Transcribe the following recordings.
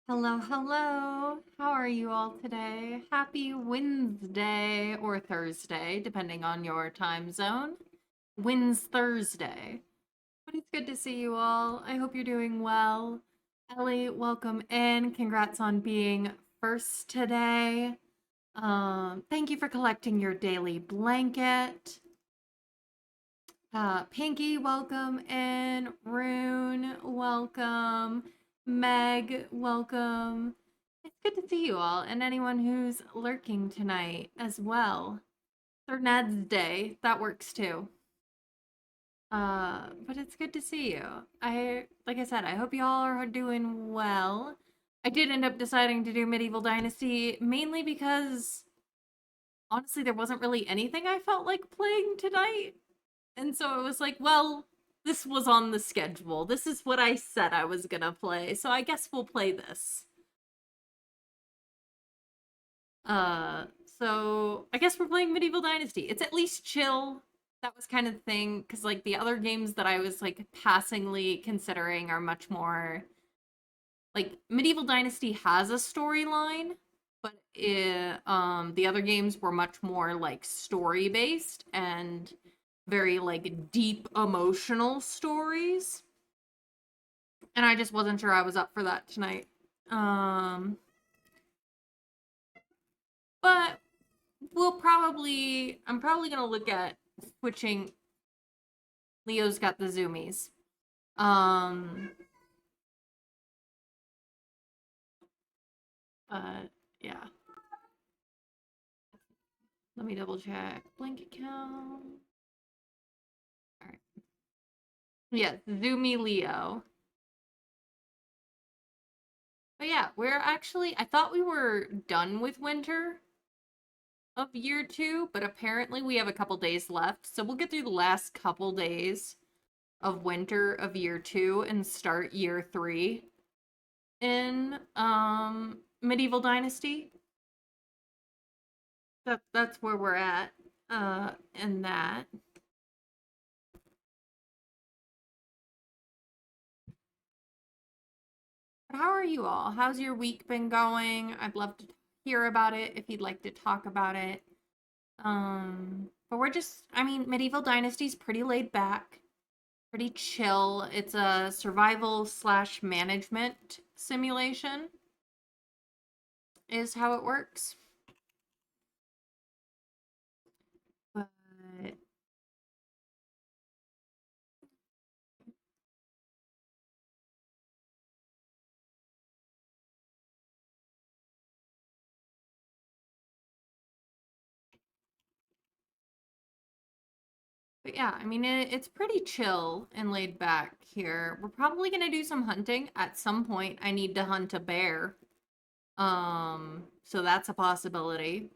Hello, hello. How are you all today? Happy Wednesday or Thursday, depending on your time zone. Wins Thursday. But it's good to see you all. I hope you're doing well. Ellie, welcome in. Congrats on being first today. Thank you for collecting your daily blanket. Pinky, welcome in. Rune, welcome. Meg, welcome. It's good to see you all, and anyone who's lurking tonight as well. Or Ned's day, that works too. But it's good to see you. Like I said, I hope you all are doing well. I did end up deciding to do Medieval Dynasty mainly because honestly, there wasn't really anything I felt like playing tonight. And so it was like, well, this was on the schedule. This is what I said I was gonna play. So I guess we'll play this. Uh, so I guess we're playing Medieval Dynasty. It's at least chill. That was kind of the thing, because like the other games that I was like passingly considering are much more like Medieval Dynasty has a storyline, but the other games were much more like story based and very like deep emotional stories. And I just wasn't sure I was up for that tonight. Um, but I'm probably gonna look at switching. Leo's got the zoomies. Um, but yeah, let me double check. Blanket count. All right. Yeah, Zoomy Leo. But yeah, we're actually, I thought we were done with winter of year two, but apparently we have a couple days left. So we'll get through the last couple days of winter of year two and start year three in Medieval Dynasty. That's where we're at in that. How are you all? How's your week been going? I'd love to hear about it if you'd like to talk about it. But we're just, I mean, Medieval Dynasty's pretty laid back, pretty chill. It's a survival slash management simulation, is how it works. But But yeah, I mean, it's pretty chill and laid back here. We're probably gonna do some hunting at some point. I need to hunt a bear. So that's a possibility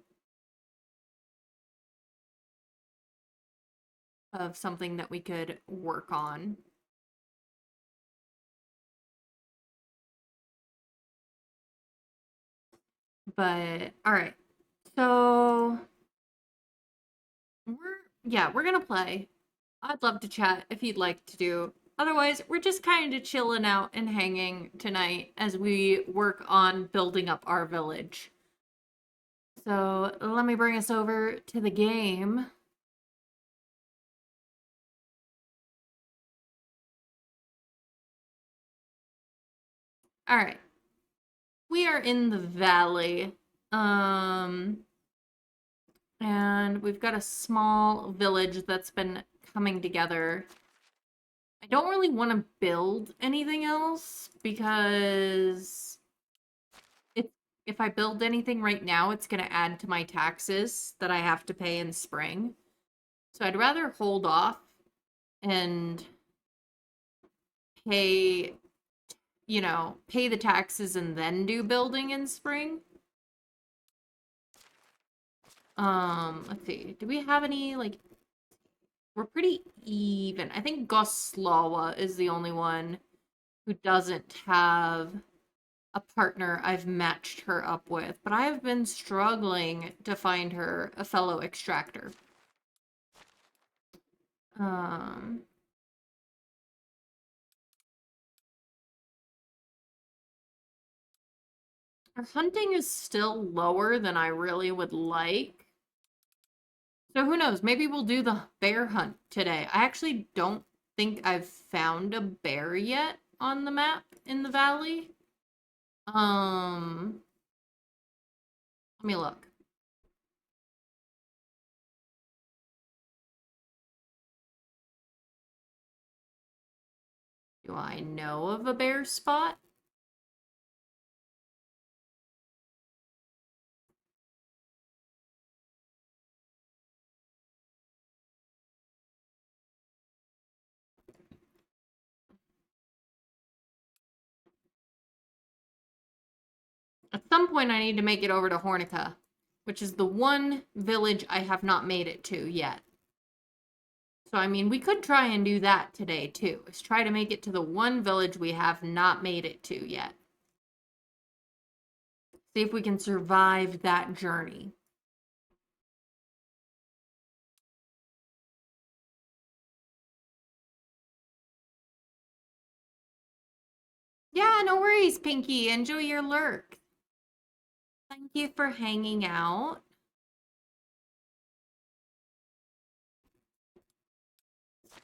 of something that we could work on. But all right, so we're gonna play. I'd love to chat if you'd like to do. Otherwise, we're just kind of chilling out and hanging tonight as we work on building up our village. So let me bring us over to the game. All right. We are in the valley. Um and we've got a small village that's been coming together. I don't really want to build anything else because if if I build anything right now, it's going to add to my taxes that I have to pay in spring. So I'd rather hold off and pay, pay the taxes and then do building in spring. Let's see. Do we have any like we're pretty even. I think Goslawa is the only one who doesn't have a partner I've matched her up with, but I've been struggling to find her a fellow extractor. Um, Our hunting is still lower than I really would like. So who knows? Maybe we'll do the bear hunt today. I actually don't think I've found a bear yet on the map in the valley. Let me look. Do I know of a bear spot? At some point, I need to make it over to Hornica, which is the one village I have not made it to yet. So, I mean, we could try and do that today, too. Is try to make it to the one village we have not made it to yet. See if we can survive that journey. Yeah, no worries, Pinky. Enjoy your lurk. Thank you for hanging out.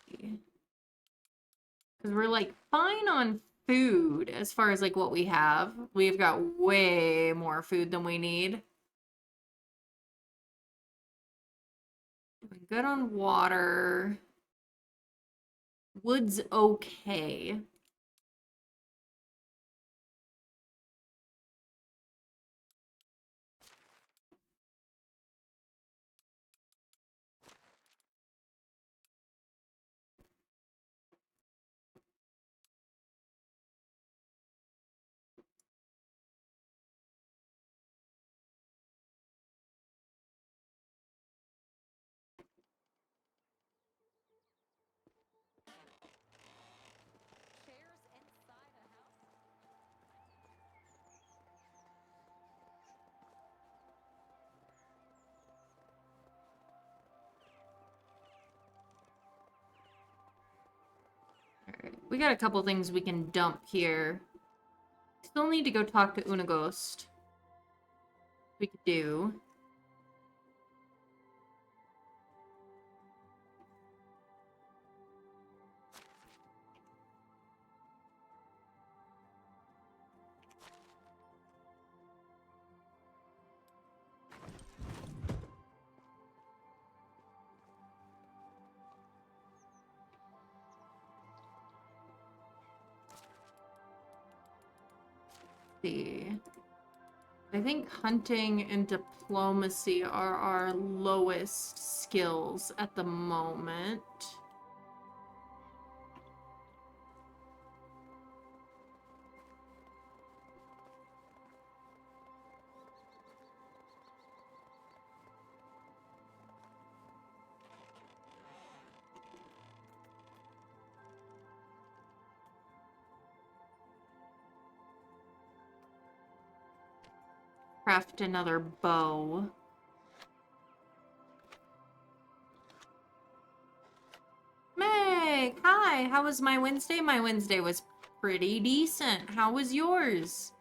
Because we're like fine on food as far as like what we have. We've got way more food than we need. Doing good on water. Wood's okay. Alright, we got a couple things we can dump here. Still need to go talk to Unaghost. We could do. See. I think hunting and diplomacy are our lowest skills at the moment. Craft another bow. Meg, hi. How was my Wednesday? My Wednesday was pretty decent. How was yours?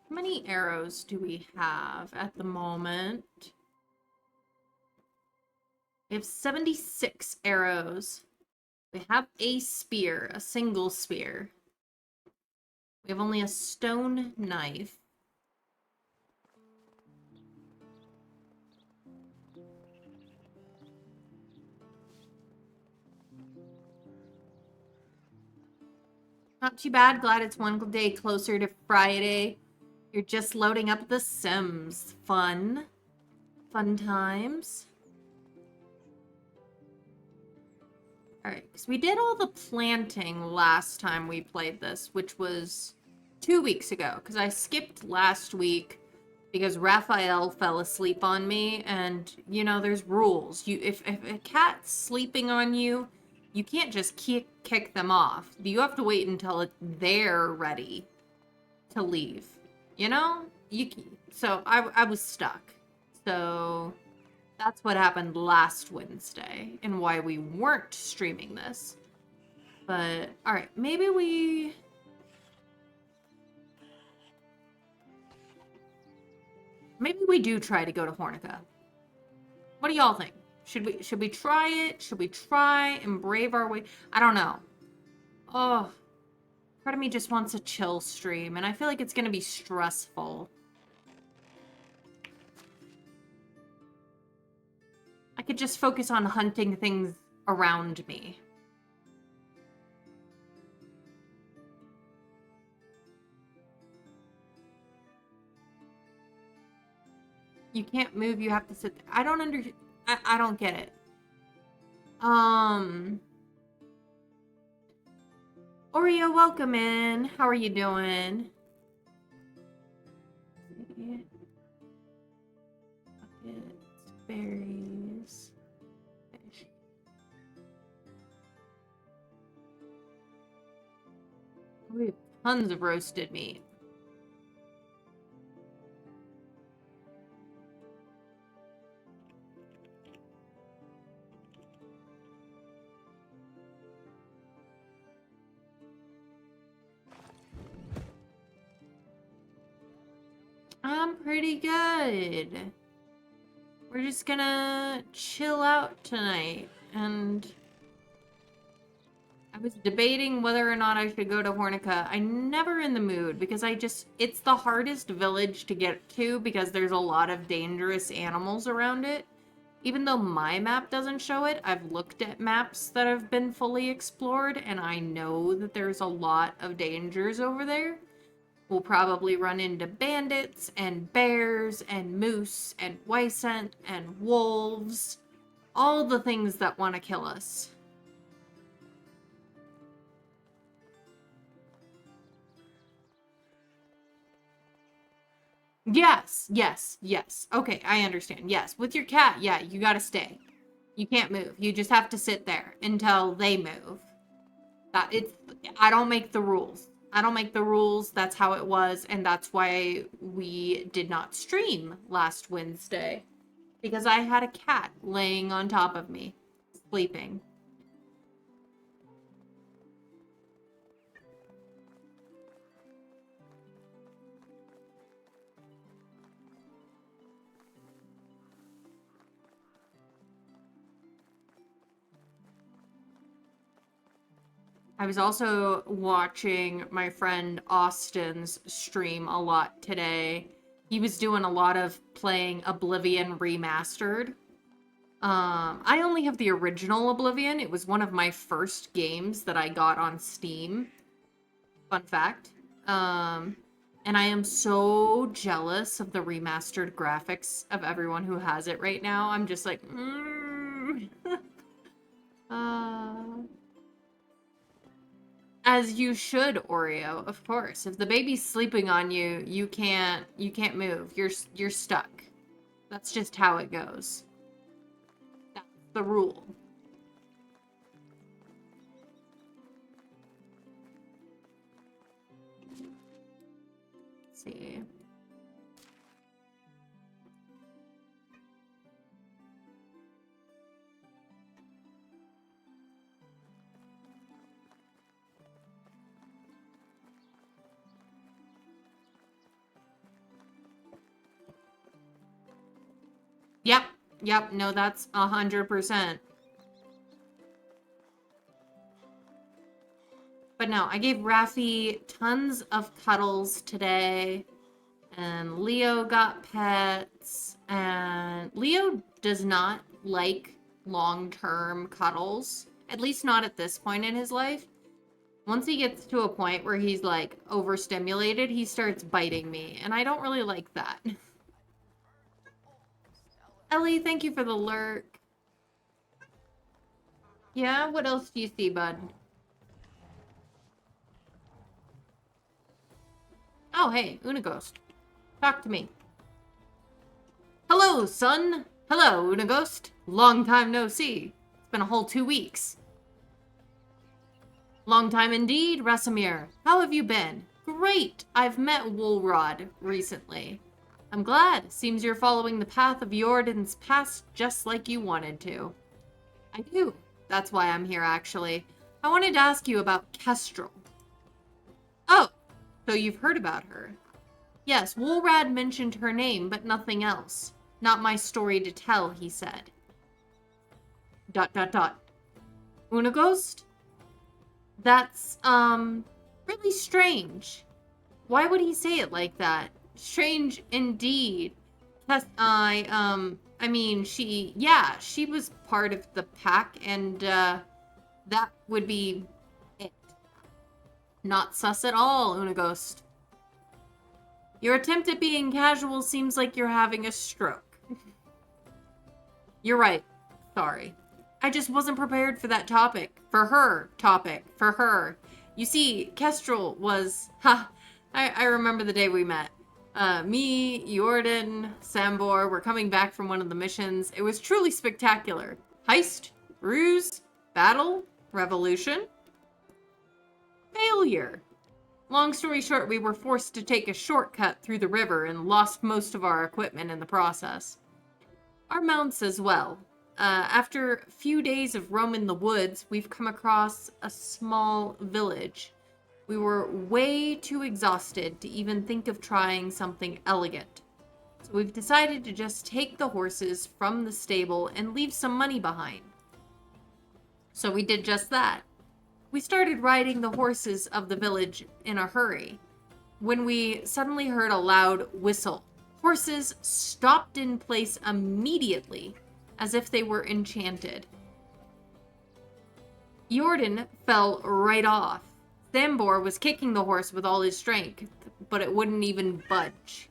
How many arrows do we have at the moment? We have 76 arrows. We have a spear, a single spear. We have only a stone knife. Not too bad. Glad it's one day closer to Friday. You're just loading up The Sims. Fun. Fun times. Alright, because we did all the planting last time we played this, which was 2 weeks ago, because I skipped last week because Raphael fell asleep on me, and you know there's rules. If a cat's sleeping on you, you can't just kick them off. You have to wait until they're ready to leave. You know? So I was stuck. So that's what happened last Wednesday and why we weren't streaming this. But all right, maybe we do try to go to Hornica. What do y'all think? Should we try it? Should we try and brave our way? I don't know. Oh, part of me just wants a chill stream, and I feel like it's gonna be stressful. I could just focus on hunting things around me. You can't move, you have to sit there. I don't I don't get it. Oreo, welcome in. How are you doing? Buckets, berries, fish. We have tons of roasted meat. I'm pretty good. We're just gonna chill out tonight, and I was debating whether or not I should go to Hornica. I'm never in the mood because it's the hardest village to get to because there's a lot of dangerous animals around it. Even though my map doesn't show it, I've looked at maps that have been fully explored, and I know that there's a lot of dangers over there. We'll probably run into bandits and bears and moose and Wysent and wolves. All the things that want to kill us. Yes, yes, yes. Okay, I understand. Yes, with your cat, yeah, you gotta stay. You can't move. You just have to sit there until they move. I don't make the rules. I don't make the rules. That's how it was, and that's why we did not stream last Wednesday. Because I had a cat laying on top of me, sleeping. I was also watching my friend Austin's stream a lot today. He was doing a lot of playing Oblivion Remastered. I only have the original Oblivion. It was one of my first games that I got on Steam. Fun fact. And I am so jealous of the remastered graphics of everyone who has it right now. I'm just like, as you should, Oreo, of course. If the baby's sleeping on you, you can't move. You're stuck. That's just how it goes. That's the rule. Let's see. Yep, no, that's 100%. But no, I gave Raffi tons of cuddles today, and Leo got pets, and Leo does not like long-term cuddles, at least not at this point in his life. Once he gets to a point where he's like overstimulated, he starts biting me, and I don't really like that. Ellie, thank you for the lurk. Yeah, what else do you see, bud? Oh, hey, Unaghost. Talk to me. Hello, son. Hello, Unaghost. Long time no see. It's been a whole 2 weeks. Long time indeed, Rasamir. How have you been? Great. I've met Woolrod recently. I'm glad. Seems you're following the path of Jordan's past just like you wanted to. I do. That's why I'm here, actually. I wanted to ask you about Kestrel. Oh, so you've heard about her. Yes, Woolrad mentioned her name, but nothing else. Not my story to tell, he said. ... Unaghost? That's, really strange. Why would he say it like that? Strange indeed. I mean, she was part of the pack, and, that would be it. Not sus at all, Unaghost. Your attempt at being casual seems like you're having a stroke. You're right. Sorry. I just wasn't prepared for that topic. For her. You see, Kestrel was... I remember the day we met. Me, Jordan, Sambor were coming back from one of the missions. It was truly spectacular. Heist, ruse, battle, revolution, failure. Long story short, we were forced to take a shortcut through the river and lost most of our equipment in the process. Our mounts as well. After a few days of roaming the woods, we've come across a small village. We were way too exhausted to even think of trying something elegant. So we've decided to just take the horses from the stable and leave some money behind. So we did just that. We started riding the horses of the village in a hurry, when we suddenly heard a loud whistle. Horses stopped in place immediately, as if they were enchanted. Jordan fell right off. Sambor was kicking the horse with all his strength, but it wouldn't even budge.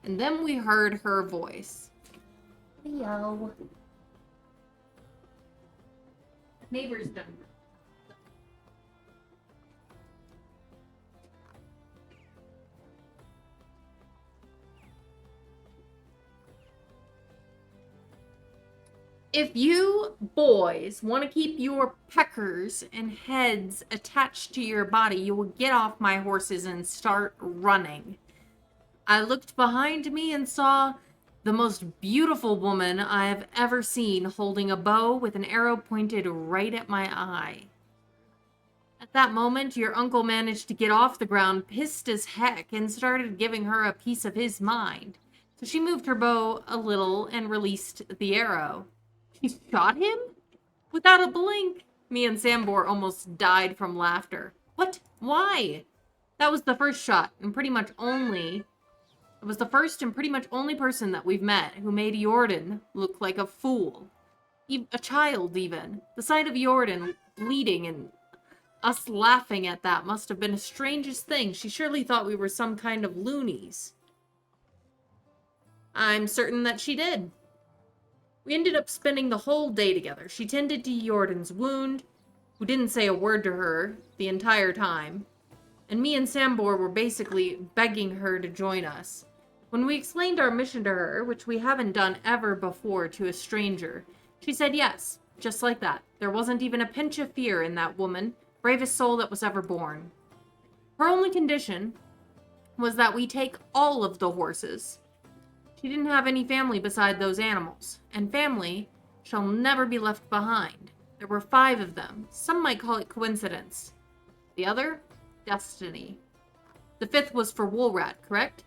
And then we heard her voice. Leo. Neighbor's done. If you boys want to keep your peckers and heads attached to your body, you will get off my horses and start running. I looked behind me and saw the most beautiful woman I have ever seen holding a bow with an arrow pointed right at my eye. At that moment, your uncle managed to get off the ground, pissed as heck, and started giving her a piece of his mind. So she moved her bow a little and released the arrow. She shot him? Without a blink. Me and Sambor almost died from laughter. What? Why? That was the first shot, and pretty much only... It was the first and pretty much only person that we've met who made Jordan look like a fool. A child, even. The sight of Jordan bleeding and us laughing at that must have been the strangest thing. She surely thought we were some kind of loonies. I'm certain that she did. We ended up spending the whole day together. She tended to Jordan's wound, who didn't say a word to her the entire time, and me and Sambor were basically begging her to join us. When we explained our mission to her, which we haven't done ever before to a stranger, she said yes, just like that. There wasn't even a pinch of fear in that woman, bravest soul that was ever born. Her only condition was that we take all of the horses. She didn't have any family beside those animals, and family shall never be left behind. There were 5 of them. Some might call it coincidence. The other? Destiny. The 5th was for Woolrat, correct?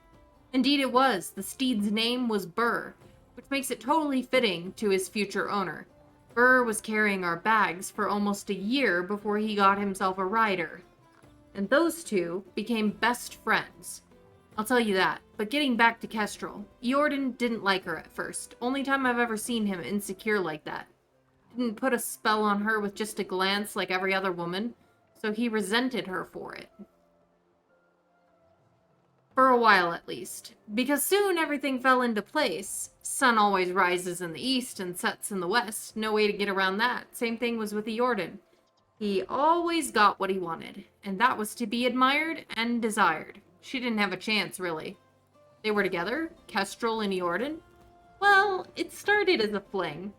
Indeed it was. The steed's name was Burr, which makes it totally fitting to his future owner. Burr was carrying our bags for almost a year before he got himself a rider. And those two became best friends. I'll tell you that. But getting back to Kestrel, Jordan didn't like her at first. Only time I've ever seen him insecure like that. Didn't put a spell on her with just a glance like every other woman, so he resented her for it. For a while at least. Because soon everything fell into place. Sun always rises in the east and sets in the west. No way to get around that. Same thing was with Jordan. He always got what he wanted, and that was to be admired and desired. She didn't have a chance, really. They were together, Kestrel and Eordan? Well, it started as a fling.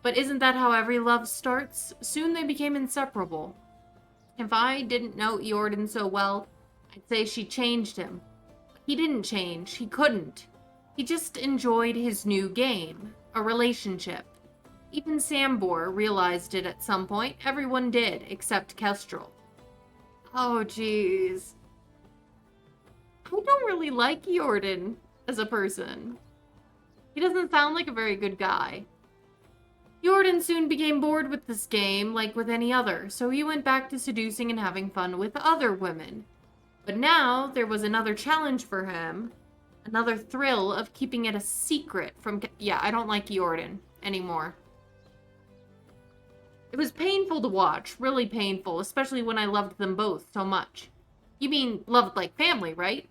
But isn't that how every love starts? Soon they became inseparable. If I didn't know Eordan so well, I'd say she changed him. He didn't change. He couldn't. He just enjoyed his new game, a relationship. Even Sambor realized it at some point. Everyone did, except Kestrel. Oh, jeez. I don't really like Eordan as a person. He doesn't sound like a very good guy. Eordan soon became bored with this game, like with any other, so he went back to seducing and having fun with other women. But now, there was another challenge for him. Another thrill of keeping it a secret from... Yeah, I don't like Eordan anymore. It was painful to watch, really painful, especially when I loved them both so much. You mean loved like family, right?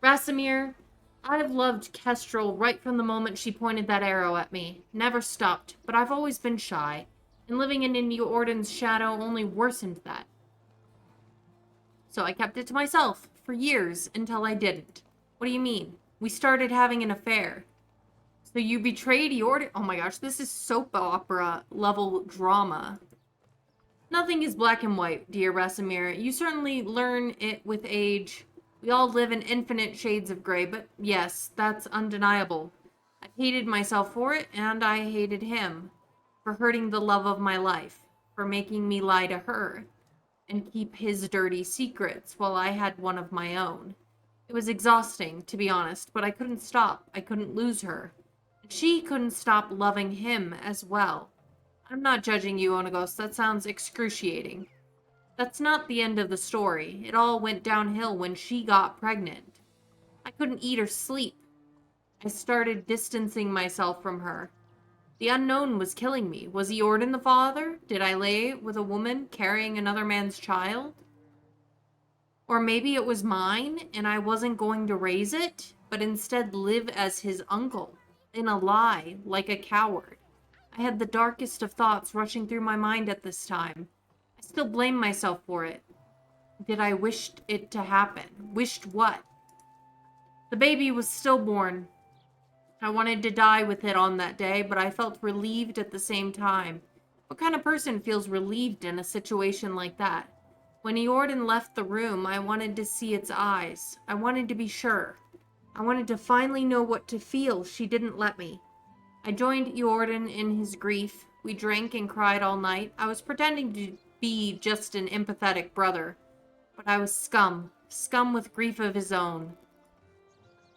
Rasimir, I've loved Kestrel right from the moment she pointed that arrow at me. Never stopped, but I've always been shy, and living in Eordan's shadow only worsened that. So I kept it to myself for years until I didn't. What do you mean? We started having an affair. So you betrayed Eordan? Oh my gosh, this is soap opera level drama. Nothing is black and white, dear Rasimir. You certainly learn it with age. We all live in infinite shades of gray, but yes, that's undeniable. I hated myself for it, and I hated him. For hurting the love of my life. For making me lie to her. And keep his dirty secrets while I had one of my own. It was exhausting, to be honest, but I couldn't stop. I couldn't lose her. And she couldn't stop loving him as well. I'm not judging you, Onagos. That sounds excruciating. That's not the end of the story. It all went downhill when she got pregnant. I couldn't eat or sleep. I started distancing myself from her. The unknown was killing me. Was Eordan the father? Did I lay with a woman carrying another man's child? Or maybe it was mine, and I wasn't going to raise it, but instead live as his uncle, in a lie, like a coward. I had the darkest of thoughts rushing through my mind at this time. I still blame myself for it. Did I wish it to happen? Wished what? The baby was stillborn. I wanted to die with it on that day, but I felt relieved at the same time. What kind of person feels relieved in a situation like that? When Eordan left the room, I wanted to see its eyes. I wanted to be sure. I wanted to finally know what to feel. She didn't let me. I joined Eordan in his grief. We drank and cried all night. I was pretending to be just an empathetic brother. But I was scum. Scum with grief of his own.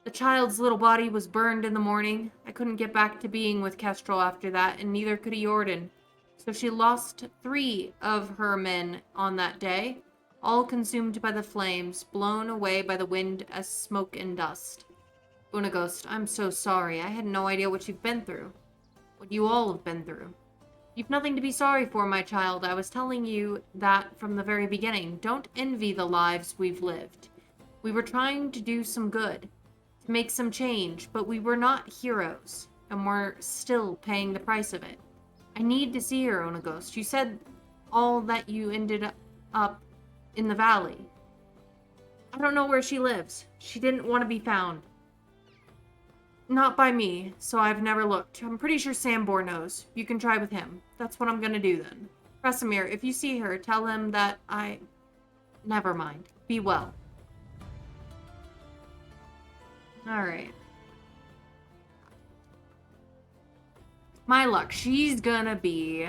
The child's little body was burned in the morning. I couldn't get back to being with Kestrel after that, and neither could Eordan. So she lost 3 of her men on that day, all consumed by the flames, blown away by the wind as smoke and dust. Unaghost, I'm so sorry. I had no idea what you've been through. What you all have been through. You've nothing to be sorry for, my child. I was telling you that from the very beginning. Don't envy the lives we've lived. We were trying to do some good, to make some change, but we were not heroes, and we're still paying the price of it. I need to see her, Onaghost. You said all that you ended up in the valley. I don't know where she lives. She didn't want to be found. Not by me, so I've never looked. I'm pretty sure Sambor knows. You can try with him. That's what I'm gonna do then. Rasimir, if you see her, tell him that I... Never mind. Be well. Alright. My luck. She's gonna be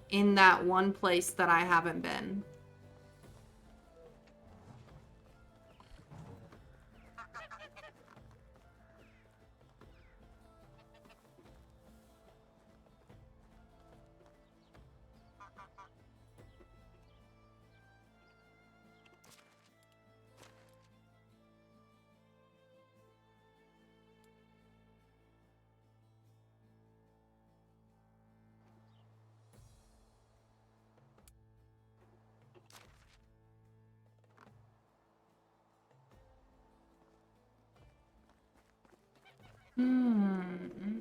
in that one place that I haven't been. Hmm.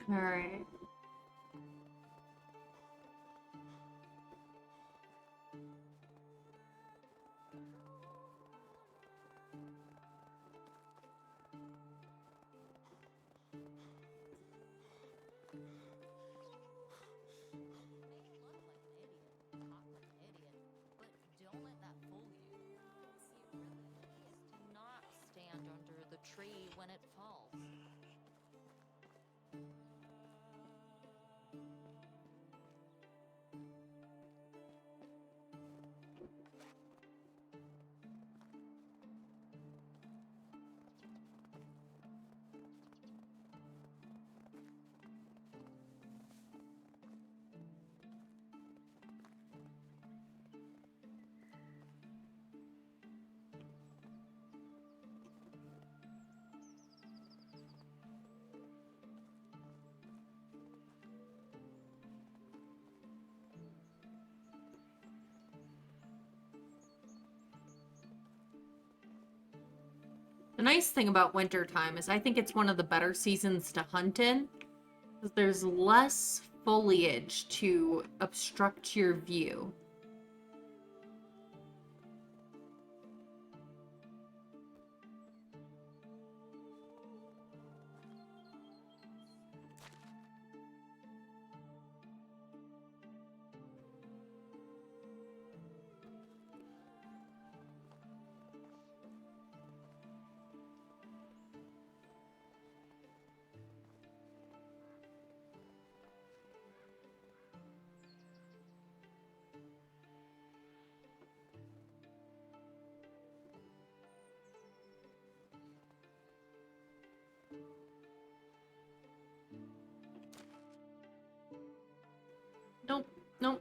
All right. Don't let that fool you. See, it really pays to not stand under the tree when it falls. The nice thing about winter time is I think it's one of the better seasons to hunt in, because there's less foliage to obstruct your view. Nope, nope.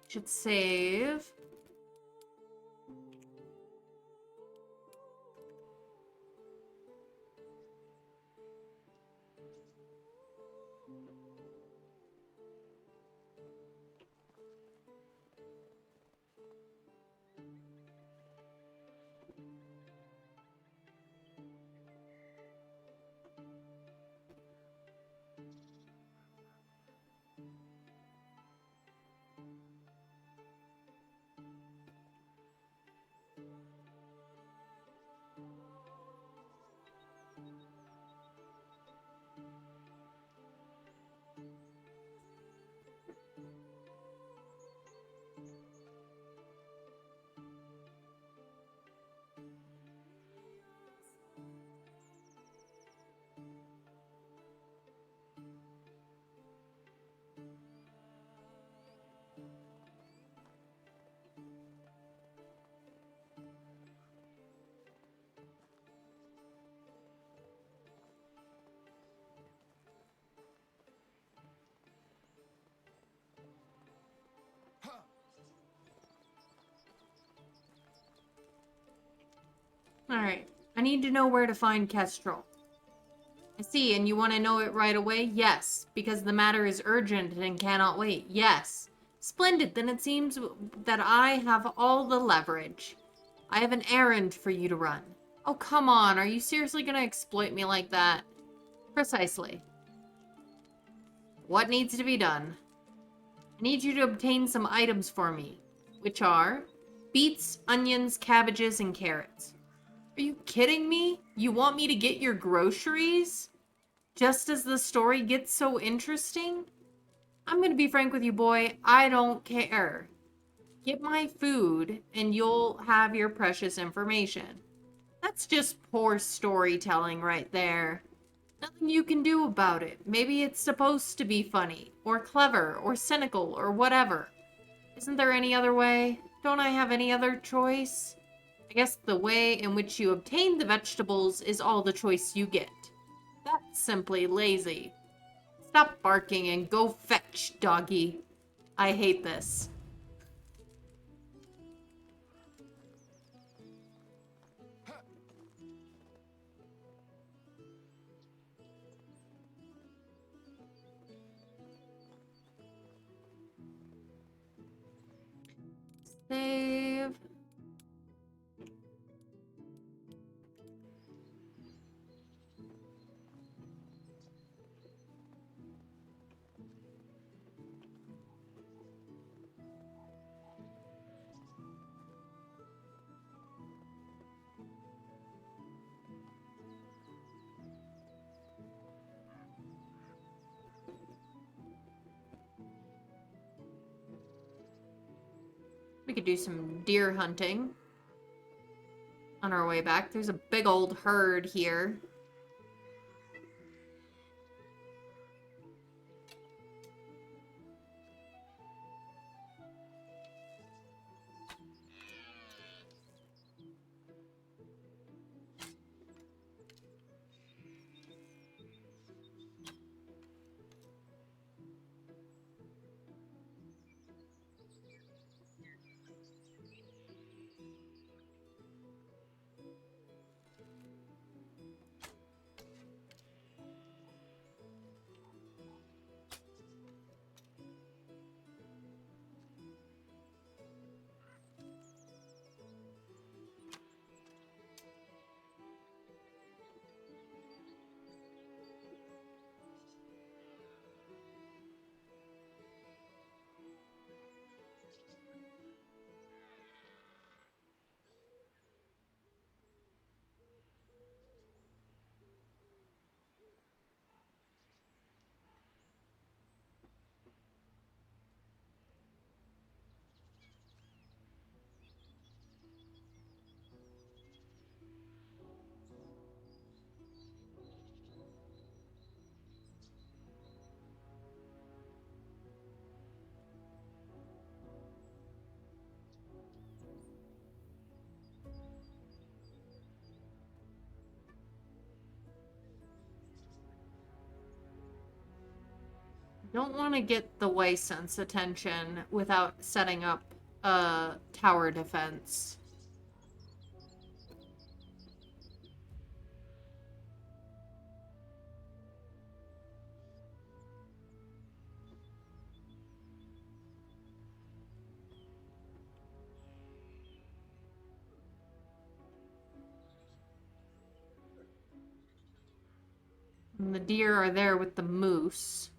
Should save. Alright. I need to know where to find Kestrel. I see, and you want to know it right away? Yes, because the matter is urgent and cannot wait. Yes. Splendid, then it seems that I have all the leverage. I have an errand for you to run. Oh, come on, are you seriously gonna exploit me like that? Precisely. What needs to be done? I need you to obtain some items for me, which are beets, onions, cabbages, and carrots. Are you kidding me? You want me to get your groceries? Just as the story gets so interesting? I'm gonna be frank with you, boy. I don't care. Get my food, and you'll have your precious information. That's just poor storytelling right there. Nothing you can do about it. Maybe it's supposed to be funny, or clever, or cynical, or whatever. Isn't there any other way? Don't I have any other choice? I guess the way in which you obtain the vegetables is all the choice you get. That's simply lazy. Stop barking and go fetch, doggy. I hate this. Save. We could do some deer hunting on our way back. There's a big old herd here. Don't want to get the Wyson's attention without setting up a tower defense. And the deer are there with the moose.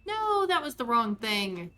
No, that was the wrong thing.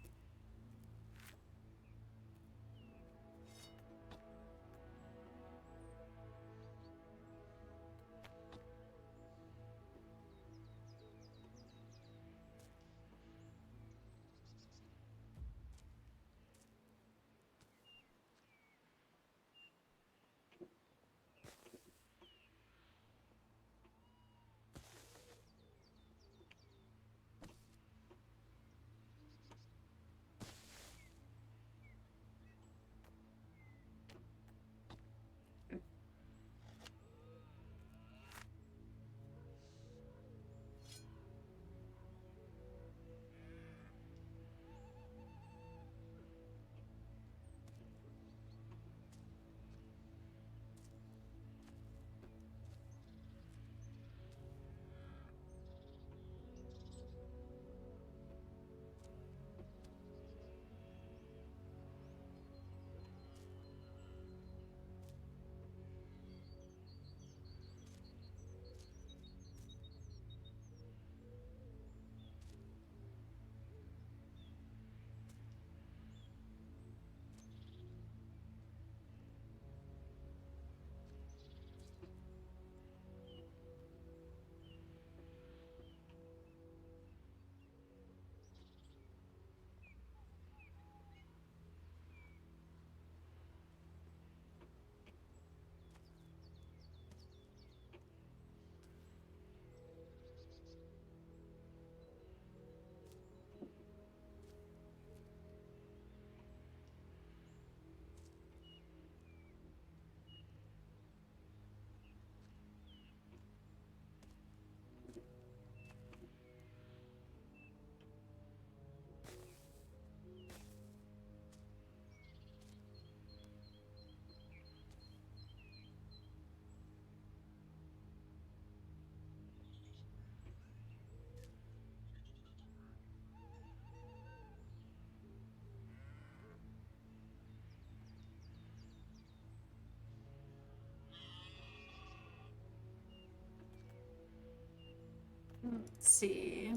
Let's see.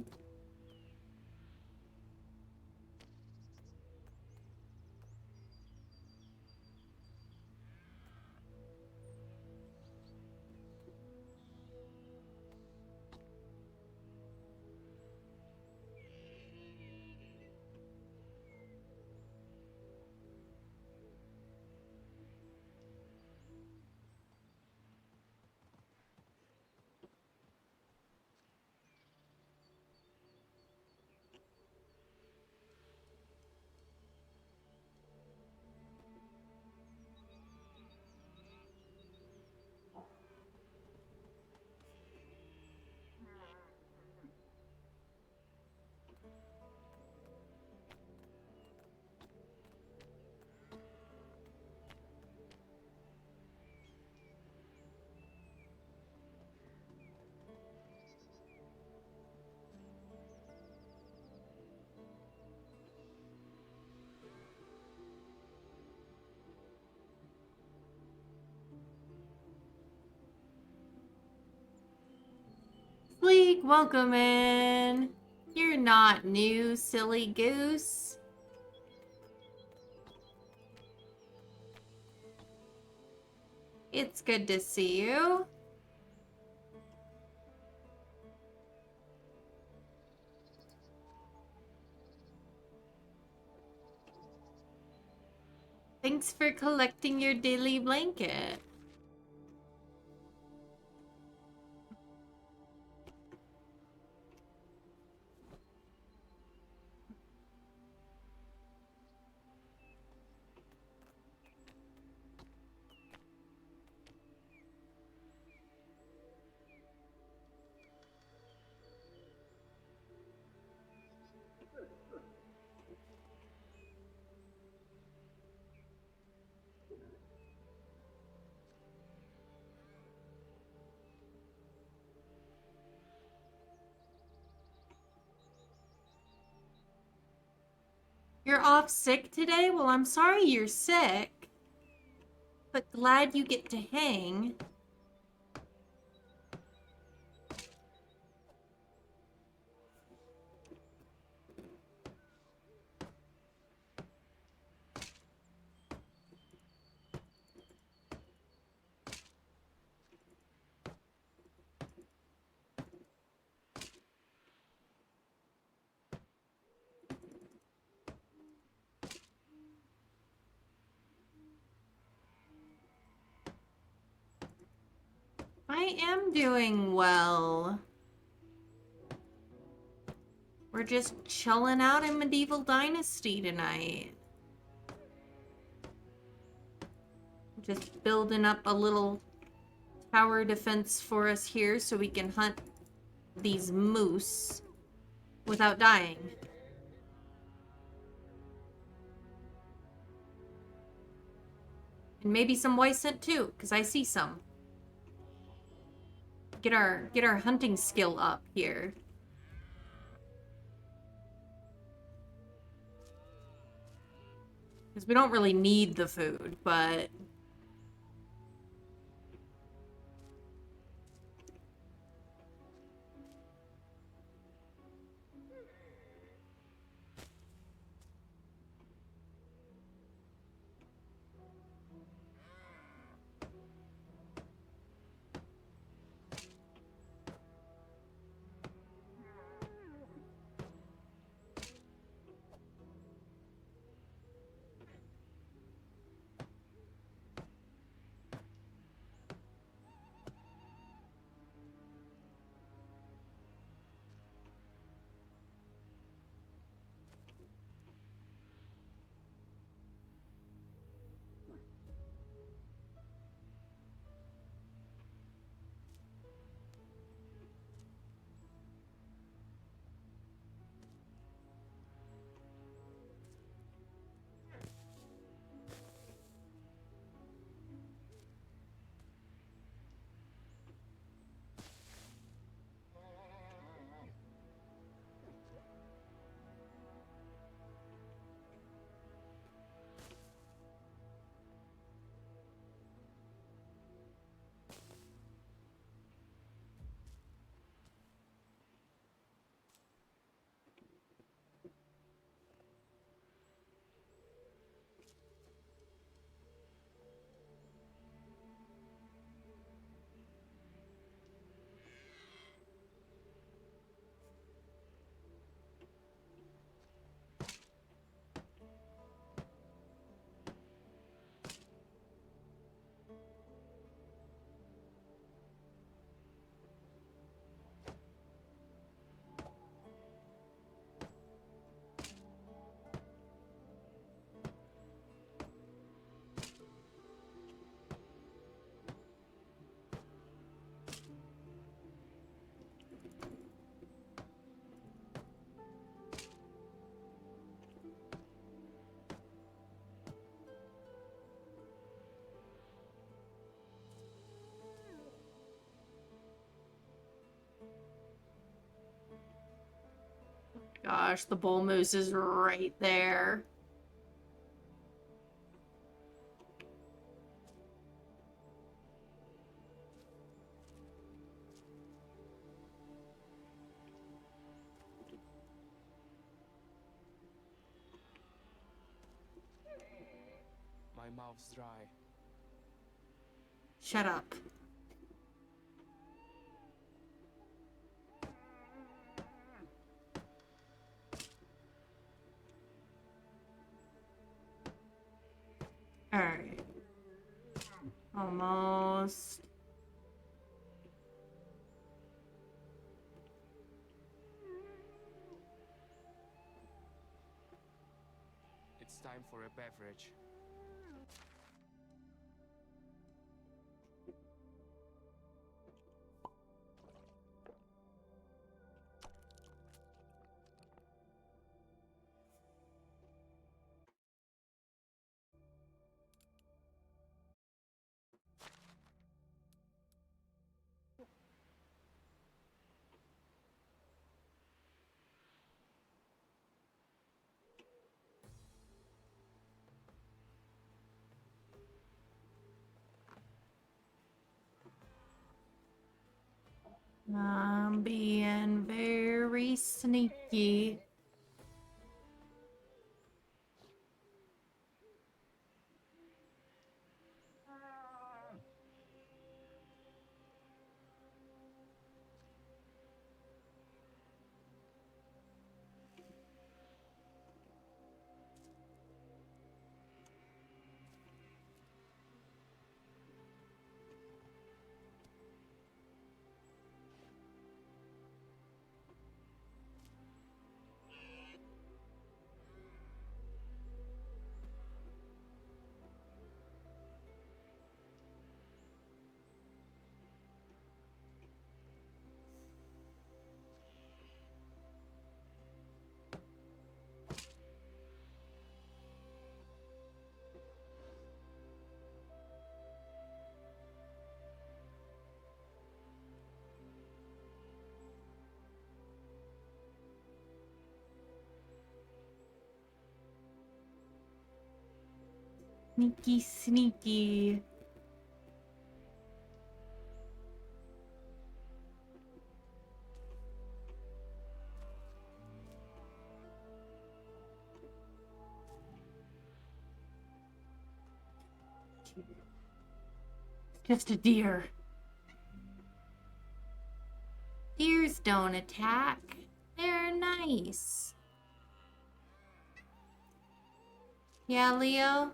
Sleek, welcome in. You're not new, silly goose. It's good to see you. Thanks for collecting your daily blanket. You're off sick today? Well, I'm sorry you're sick, but glad you get to hang. I am doing well. We're just chilling out in Medieval Dynasty tonight. Just building up a little tower defense for us here so we can hunt these moose without dying. And maybe some Wysent too, because I see some. Get our hunting skill up here. Because we don't really need the food, but Gosh, the bull moose is right there. My mouth's dry. Shut up. Alright. Almost. It's time for a beverage. I'm being very sneaky. Sneaky, sneaky. Just a deer. Deers don't attack. They're nice. Yeah, Leo?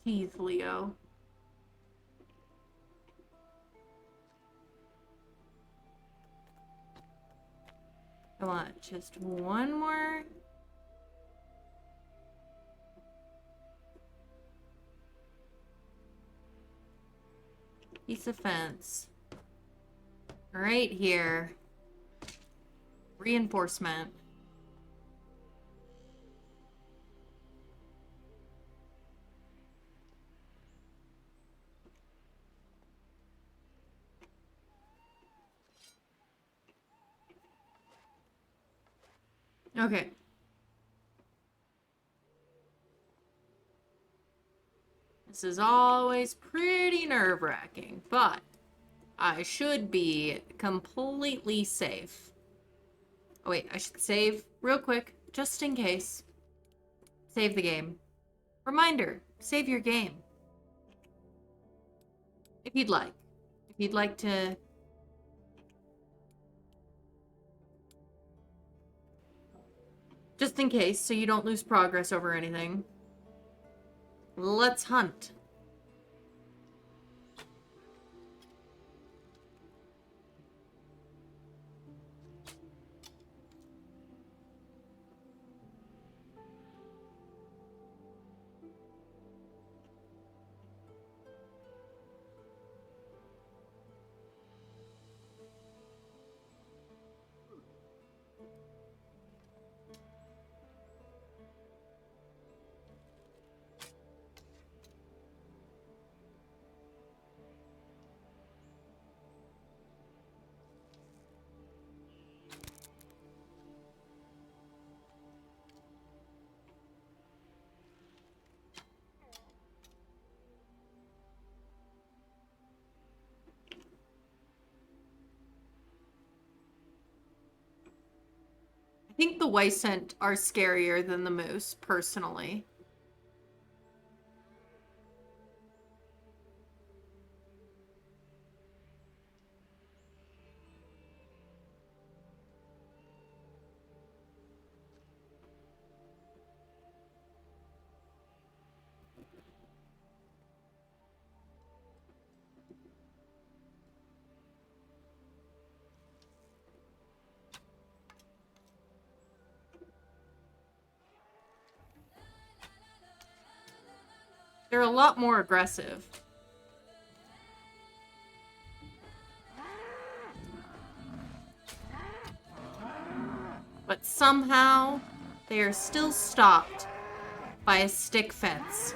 Jeez, Leo. I want just one more. Piece of fence. Right here. Reinforcement. Okay. This is always pretty nerve-wracking, but I should be completely safe. Oh wait, I should save real quick, just in case. Save the game. Reminder, save your game. If you'd like. If you'd like to... Just in case, so you don't lose progress over anything. Let's hunt. think the Weissent are scarier than the moose, personally. They're a lot more aggressive. But somehow, they are still stopped by a stick fence.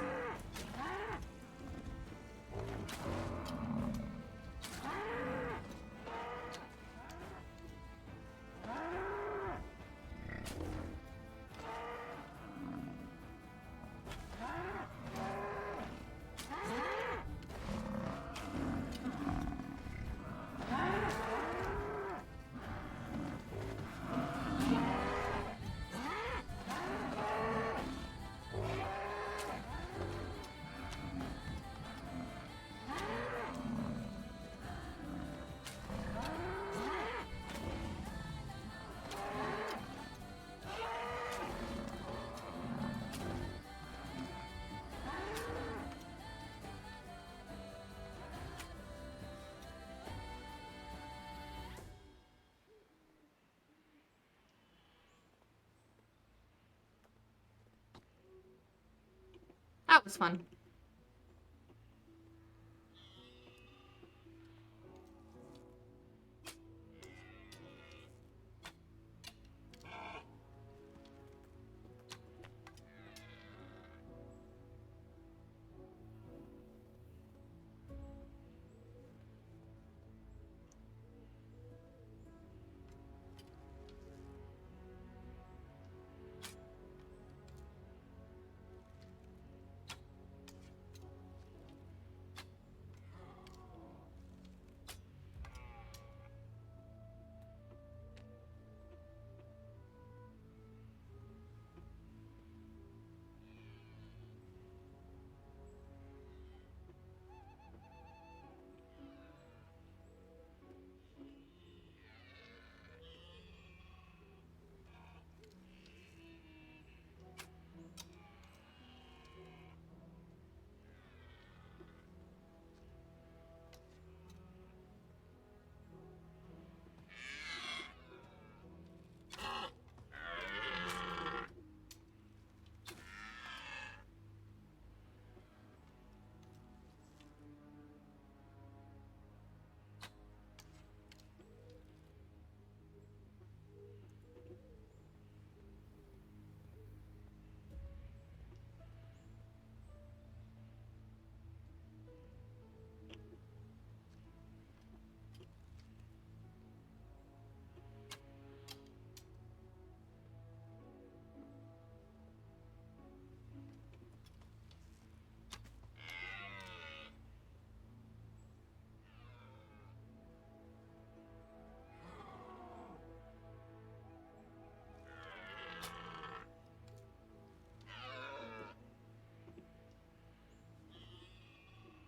That was fun.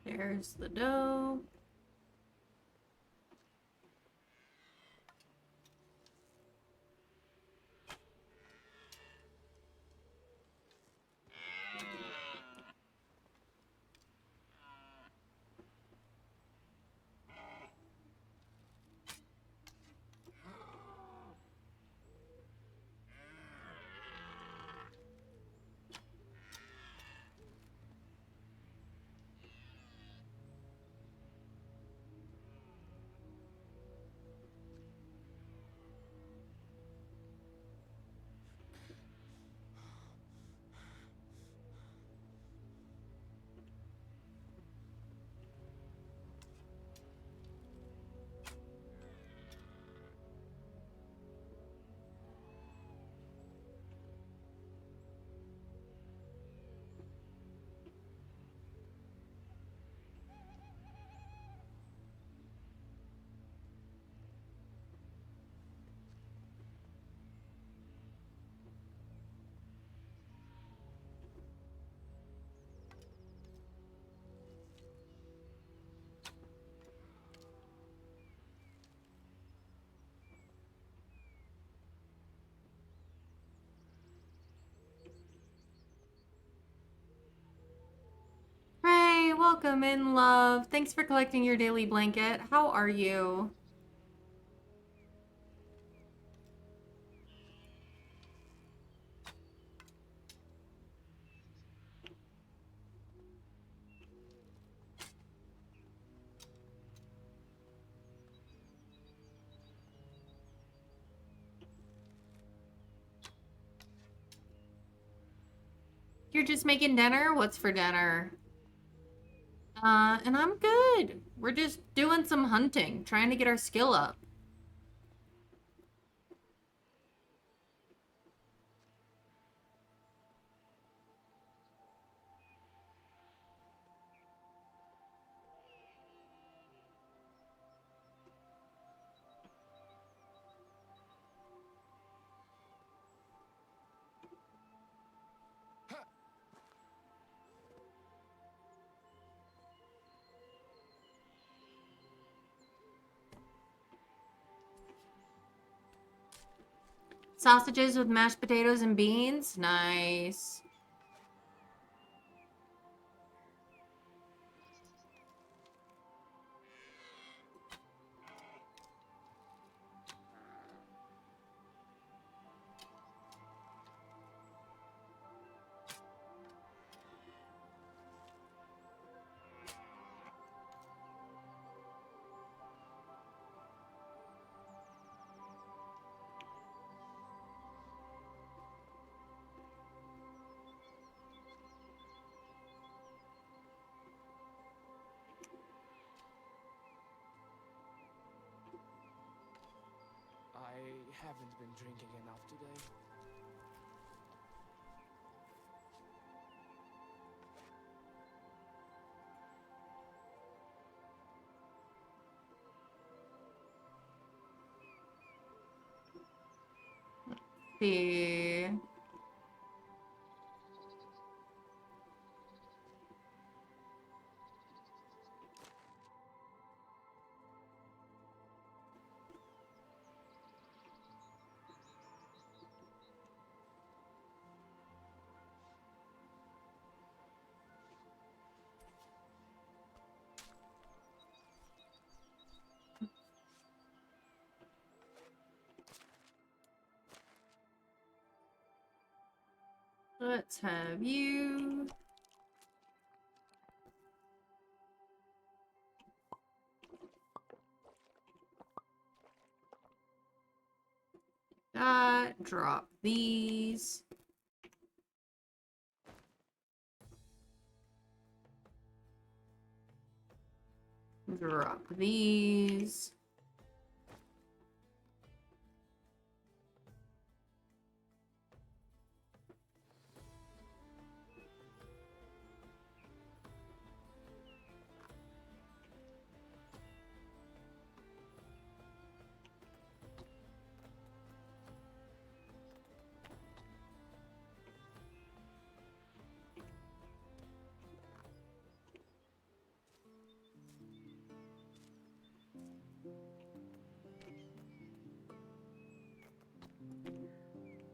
There's the dough. Welcome in, love. Thanks for collecting your daily blanket. How are you? You're just making dinner? What's for dinner? And I'm good. We're just doing some hunting, trying to get our skill up. Sausages with mashed potatoes and beans? Nice. I haven't been drinking enough today. See. Let's have you. That. Drop these. Drop these.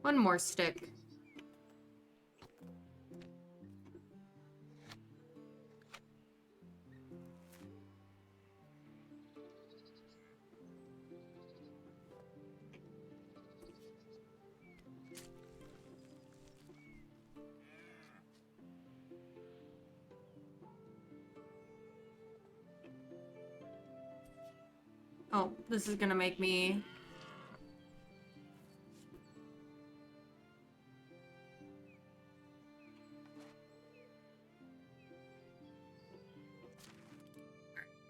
One more stick. Oh, this is gonna make me...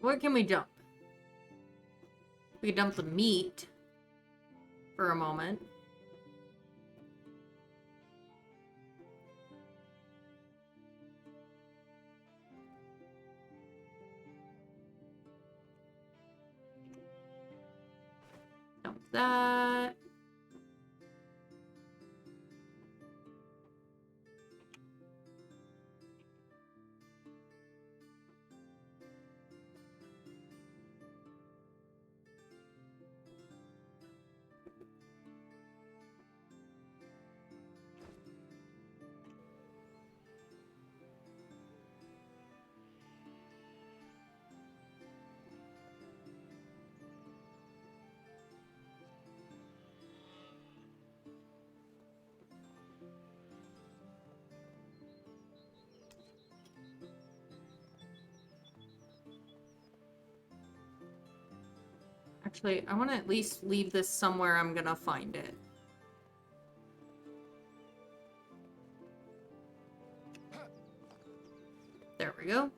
What can we dump? We can dump the meat for a moment. Dump that. Actually, I want to at least leave this somewhere I'm gonna find it. There we go.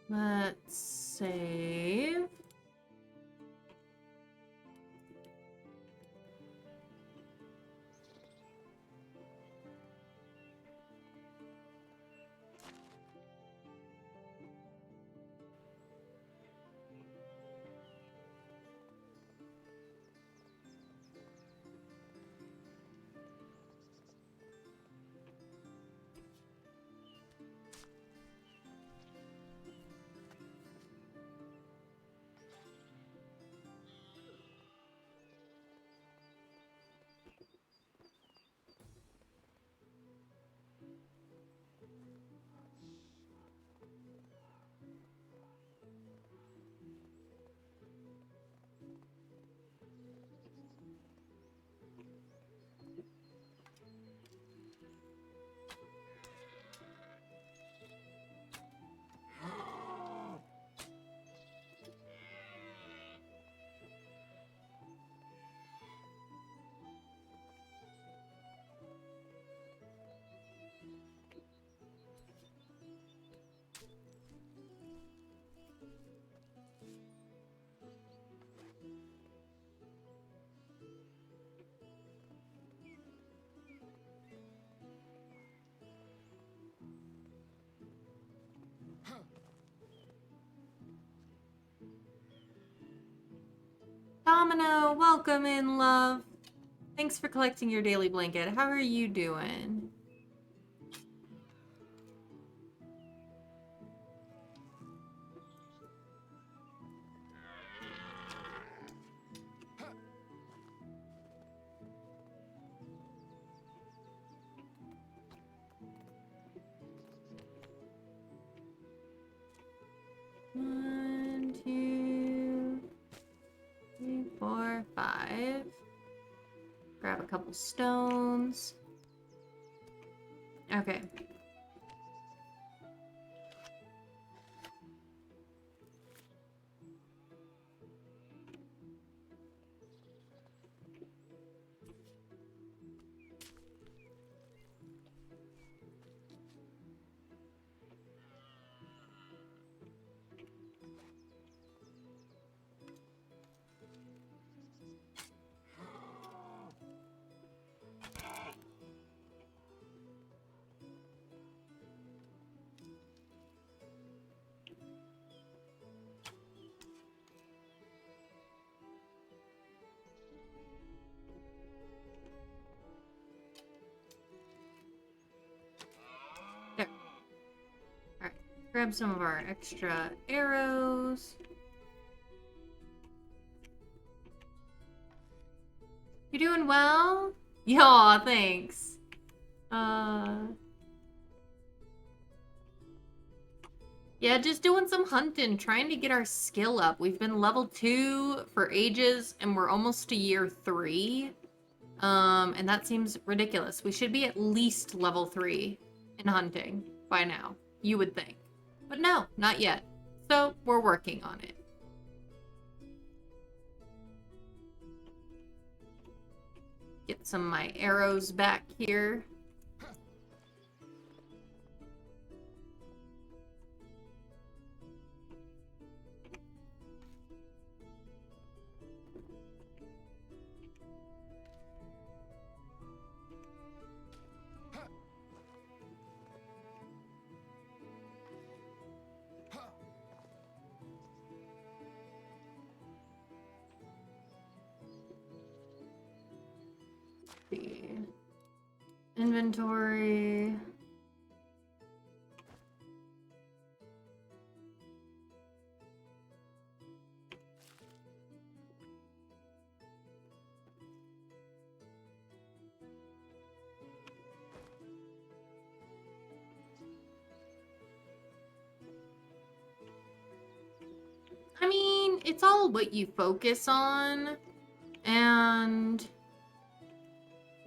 Let's save. Domino, welcome in, love. Thanks for collecting your daily blanket. How are you doing? One, two, three, four, five. Grab a couple stones. Okay. There. Alright. Grab some of our extra arrows. You doing well? Yaw, thanks. Yeah, just doing some hunting, trying to get our skill up. We've been level 2 for ages, and we're almost to year 3. And that seems ridiculous. We should be at least level 3 in hunting by now, you would think. But no, not yet. So, we're working on it. Get some of my arrows back here. Inventory. it's all what you focus on and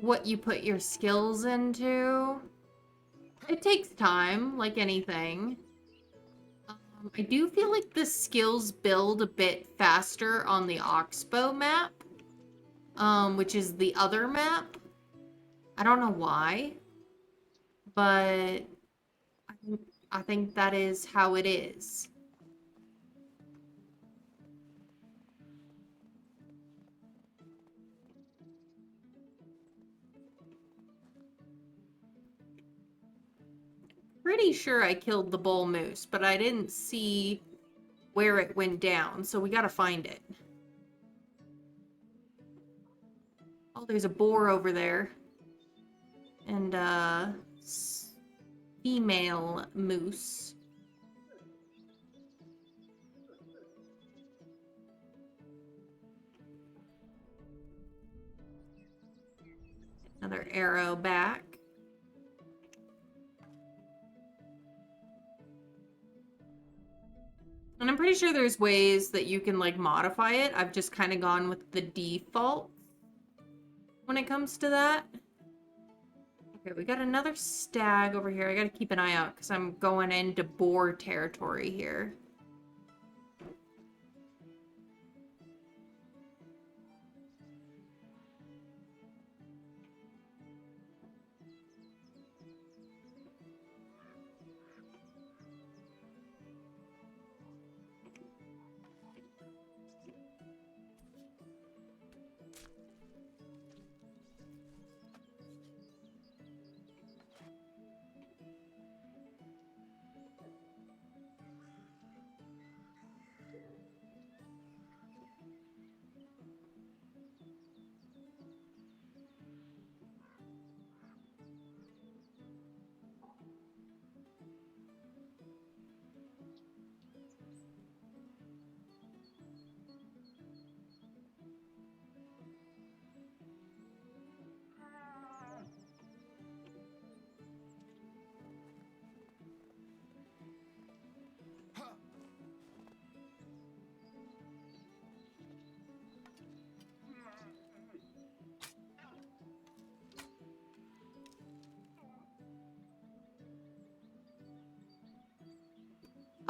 what you put your skills into. It takes time, like anything. I do feel like the skills build a bit faster on the Oxbow map, which is the other map. I don't know why, but I think that is how it is. Pretty sure I killed the bull moose, but I didn't see where it went down, so we gotta find it. Oh, there's a boar over there. And, female moose. Another arrow back. And I'm pretty sure there's ways that you can, like, modify it. I've just kind of gone with the default when it comes to that. Okay, we got another stag over here. I gotta keep an eye out because I'm going into boar territory here.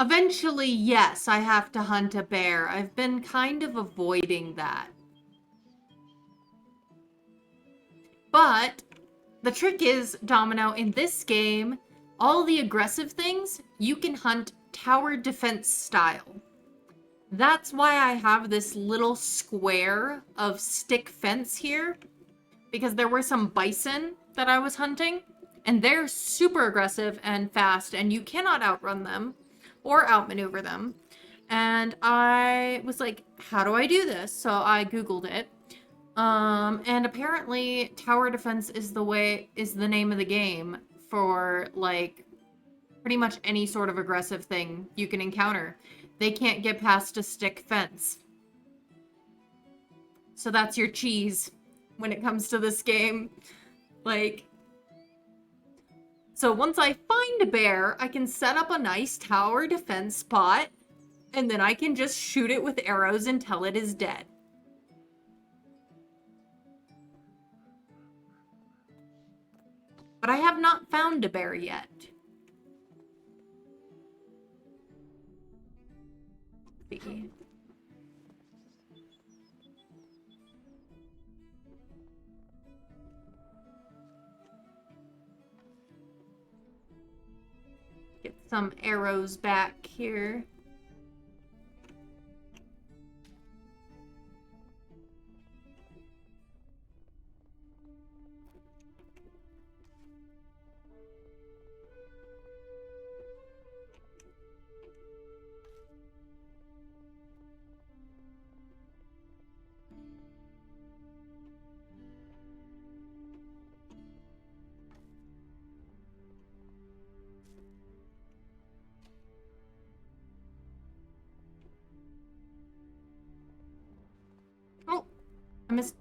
Eventually, yes, I have to hunt a bear. I've been kind of avoiding that. But the trick is, Domino, in this game, all the aggressive things, you can hunt tower defense style. That's why I have this little square of stick fence here, because there were some bison that I was hunting, and they're super aggressive and fast, and you cannot outrun them or outmaneuver them. And I was like, how do I do this? So I Googled it. And apparently tower defense is the name of the game for, like, pretty much any sort of aggressive thing you can encounter. They can't get past a stick fence. So that's your cheese when it comes to this game. Like, so once I find a bear, I can set up a nice tower defense spot, and then I can just shoot it with arrows until it is dead. But I have not found a bear yet. Let's see. Get some arrows back here. Oh, I missed.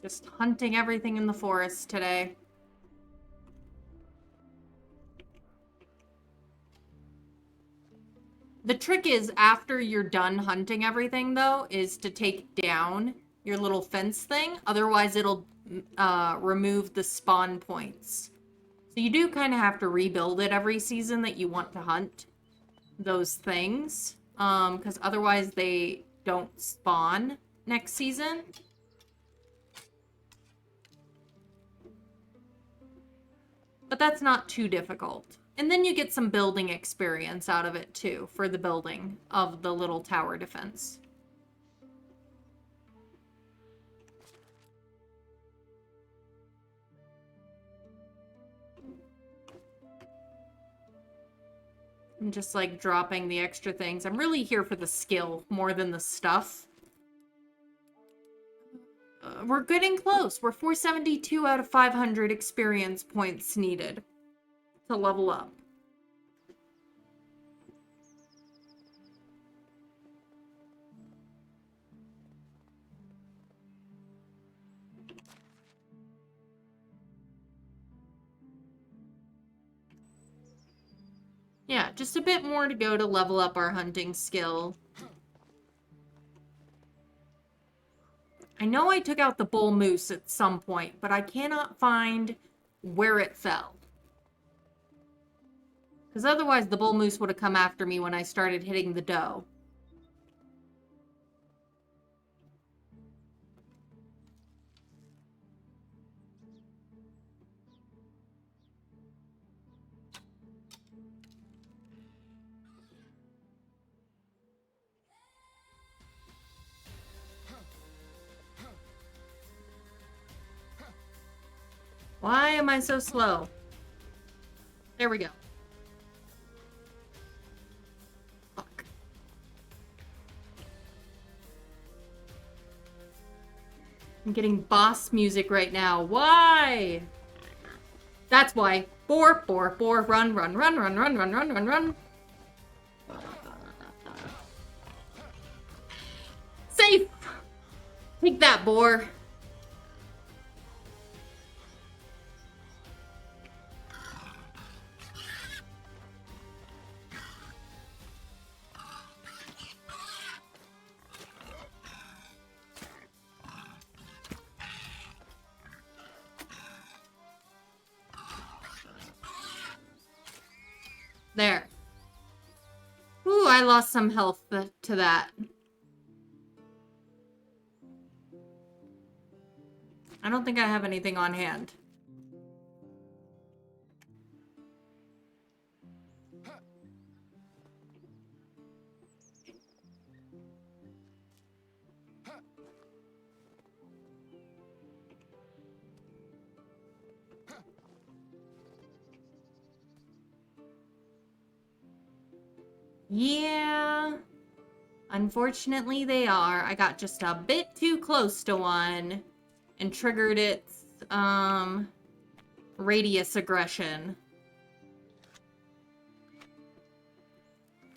Just hunting everything in the forest today. The trick is, after you're done hunting everything, though, is to take down your little fence thing. Otherwise, it'll remove the spawn points. So you do kind of have to rebuild it every season that you want to hunt those things. Because otherwise they don't spawn next season. But that's not too difficult. And then you get some building experience out of it too, for the building of the little tower defense. I'm just like dropping the extra things. I'm really here for the skill more than the stuff. We're getting close. We're 472 out of 500 experience points needed to level up. Yeah, just a bit more to go to level up our hunting skill. I know I took out the bull moose at some point, but I cannot find where it fell. Because otherwise the bull moose would have come after me when I started hitting the doe. Why am I so slow? There we go. Fuck. I'm getting boss music right now. Why? That's why. Boar, boar, boar, run, run, run, run, run, run, run, run, run. Safe! Take that, boar. There. Ooh, I lost some health to that. I don't think I have anything on hand. Yeah, unfortunately they are. I got just a bit too close to one and triggered its radius aggression.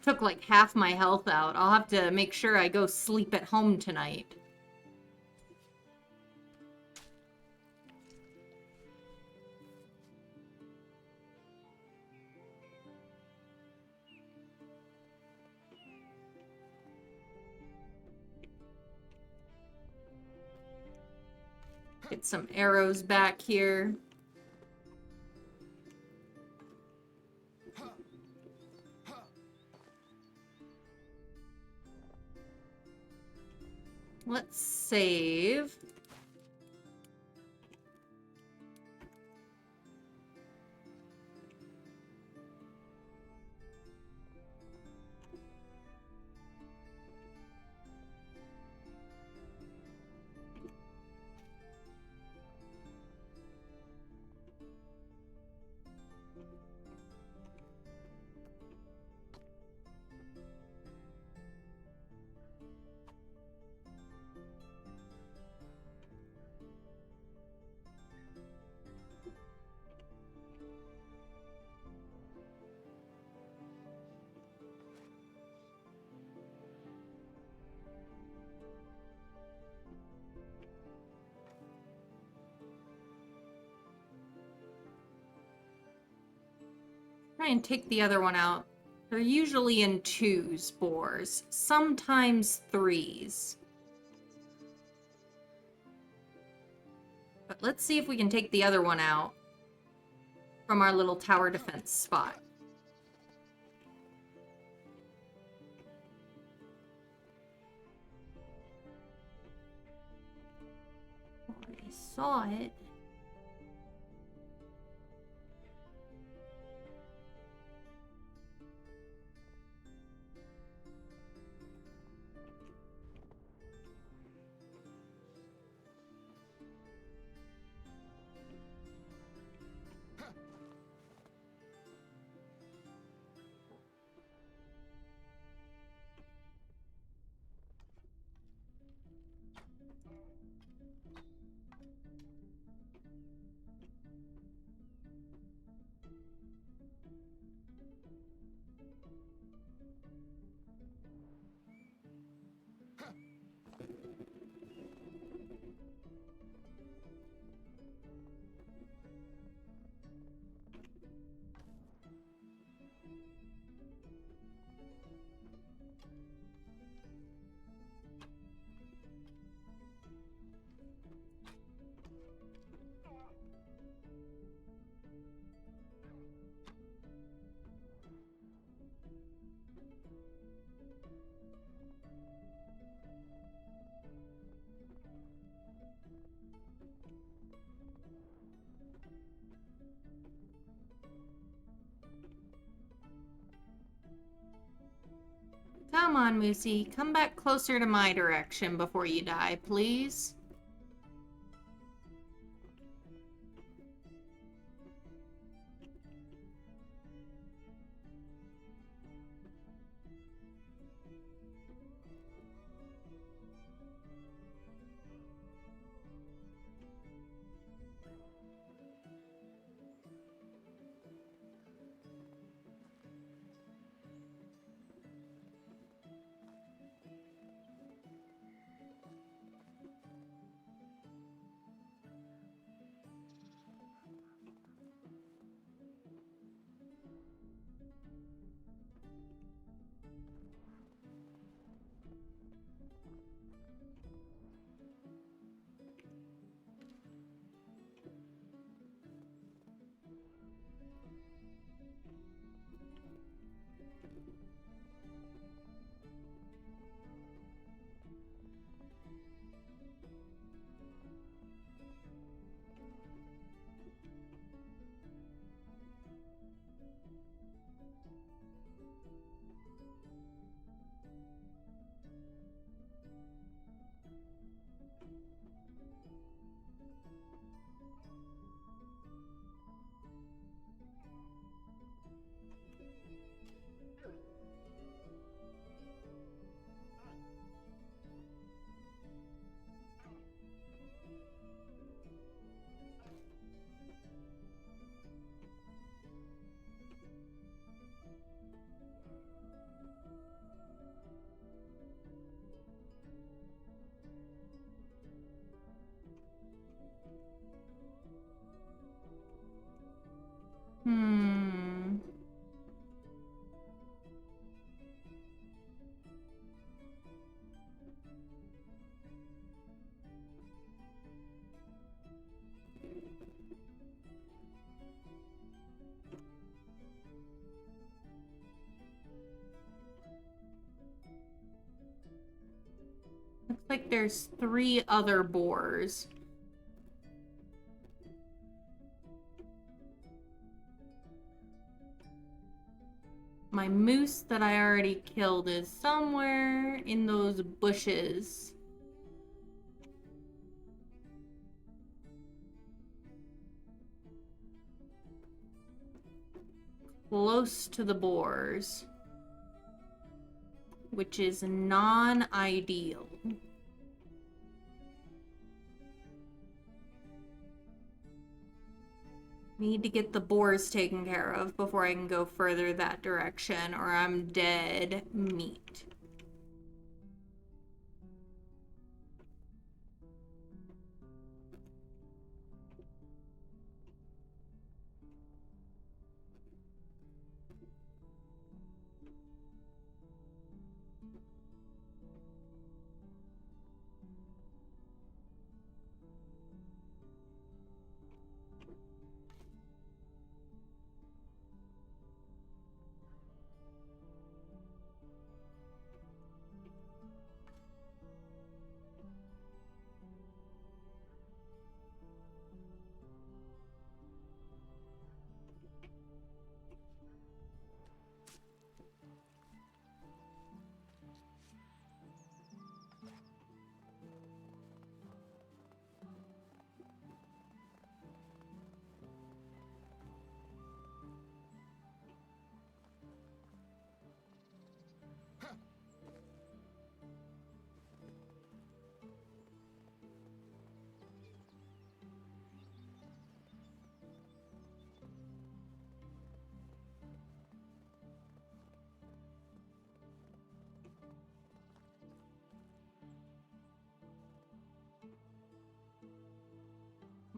Took like half my health out. I'll have to make sure I go sleep at home tonight. Get some arrows back here. Let's save. try and take the other one out. They're usually in 2s boars, sometimes 3s. But let's see if we can take the other one out from our little tower defense spot. I saw it. Come on, Moosey. Come back closer to my direction before you die, please. Hmm. Looks like there's 3 other boars. My moose that I already killed is somewhere in those bushes. Close to the boars. Which is non-ideal. Need to get the boars taken care of before I can go further that direction, or I'm dead meat.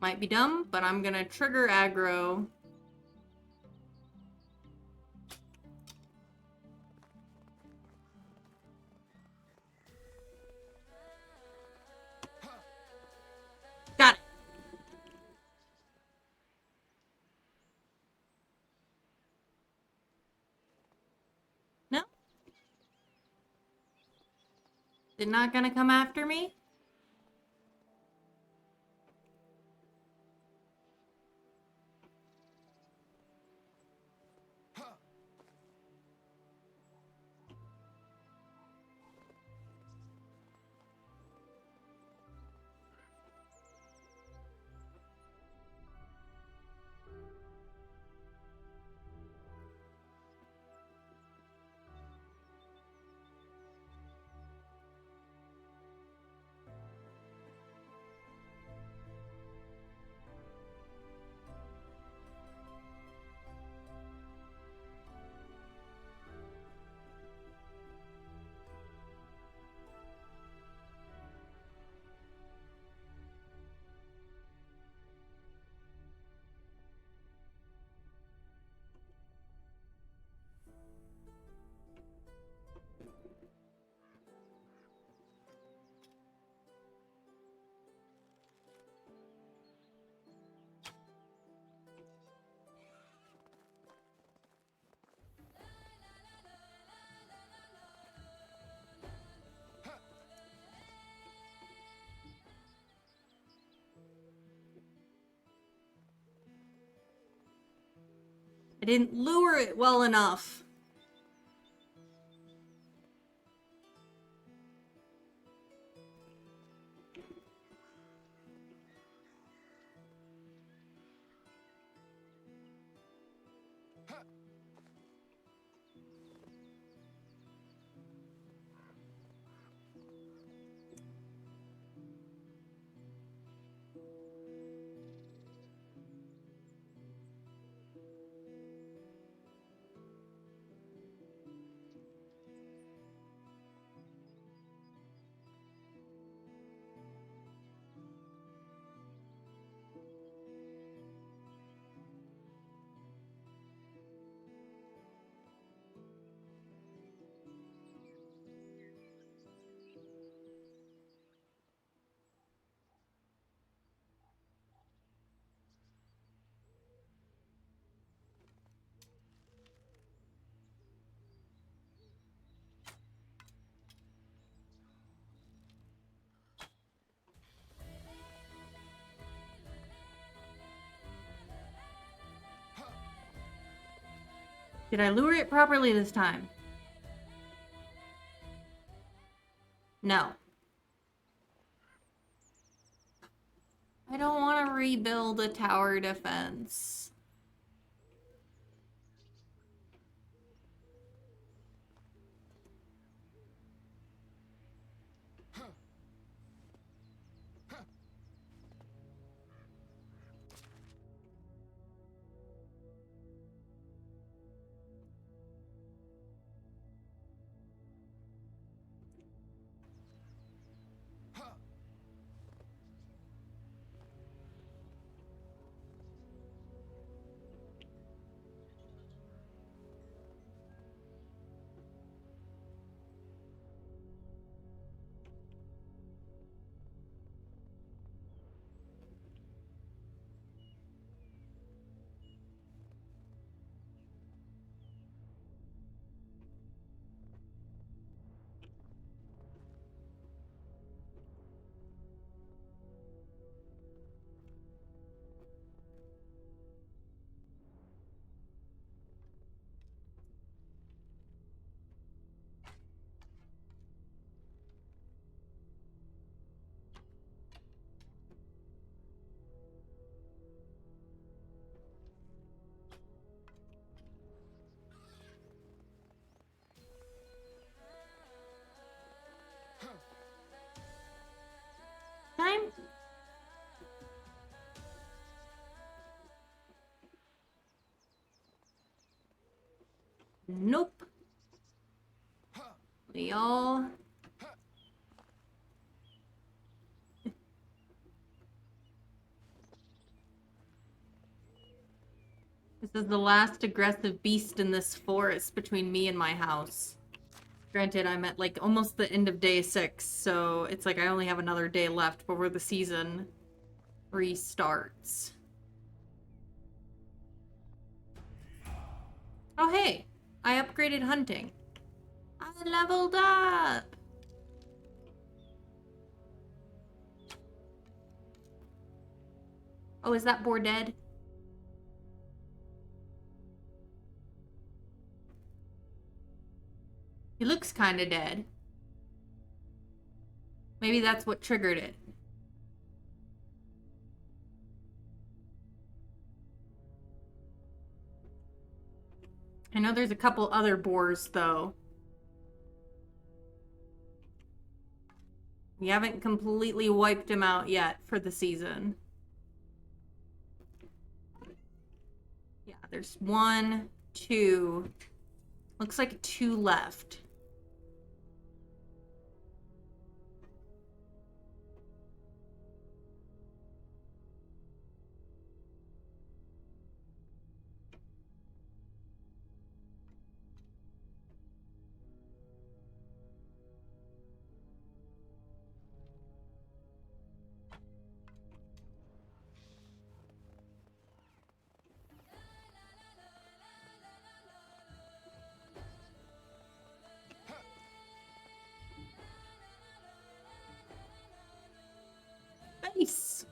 Might be dumb, but I'm gonna trigger aggro. Got it. No? They're not gonna come after me? I didn't lure it well enough. Did I lure it properly this time? No. I don't want to rebuild a tower defense. Time? Nope. Y'all. This is the last aggressive beast in this forest between me and my house. Granted, I'm at like almost the end of day 6, so it's like I only have another day left before the season restarts. Oh hey, I upgraded hunting. I leveled up! Oh, is that boar dead? He looks kinda dead. Maybe that's what triggered it. I know there's a couple other boars, though. We haven't completely wiped him out yet for the season. Yeah, there's 1, 2. Looks like 2 left. Nice.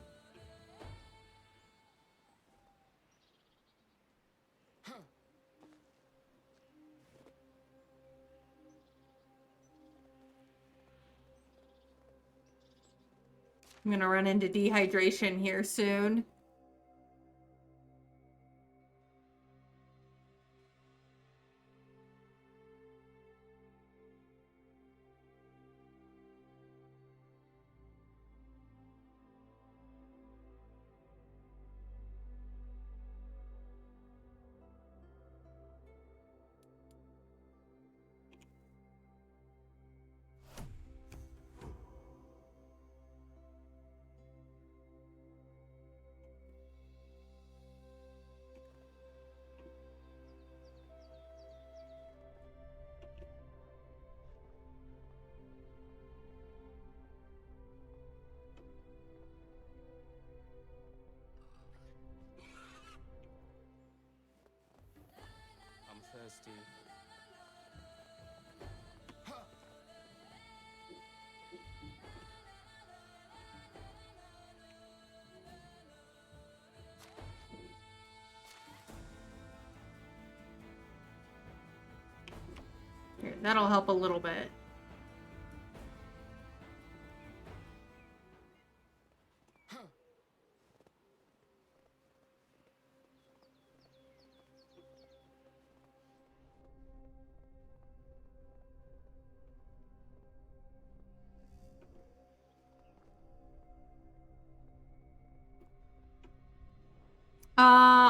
I'm gonna run into dehydration here soon. I'm thirsty. Here, that'll help a little bit.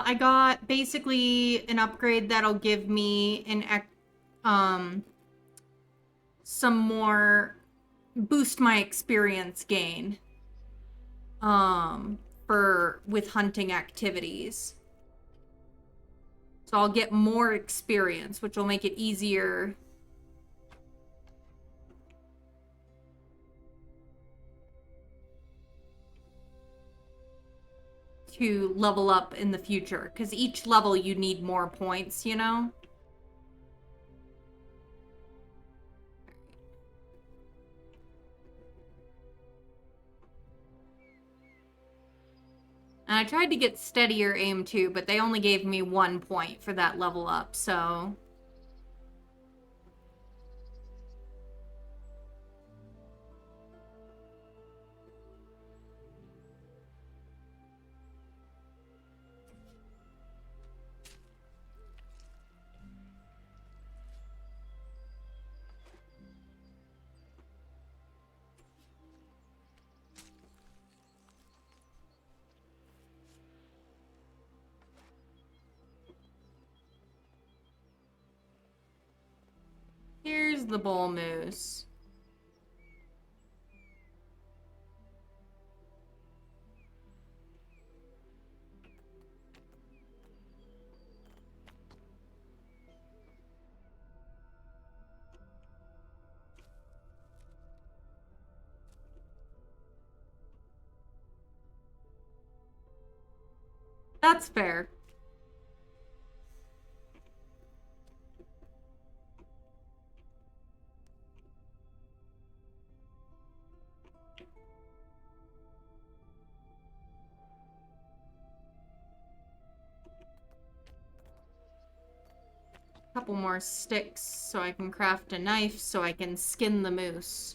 I got basically an upgrade that'll give me some more boost my experience gain for with hunting activities. So I'll get more experience, which will make it easier to level up in the future, because each level you need more points, you know? And I tried to get steadier aim too, but they only gave me 1 point for that level up, so... Here's the bull moose. That's fair. Couple more sticks so I can craft a knife so I can skin the moose.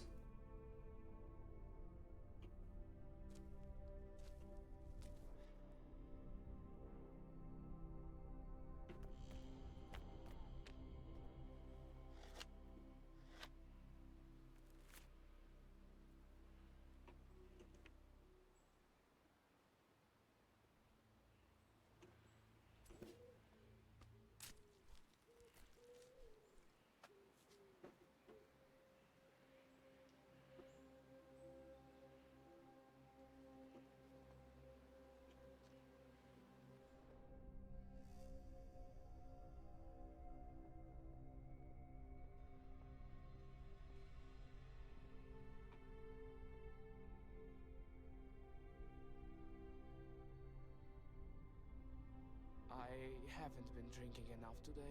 I haven't been drinking enough today.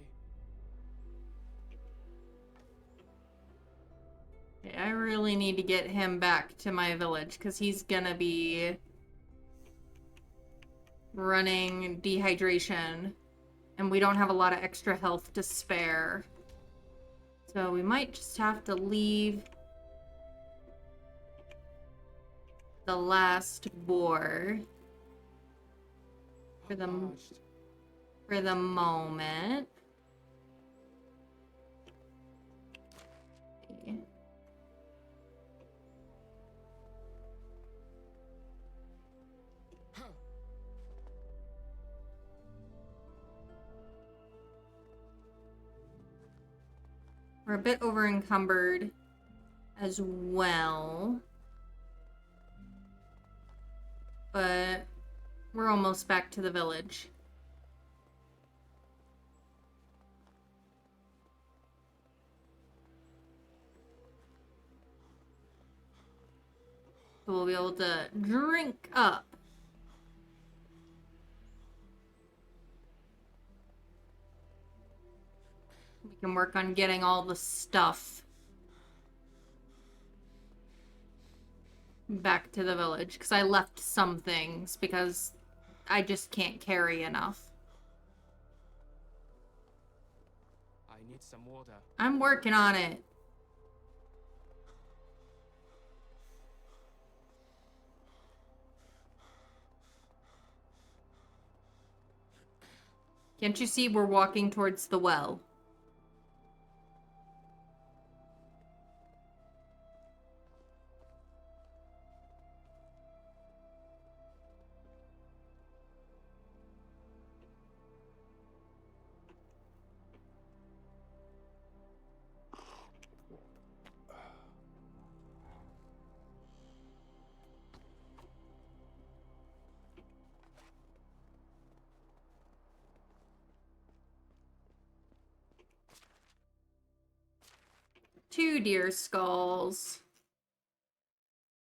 Okay, I really need to get him back to my village because he's gonna be running dehydration and we don't have a lot of extra health to spare. So we might just have to leave the last boar for the Parched. moment. We're a bit over encumbered as well. But we're almost back to the village. So we'll be able to drink up. We can work on getting all the stuff back to the village. Because I left some things because I just can't carry enough. I need some water. I'm working on it. Can't you see we're walking towards the well? Two deer skulls.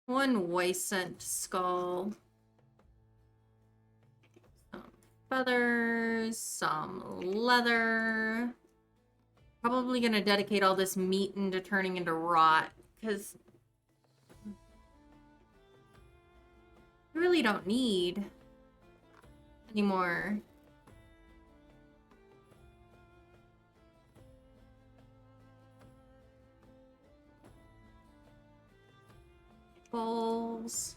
One Wysent skull. Some feathers. Some leather. Probably gonna dedicate all this meat into turning into rot. Because I really don't need any more. Bowls.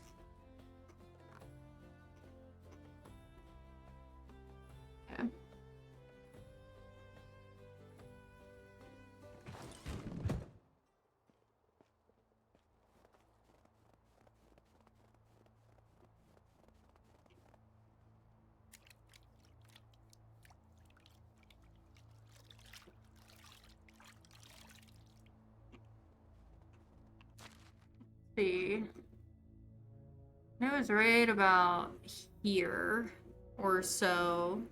Okay. See. It was right about here or so.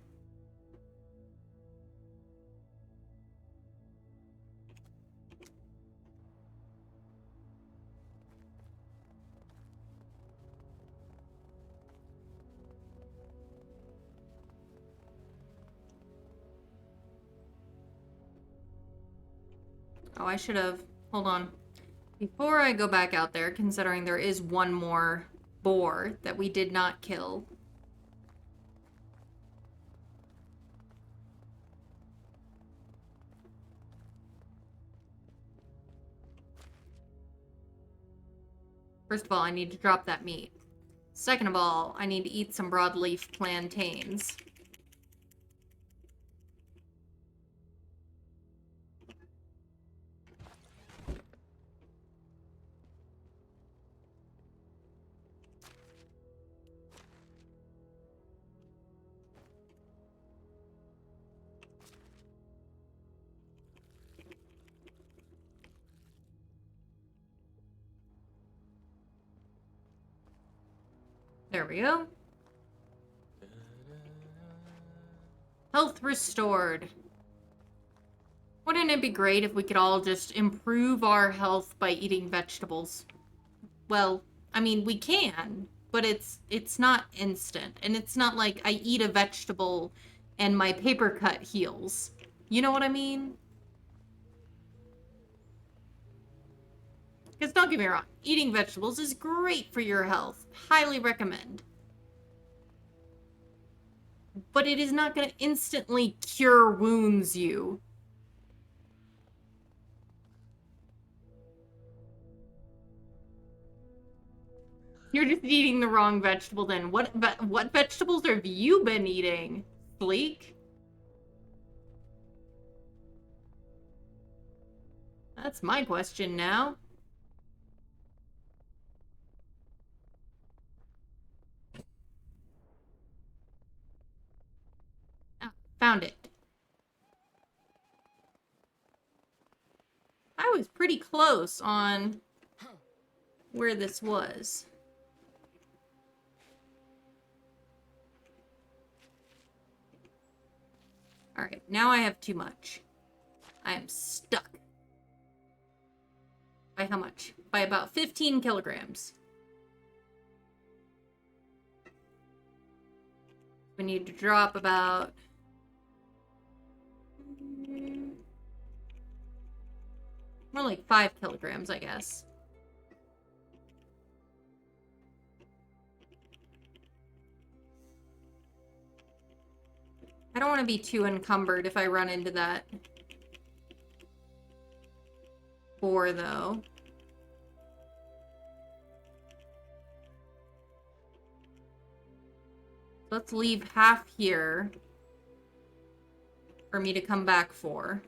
Oh, I should have. Hold on. Before I go back out there, considering there is one more boar that we did not kill. First of all, I need to drop that meat. Second of all, I need to eat some broadleaf plantains. There we go. Health restored. Wouldn't it be great if we could all just improve our health by eating vegetables? Well, I mean, we can, but it's not instant. And it's not like I eat a vegetable and my paper cut heals. You know what I mean? Because don't get me wrong, eating vegetables is great for your health. Highly recommend. But it is not going to instantly cure wounds you. You're just eating the wrong vegetable then. What vegetables have you been eating, Sleek? That's my question now. Ah, found it. I was pretty close on where this was. Alright, now I have too much. I am stuck. By how much? By about 15 kilograms. We need to drop about... more like 5 kilograms, I guess. I don't want to be too encumbered if I run into that boar, though. Let's leave half here for me to come back for.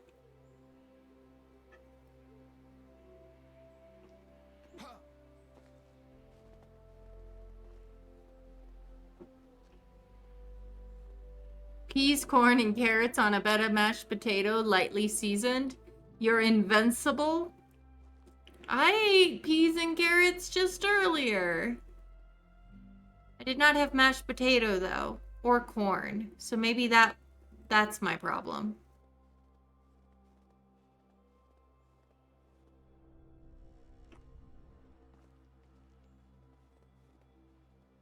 Peas, corn, and carrots on a bed of mashed potato, lightly seasoned. You're invincible? I ate peas and carrots just earlier. I did not have mashed potato, though. Or corn. So maybe that's my problem.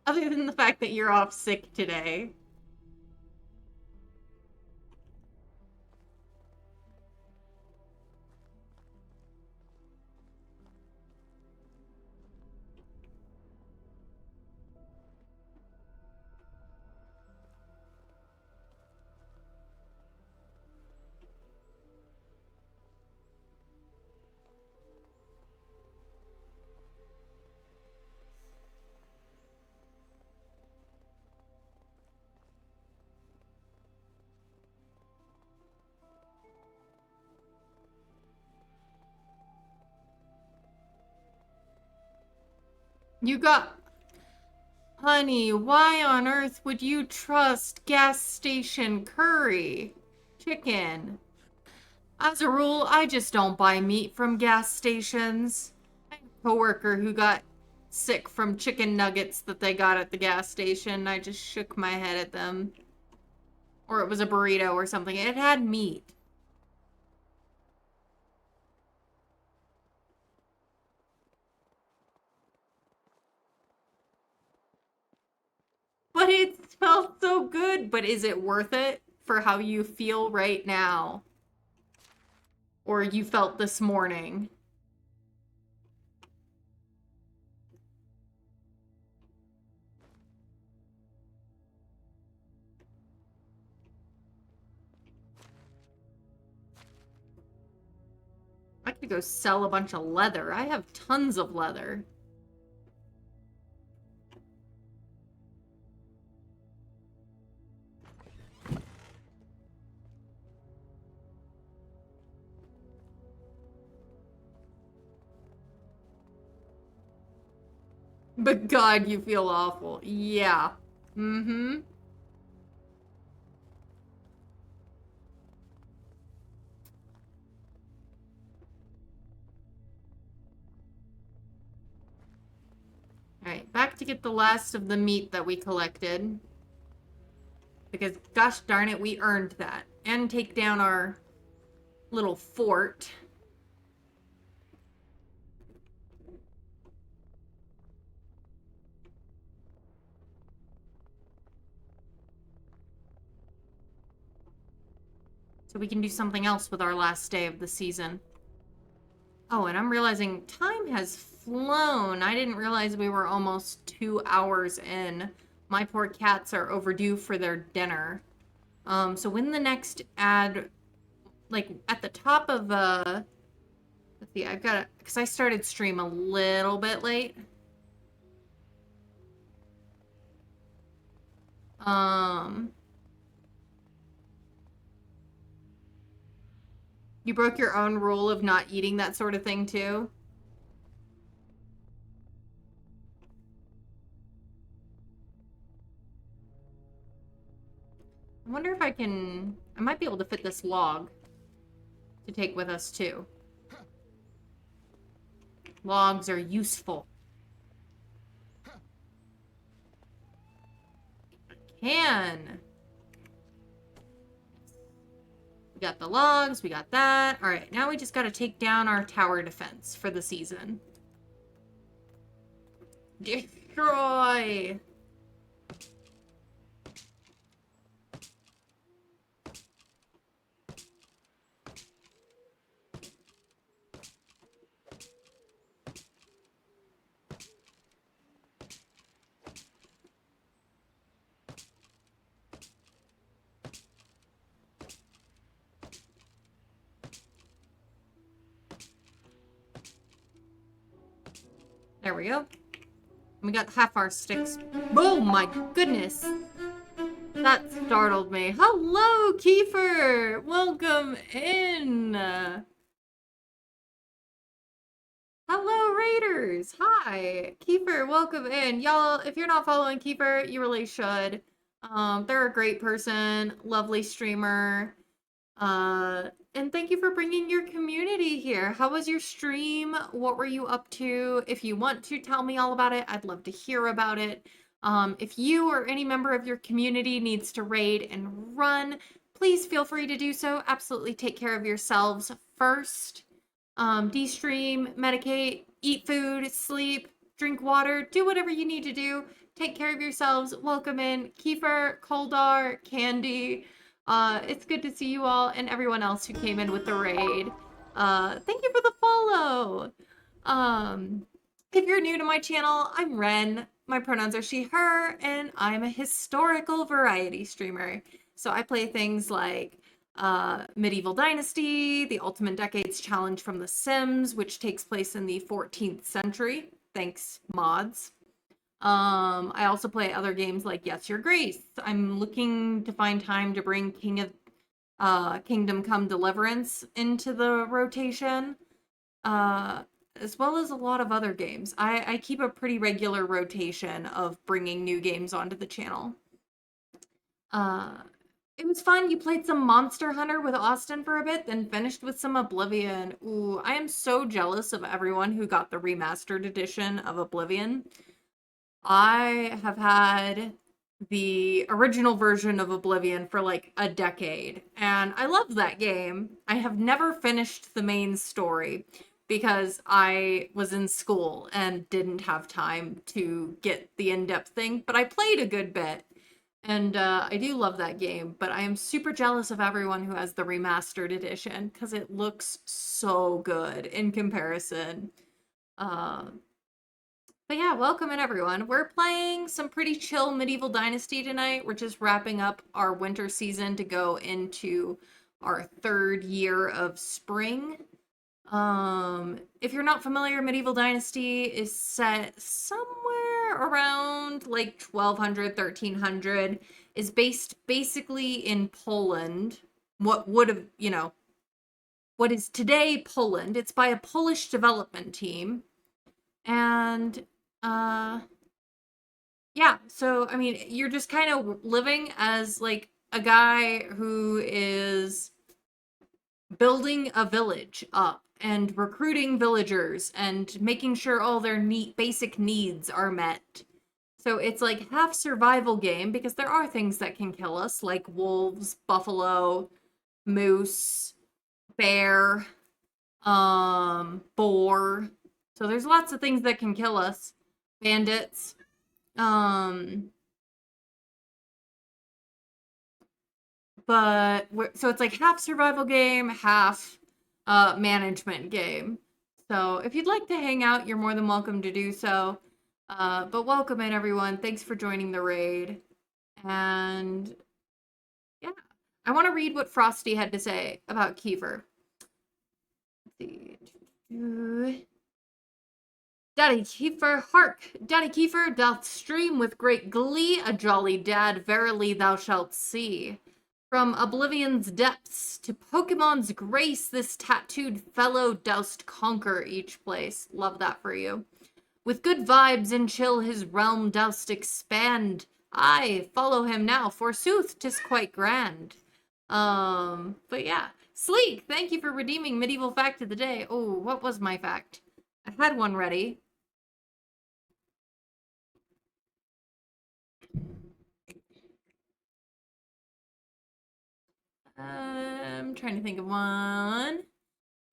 Other than the fact that you're off sick today. You got... Honey, why on earth would you trust gas station curry? Chicken. As a rule, I just don't buy meat from gas stations. I had a coworker who got sick from chicken nuggets that they got at the gas station. I just shook my head at them. Or it was a burrito or something. It had meat. But it smelled so good. But is it worth it for how you feel right now? or you felt this morning? I could go sell a bunch of leather. I have tons of leather. But God, you feel awful. Yeah. Mm-hmm. Alright, back to get the last of the meat that we collected. Because, gosh darn it, we earned that. And take down our little fort. So we can do something else with our last day of the season. Oh, and I'm realizing time has flown. I didn't realize we were almost 2 hours in. My poor cats are overdue for their dinner. So when the next ad, like at the top of let's see, I've got because I started stream a little bit late. You broke your own rule of not eating that sort of thing too? I wonder if I might be able to fit this log to take with us too. Logs are useful. Can. We got the logs, we got that. All right, now we just got to take down our tower defense for the season. Destroy! There we go. We got half our sticks. Oh my goodness! That startled me. Hello, Kiefer! Welcome in! Hello, Raiders! Hi! Kiefer, welcome in. Y'all, if you're not following Kiefer, you really should. They're a great person, lovely streamer. And thank you for bringing your community here. How was your stream? What were you up to? If you want to tell me all about it, I'd love to hear about it. If you or any member of your community needs to raid and run, please feel free to do so. Absolutely take care of yourselves first. De-stream, medicate, eat food, sleep, drink water, do whatever you need to do. Take care of yourselves. Welcome in Kiefer, Koldar, Candy. It's good to see you all and everyone else who came in with the raid. Thank you for the follow. If you're new to my channel, I'm Ren. My pronouns are she, her, and I'm a historical variety streamer. So I play things like Medieval Dynasty, the Ultimate Decades Challenge from The Sims, which takes place in the 14th century. Thanks, mods. I also play other games like Yes, Your Grace. I'm looking to find time to bring Kingdom Come Deliverance into the rotation, as well as a lot of other games. I keep a pretty regular rotation of bringing new games onto the channel. It was fun. You played some Monster Hunter with Austin for a bit, then finished with some Oblivion. Ooh, I am so jealous of everyone who got the remastered edition of Oblivion. I have had the original version of Oblivion for like a decade, and I love that game. I have never finished the main story because I was in school and didn't have time to get the in-depth thing, but I played a good bit. And I do love that game, but I am super jealous of everyone who has the remastered edition because it looks so good in comparison. Um, but yeah, welcome in everyone. We're playing some pretty chill Medieval Dynasty tonight. We're just wrapping up our winter season to go into our third year of spring. If you're not familiar, Medieval Dynasty is set somewhere around like 1200, 1300, is based basically in Poland. What would have, what is today Poland. It's by a Polish development team. And uh yeah, so I mean, you're just kind of living as like a guy who is building a village up and recruiting villagers and making sure all their basic needs are met. So it's like half survival game because there are things that can kill us like wolves, buffalo, moose, bear, boar. So there's lots of things that can kill us. Bandits. Um but so it's like half survival game, half management game. So if you'd like to hang out, you're more than welcome to do so. But welcome in everyone. Thanks for joining the raid. And yeah, I want to read what Frosty had to say about Kiefer. Let's see. Daddy Kiefer, hark! Daddy Kiefer doth stream with great glee, a jolly dad verily thou shalt see. From Oblivion's depths to Pokemon's grace, this tattooed fellow dost conquer each place. Love that for you. With good vibes and chill his realm dost expand. Aye, follow him now, forsooth, 'tis quite grand. But yeah. Sleek, thank you for redeeming Medieval Fact of the Day. Oh, what was my fact? I had one ready. I'm trying to think of one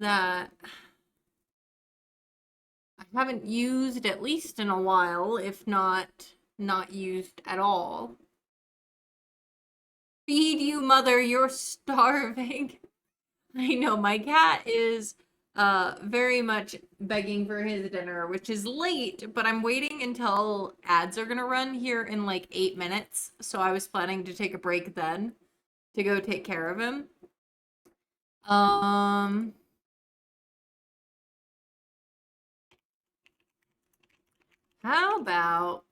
that I haven't used at least in a while, if not used at all. Feed you, mother, you're starving. I know my cat is very much begging for his dinner, which is late, but I'm waiting until ads are gonna run here in like 8 minutes. So I was planning to take a break then to go take care of him. How about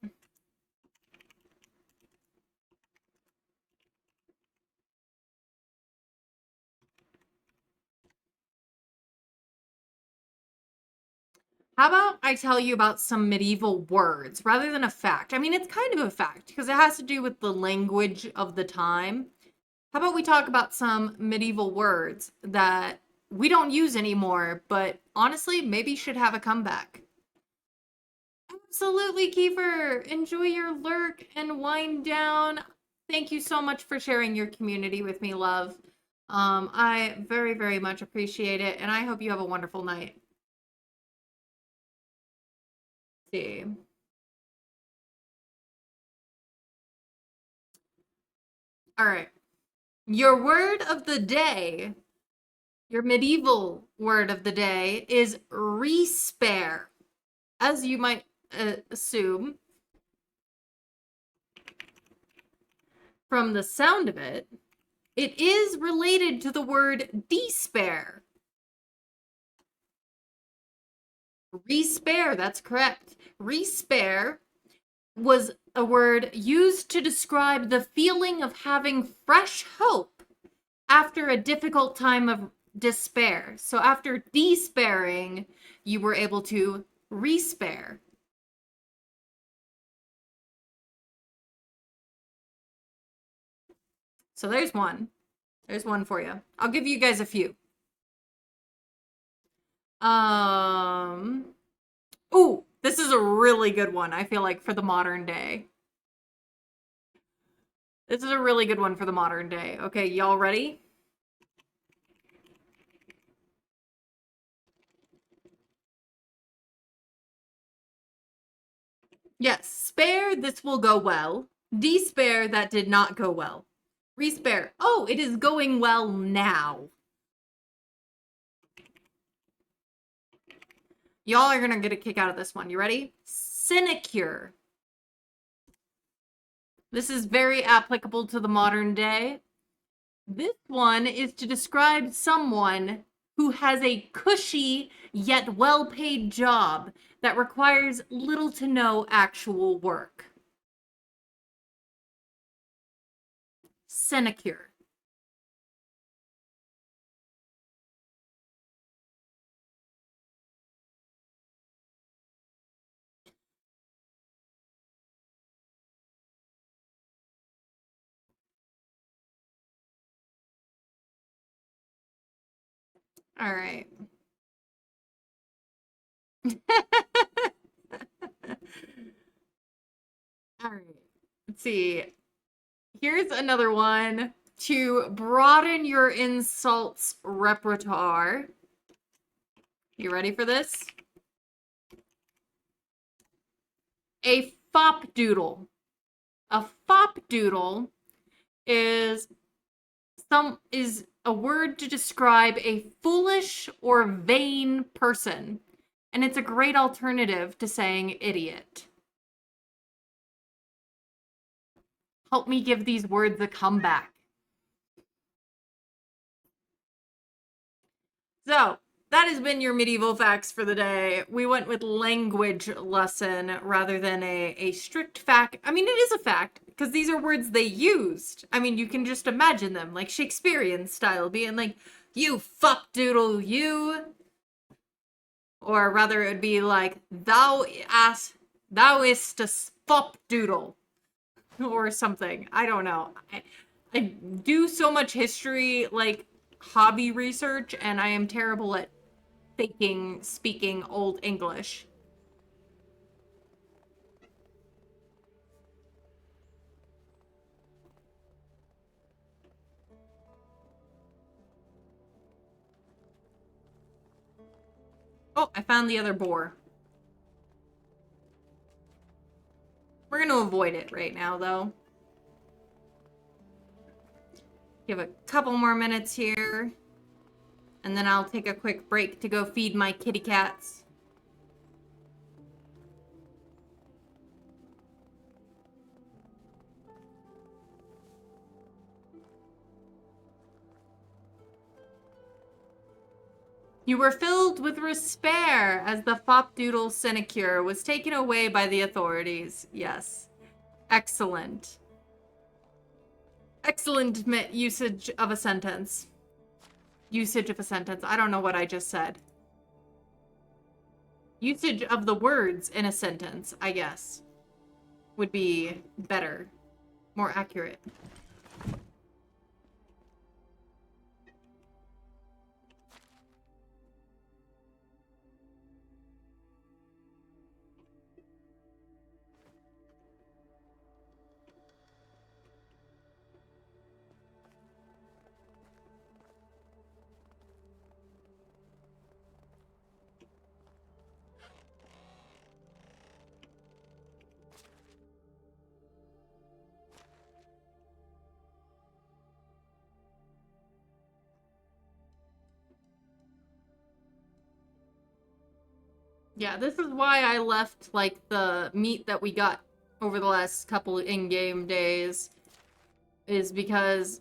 I tell you about some medieval words rather than a fact? I mean, it's kind of a fact because it has to do with the language of the time. How about we talk about some medieval words that we don't use anymore, but honestly, maybe should have a comeback? Absolutely, Kiefer. Enjoy your lurk and wind down. Thank you so much for sharing your community with me, love. I very, very much appreciate it, and I hope you have a wonderful night. See. All right. Your word of the day, your medieval word of the day is respare. As you might assume from the sound of it, it is related to the word despair. Respare, that's correct. Respare was a word used to describe the feeling of having fresh hope after a difficult time of despair. So after despairing, you were able to respare. So there's one. There's one for you. I'll give you guys a few. Ooh, this is a really good one, I feel like, for the modern day. This is a really good one for the modern day. Okay, y'all ready? Yes, spare, this will go well. Despair, that did not go well. Respair, oh, it is going well now. Y'all are gonna get a kick out of this one. You ready? Sinecure. This is very applicable to the modern day. This one is to describe someone who has a cushy yet well-paid job that requires little to no actual work. Sinecure. All right. All right. Let's see. Here's another one to broaden your insults repertoire. You ready for this? A fop doodle. A fop doodle is a word to describe a foolish or vain person, and it's a great alternative to saying idiot. Help me give these words a comeback. So, that has been your medieval facts for the day. We went with language lesson rather than a strict fact. I mean, it is a fact, because these are words they used. I mean, you can just imagine them, like Shakespearean style, being like, you fuck doodle, you. Or rather, it would be like, thou ist a fop doodle. Or something. I don't know. I do so much history, like, hobby research, and I am terrible at faking speaking Old English. Oh, I found the other boar. We're gonna avoid it right now, though. Give a couple more minutes here, and then I'll take a quick break to go feed my kitty cats. You were filled with despair as the Fopdoodle sinecure was taken away by the authorities. Yes. Excellent. Excellent usage of a sentence. Usage of a sentence. I don't know what I just said. Usage of the words in a sentence, I guess, would be better. More accurate. Yeah, this is why I left, like, the meat that we got over the last couple in-game days, is because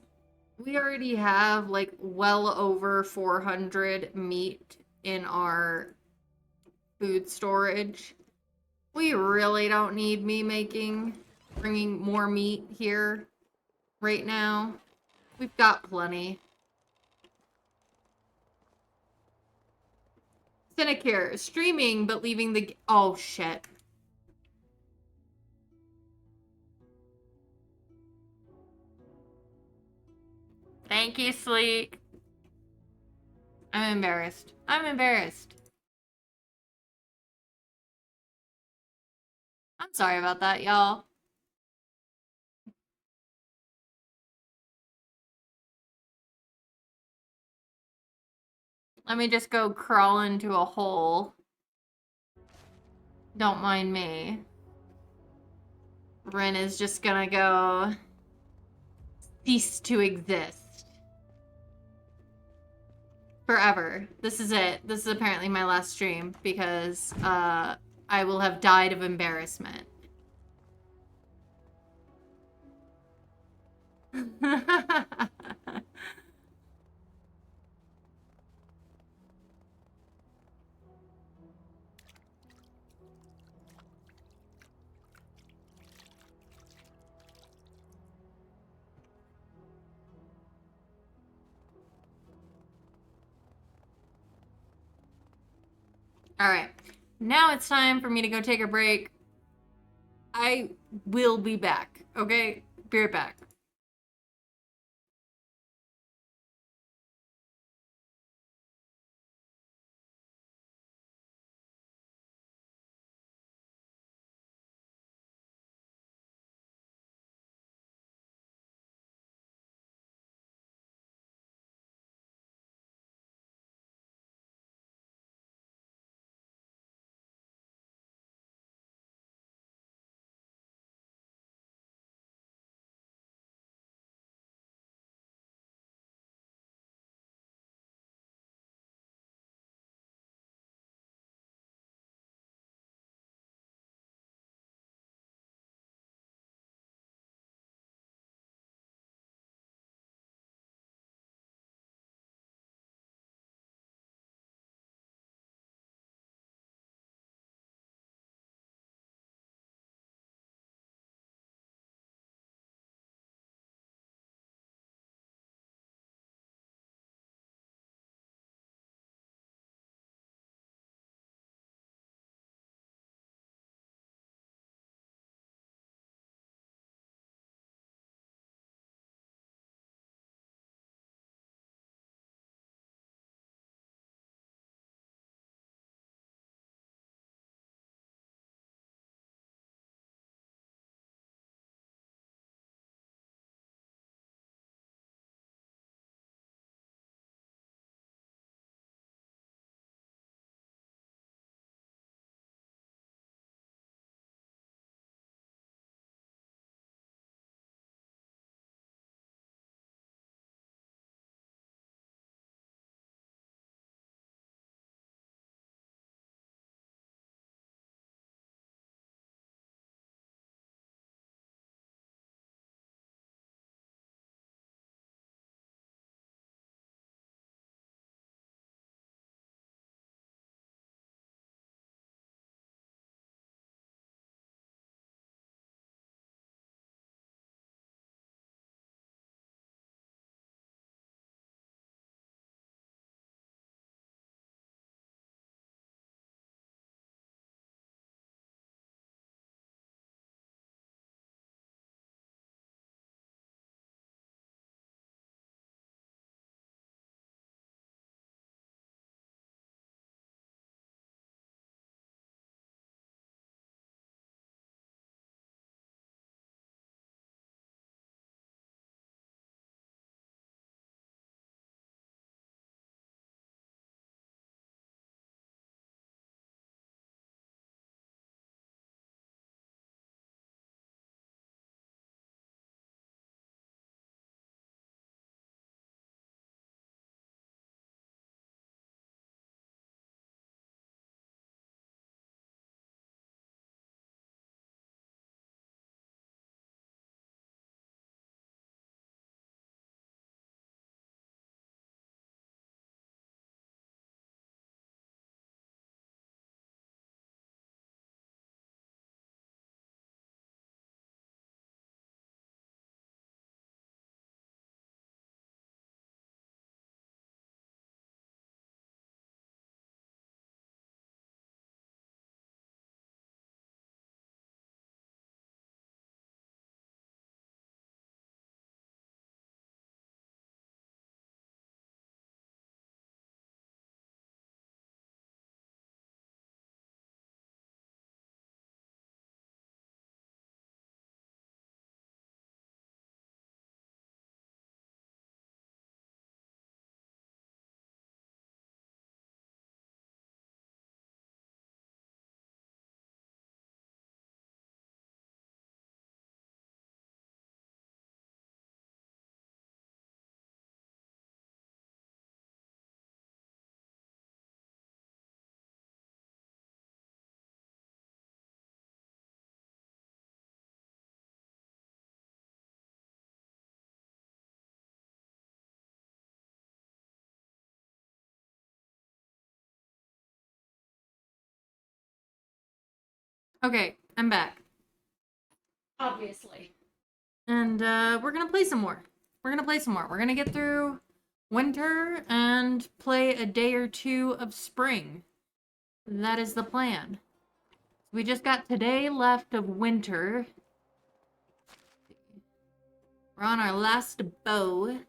we already have, like, well over 400 meat in our food storage. We really don't need me bringing more meat here right now. We've got plenty. Sinecure, streaming but leaving the... Oh, shit. Thank you, Sleek. I'm embarrassed. I'm embarrassed. I'm sorry about that, y'all. Let me just go crawl into a hole. Don't mind me. Rin is just gonna go cease to exist. Forever. This is it. This is apparently my last stream because I will have died of embarrassment. All right. Now it's time for me to go take a break. I will be back. Okay? Be right back. Okay, I'm back. Obviously. And we're gonna play some more. We're gonna play some more. We're gonna get through winter and play a day or two of spring. That is the plan. We just got today left of winter. We're on our last bow.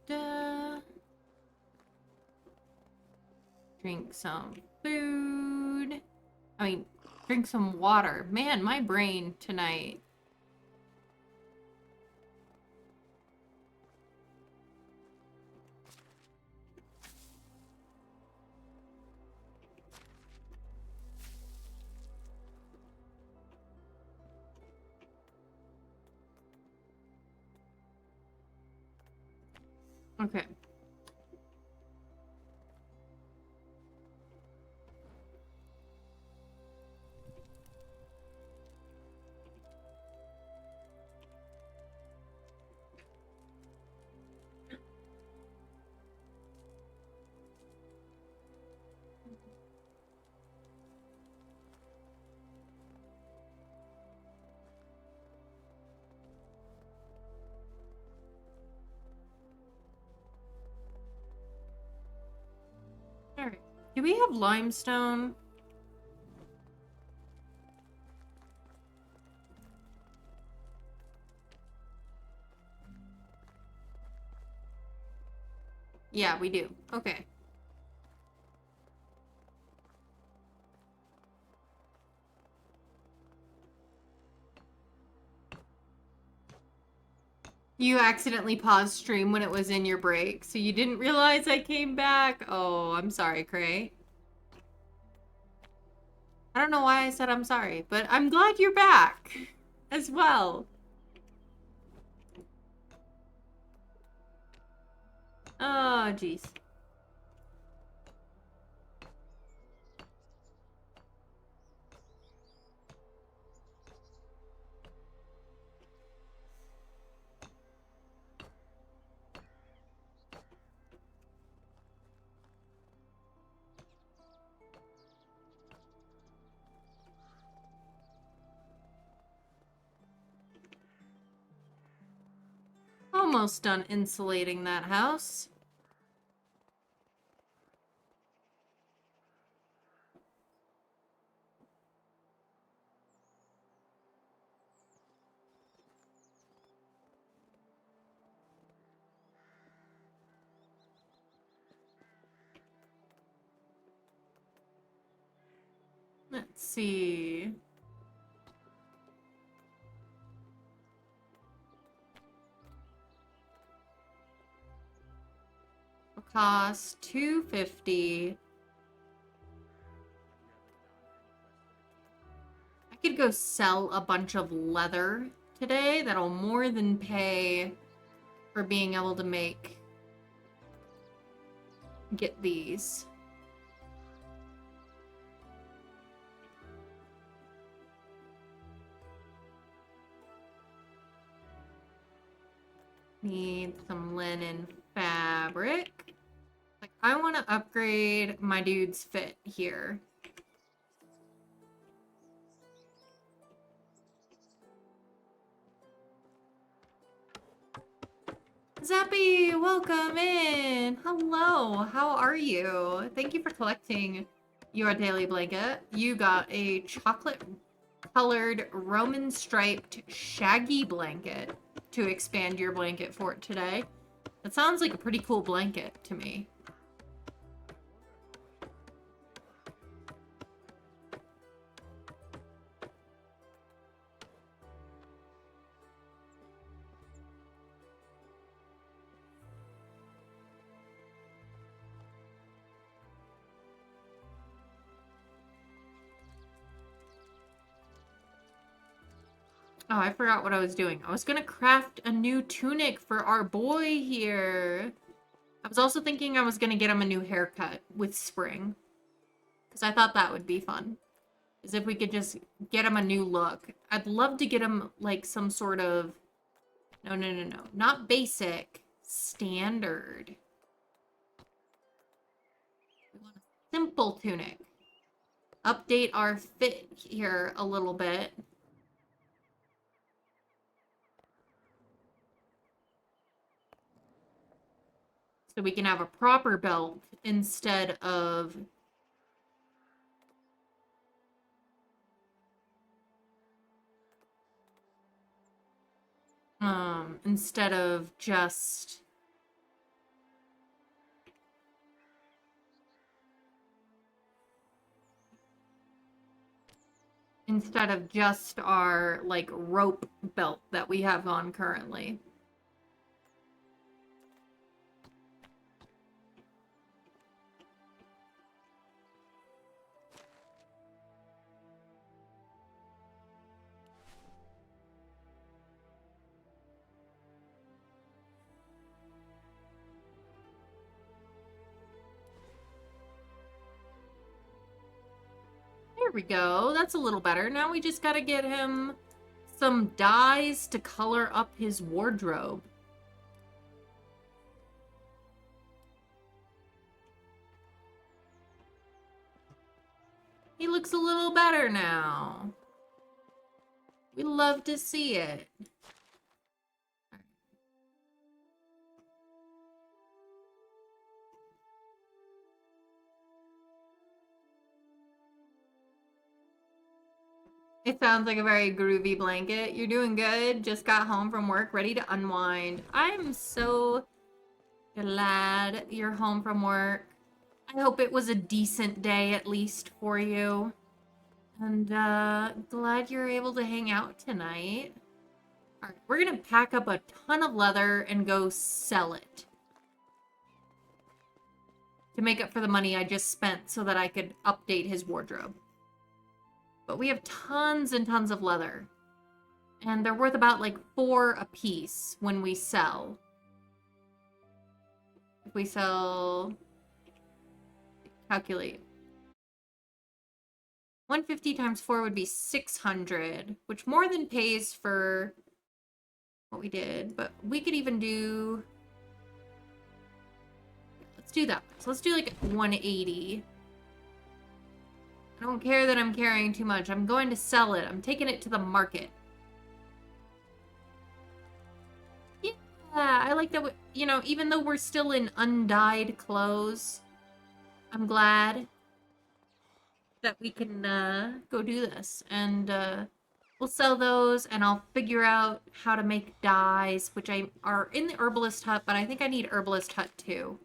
Da-da-da. Drink some food. I mean, drink some water. Man, my brain tonight. Okay. Alright. Do we have limestone? Yeah, we do. Okay. You accidentally paused stream when it was in your break, so you didn't realize I came back? Oh, I'm sorry, Cray. I don't know why I said I'm sorry, but I'm glad you're back as well. Oh, jeez. Almost done insulating that house. Let's see. Cost $250. I could go sell a bunch of leather today. That'll more than pay for being able to get these. Need some linen fabric. Like, I want to upgrade my dude's fit here. Zappy, welcome in. Hello, how are you? Thank you for collecting your daily blanket. You got a chocolate colored Roman striped shaggy blanket to expand your blanket fort today. That sounds like a pretty cool blanket to me. Oh, I forgot what I was doing. I was gonna craft a new tunic for our boy here. I was also thinking I was gonna get him a new haircut with spring. Because I thought that would be fun. As if we could just get him a new look. I'd love to get him, like, some sort of... No. Not basic. Standard. We want a simple tunic. update our fit here a little bit. So we can have a proper belt instead of just our like rope belt that we have on currently. There we go. That's a little better. Now we just gotta get him some dyes to color up his wardrobe. He looks a little better now. We love to see it. It sounds like a very groovy blanket. You're doing good. Just got home from work, ready to unwind. I'm so glad you're home from work. I hope it was a decent day at least for you. And glad you're able to hang out tonight. Alright, we're gonna pack up a ton of leather and go sell it. To make up for the money I just spent so that I could update his wardrobe. But we have tons and tons of leather. And they're worth about like 4 a piece when we sell. If we sell... Calculate. 150 times 4 would be 600, which more than pays for what we did. But we could even do... Let's do that. So let's do like 180. I don't care that I'm carrying too much. I'm going to sell it. I'm taking it to the market. Yeah, I like that, you know, even though we're still in undyed clothes, I'm glad that we can go do this. And we'll sell those, and I'll figure out how to make dyes, which are in the Herbalist Hut, but I think I need Herbalist Hut too.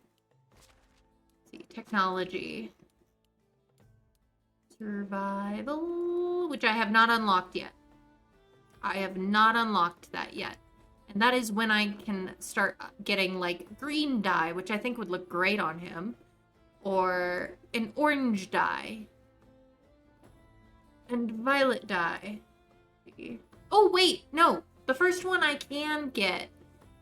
Let's see, technology. Survival, which I have not unlocked yet. I have not unlocked that yet. And that is when I can start getting, like, green dye, which I think would look great on him. Or an orange dye. And violet dye. Oh, wait, no. The first one I can get.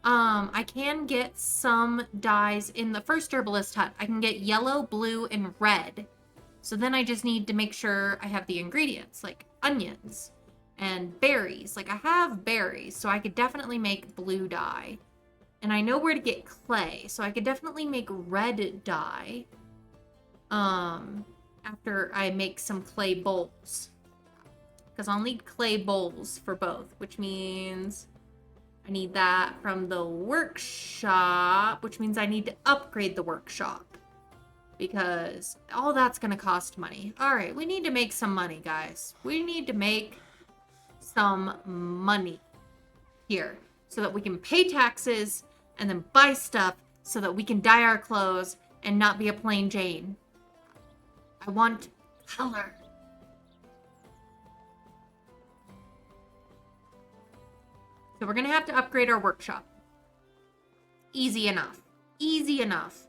I can get some dyes in the first Herbalist Hut. I can get yellow, blue, and red. So then I just need to make sure I have the ingredients, like onions and berries. Like, I have berries, so I could definitely make blue dye. And I know where to get clay, so I could definitely make red dye. After I make some clay bowls. Because I'll need clay bowls for both, which means I need that from the workshop, which means I need to upgrade the workshop. Because all that's going to cost money. Alright, we need to make some money, guys. We need to make some money here. So that we can pay taxes and then buy stuff so that we can dye our clothes and not be a plain Jane. I want color. So we're going to have to upgrade our workshop. Easy enough. Easy enough.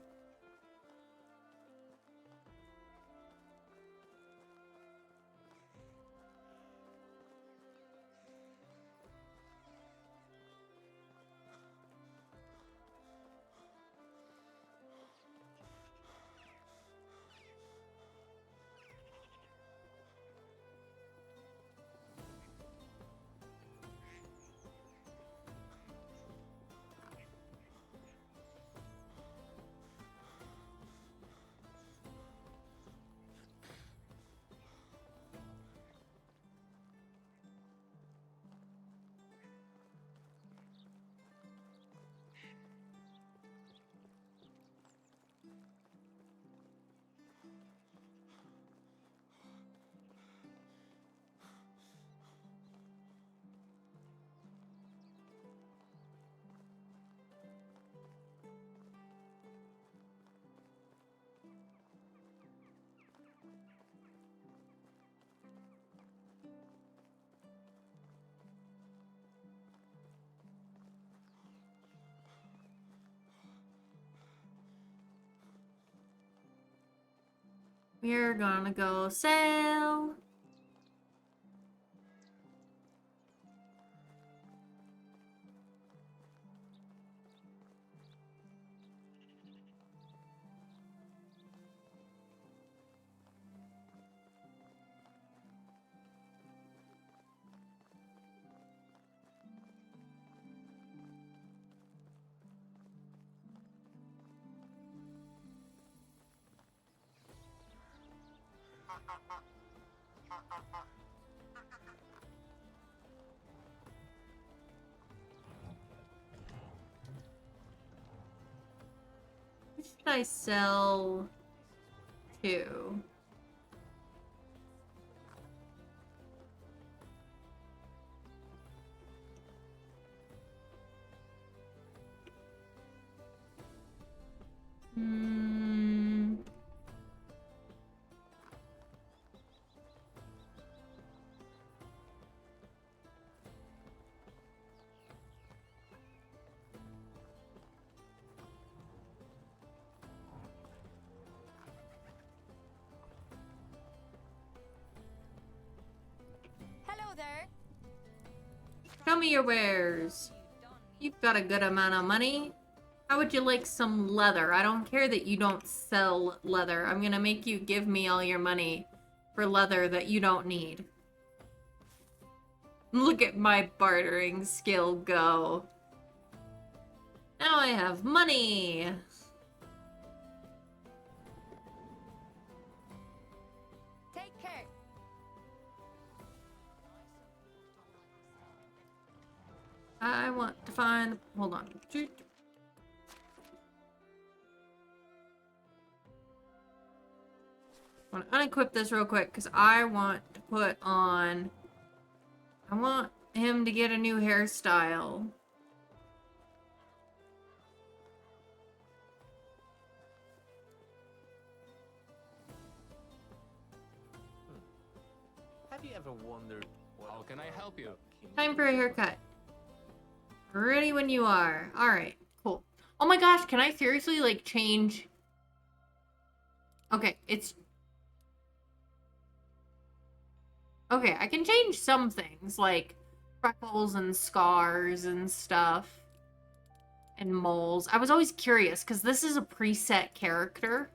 We're gonna go sail. What should I sell to? Hmm. Hello there. Show me your wares. You've got a good amount of money. How would you like some leather? I don't care that you don't sell leather. I'm gonna make you give me all your money for leather that you don't need. Look at my bartering skill go. Now I have money. Take care. I want to find... Hold on. I want to unequip this real quick because I want to put on... I want him to get a new hairstyle. Have you ever wondered what How can I help you? Time for a haircut. Ready when you are. Alright, cool. Oh my gosh, can I seriously, like, change... Okay, it's... Okay, I can change some things, like freckles and scars and stuff. And moles. I was always curious, because this is a preset character.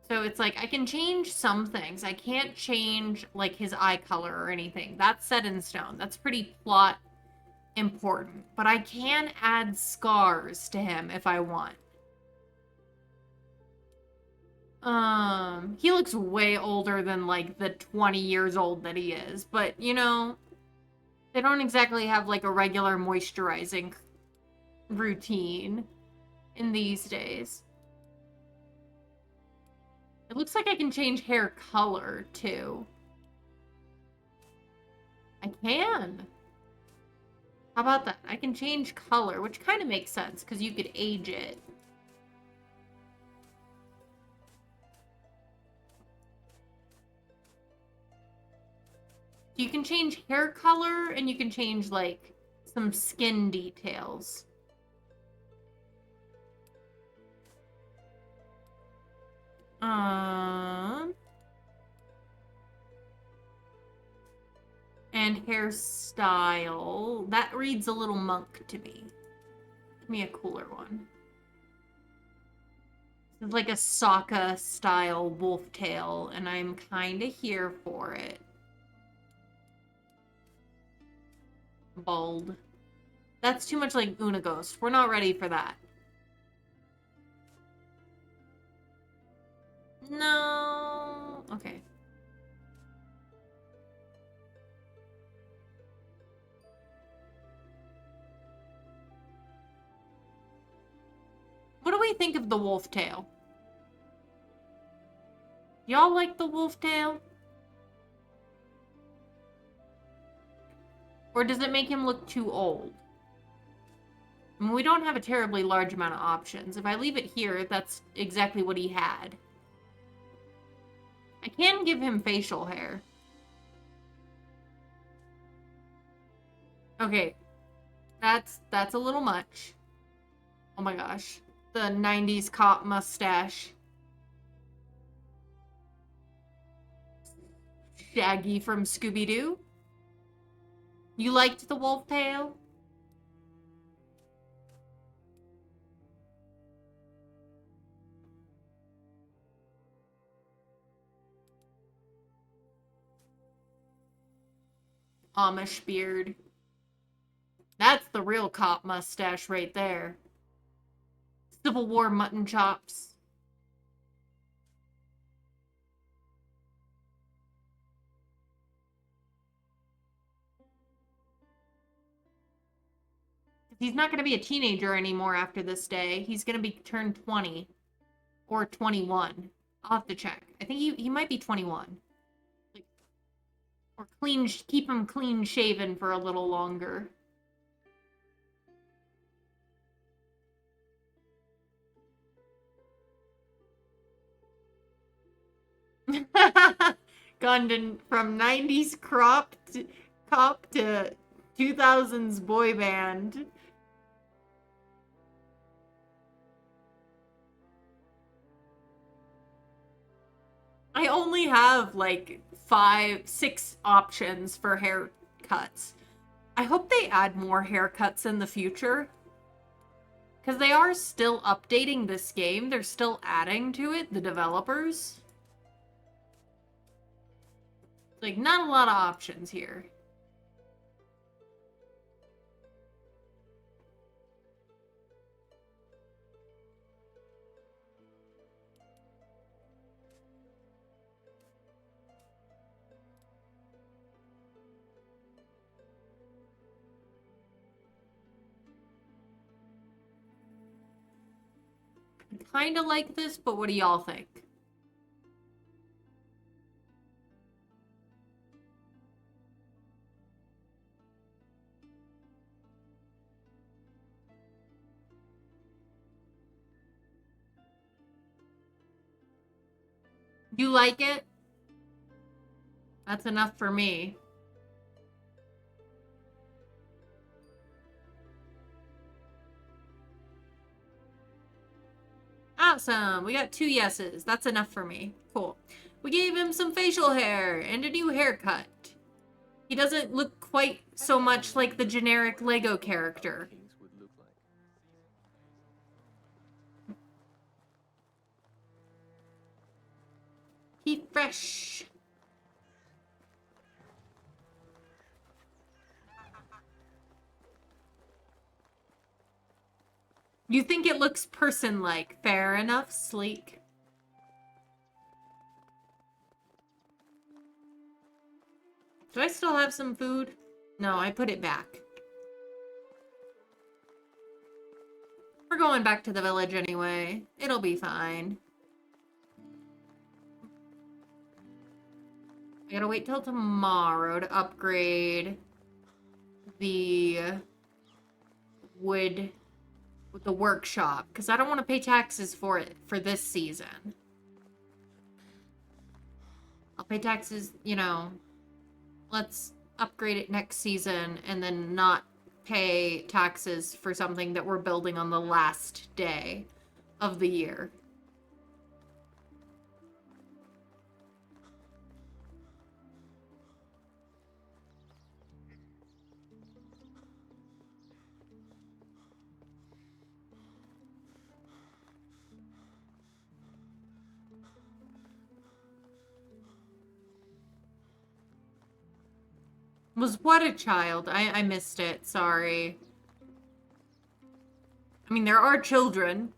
So it's like, I can change some things. I can't change, like, his eye color or anything. That's set in stone. That's pretty plot important. But I can add scars to him if I want. He looks way older than, like, the 20 years old that he is. But, you know, they don't exactly have, like, a regular moisturizing routine in these days. It looks like I can change hair color, too. I can. How about that? I can change color, which kind of makes sense, because you could age it. You can change hair color, and you can change, like, some skin details. And hairstyle. That reads a little monk to me. Give me a cooler one. It's like a Sokka style wolf tail, and I'm kind of here for it. Bald. That's too much like Unaghost. We're not ready for that. No. Okay. What do we think of the wolf tail? Y'all like the wolf tail? Or does it make him look too old? I mean, we don't have a terribly large amount of options. If I leave it here, that's exactly what he had. I can give him facial hair. Okay. That's a little much. Oh my gosh. The 90s cop mustache. Shaggy from Scooby-Doo. You liked the wolf tail? Amish beard. That's the real cop mustache right there. Civil War mutton chops. He's not going to be a teenager anymore after this day. He's going to be turned 20 or 21. I'll have to check. I think he might be 21. Like, or keep him clean shaven for a little longer. Gone from 90s cop to 2000s boy band. I only have like 6 options for haircuts. I hope they add more haircuts in the future. Because they are still updating this game. They're still adding to it, the developers. Like, not a lot of options here. I kinda like this, but what do y'all think? You like it? That's enough for me. Awesome. We got 2 yeses. That's enough for me. Cool. We gave him some facial hair and a new haircut. He doesn't look quite so much like the generic Lego character. Things would look like. He fresh. You think it looks person-like. Fair enough, sleek. Do I still have some food? No, I put it back. We're going back to the village anyway. It'll be fine. I gotta wait till tomorrow to upgrade the wood with the workshop, because I don't want to pay taxes for it for this season. I'll pay taxes, you know, let's upgrade it next season and then not pay taxes for something that we're building on the last day of the year. Was what a child? I missed it. Sorry. I mean, there are children.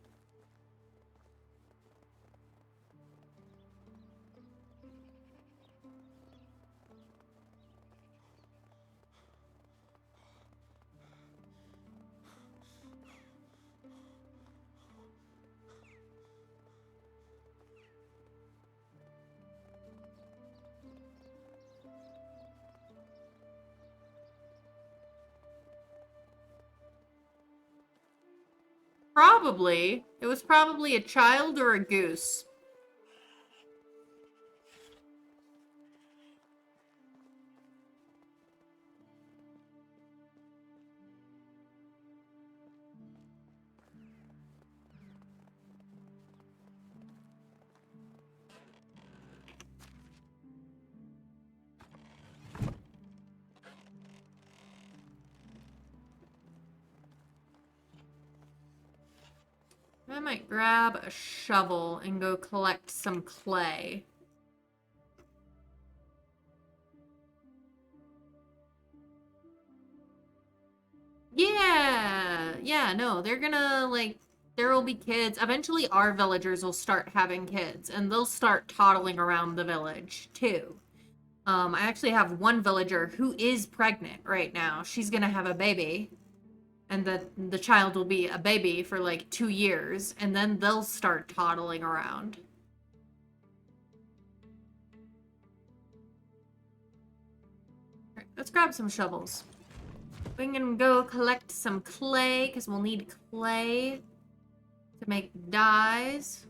Probably. It was probably a child or a goose. I might grab a shovel and go collect some clay. Yeah, no, they're gonna, like, there will be kids. Eventually, our villagers will start having kids, and they'll start toddling around the village, too. I actually have one villager who is pregnant right now. She's gonna have a baby, and the child will be a baby for, like, 2 years, and then they'll start toddling around. Alright, let's grab some shovels. We can go collect some clay, because we'll need clay to make dyes.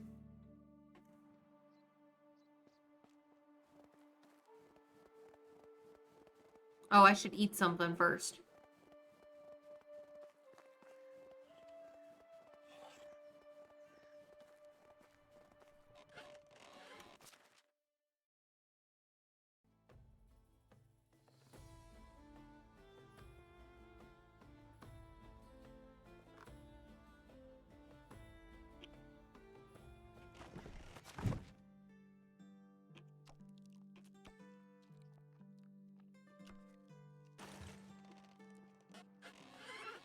Oh, I should eat something first.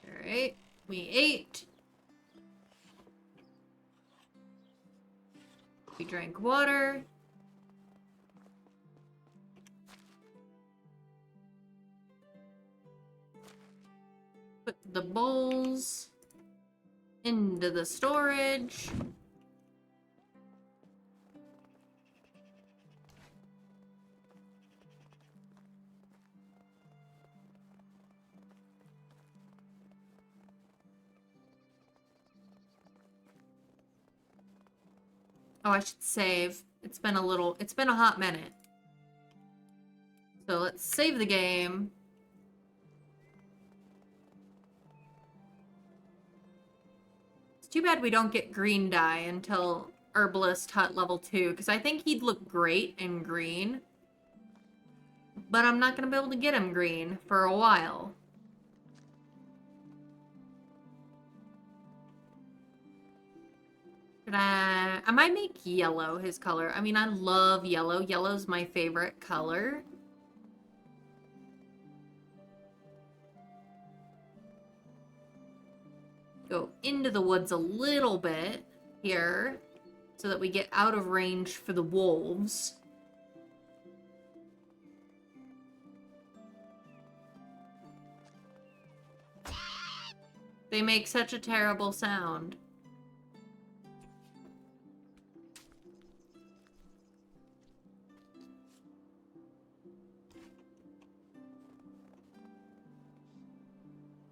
Alright, we ate. We drank water. Put the bowls into the storage. Oh, I should save. It's been a hot minute. So let's save the game. It's too bad we don't get green dye until Herbalist Hut level 2, because I think he'd look great in green. But I'm not going to be able to get him green for a while. I might make yellow his color. I mean, I love yellow. Yellow's my favorite color. Go into the woods a little bit here so that we get out of range for the wolves. They make such a terrible sound.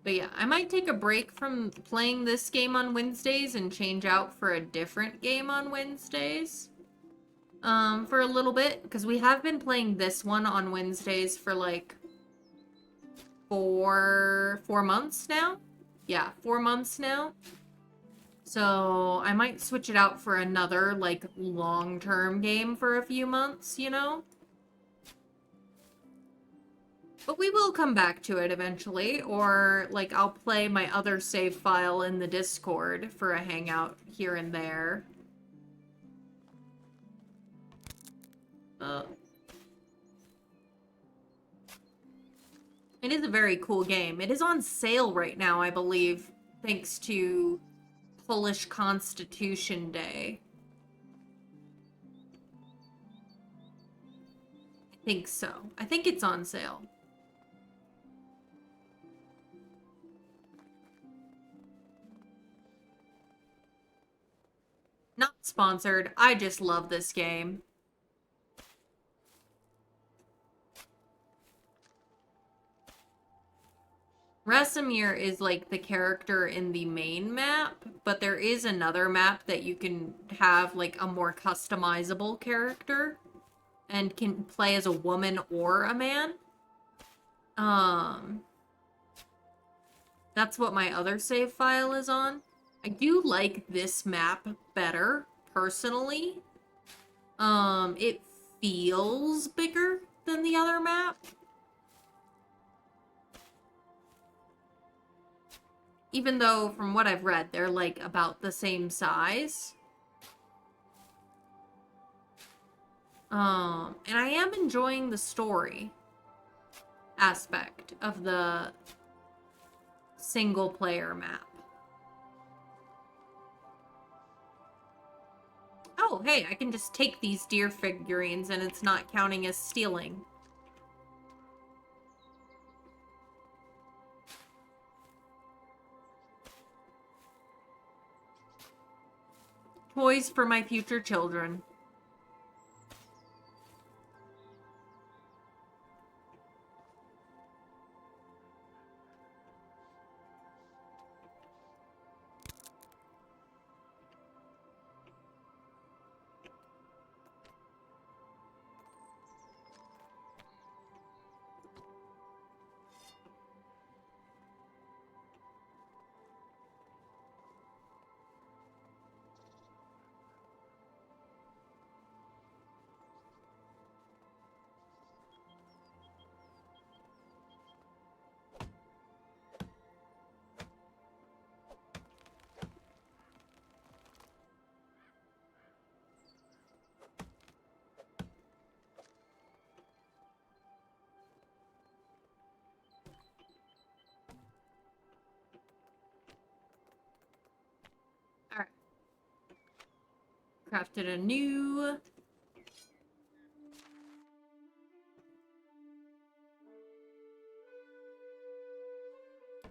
But yeah, I might take a break from playing this game on Wednesdays and change out for a different game on Wednesdays. For a little bit, because we have been playing this one on Wednesdays for like four months now. Yeah, 4 months now. So I might switch it out for another like long-term game for a few months, you know? But we will come back to it eventually, or, like, I'll play my other save file in the Discord for a hangout here and there. It is a very cool game. It is on sale right now, I believe, thanks to Polish Constitution Day. I think so. I think it's on sale. Not sponsored. I just love this game. Rasimir is like the character in the main map, but there is another map that you can have like a more customizable character and can play as a woman or a man. That's what my other save file is on. I do like this map better, personally. It feels bigger than the other map. Even though, from what I've read, they're like about the same size. And I am enjoying the story aspect of the single player map. Oh, hey, I can just take these deer figurines and it's not counting as stealing. Toys for my future children. Alright. Crafted a new...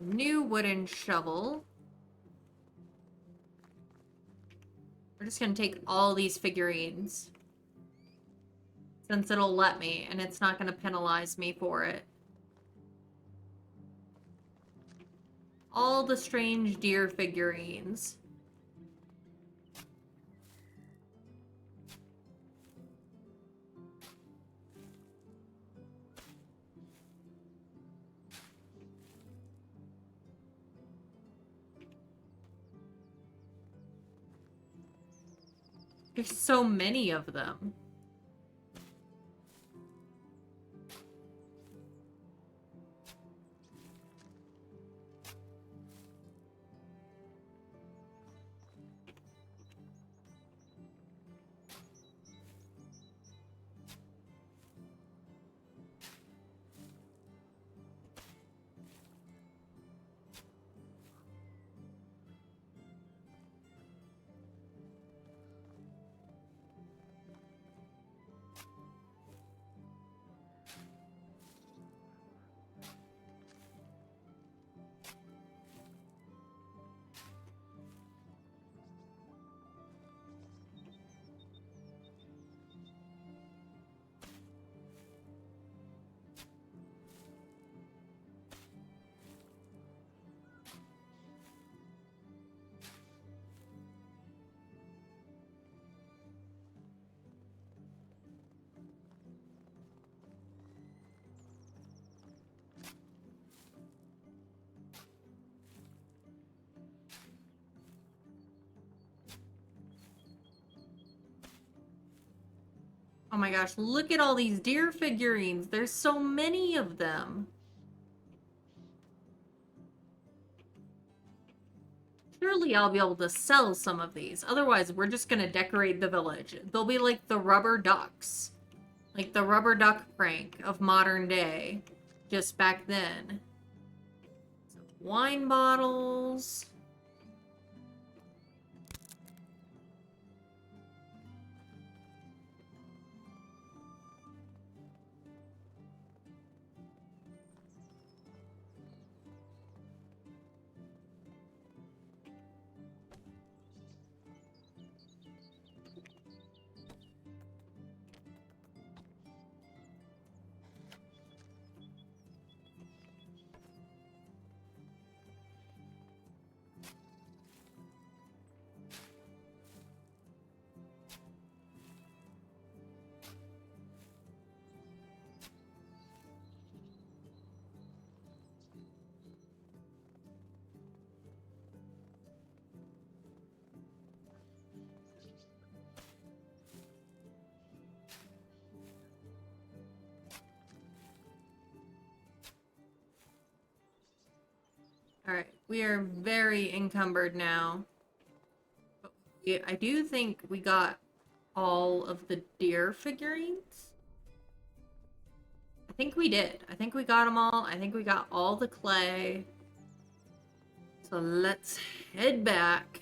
new wooden shovel. We're just gonna take all these figurines. Since it'll let me, and it's not gonna penalize me for it. All the strange deer figurines. There's so many of them. Oh my gosh, look at all these deer figurines. There's so many of them. Surely I'll be able to sell some of these. Otherwise, we're just gonna decorate the village. They'll be like the rubber ducks. Like the rubber duck prank of modern day. Just back then. Some wine bottles. Alright, we are very encumbered now. But I do think we got all of the deer figurines. I think we did. I think we got them all. I think we got all the clay. So let's head back.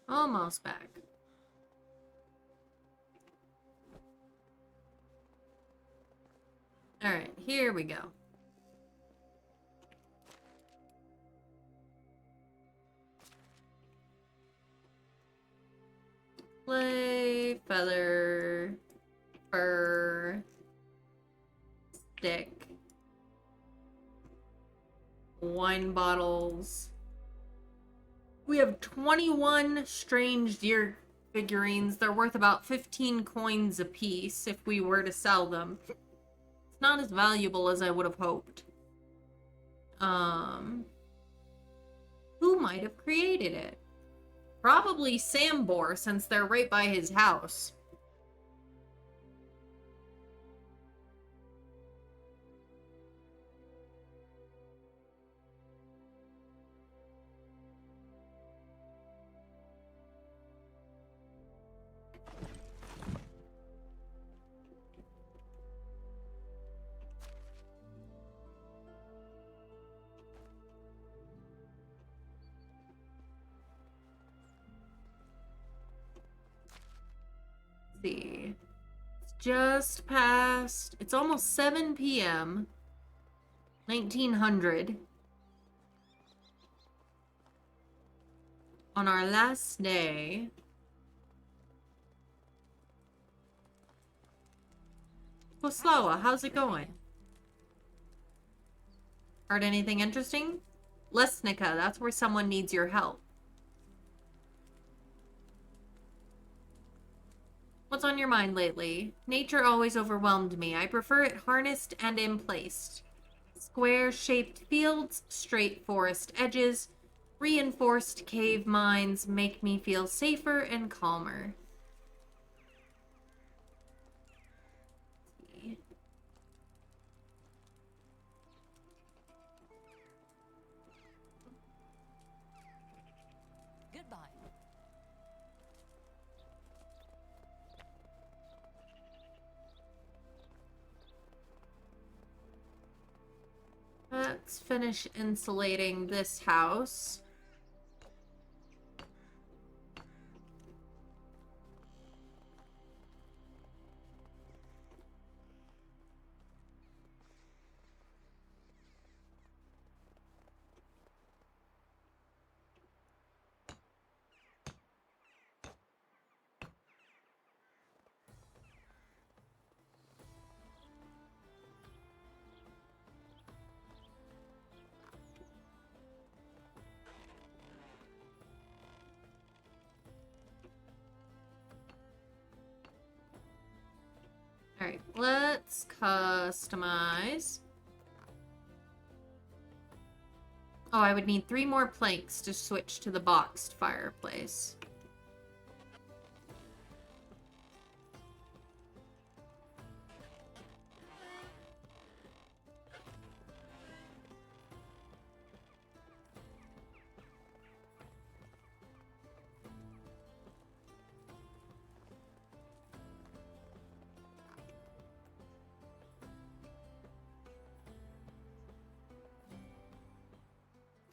Almost back. Alright, here we go. Clay, feather, fur, stick, wine bottles. We have 21 strange deer figurines. They're worth about 15 coins a piece if we were to sell them. It's not as valuable as I would have hoped. Who might have created it? Probably Sambor, since they're right by his house. See. It's just past, it's almost 7 p.m. 1900. On our last day. Koslawa, how's it going? Heard anything interesting? Lesnica, that's where someone needs your help. What's on your mind lately? Nature always overwhelmed me. I prefer it harnessed and emplaced. Square-shaped fields, straight forest edges, reinforced cave mines make me feel safer and calmer. Goodbye. Let's finish insulating this house. Alright, let's customize. Oh, I would need 3 more planks to switch to the boxed fireplace.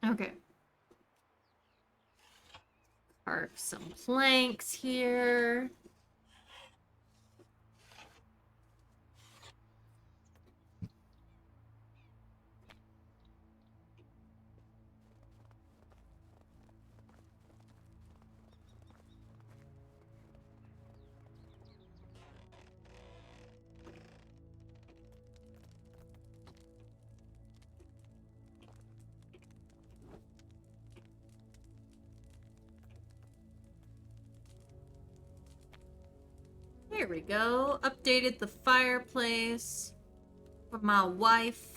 Okay. Carve some planks here. Here we go. Updated the fireplace for my wife.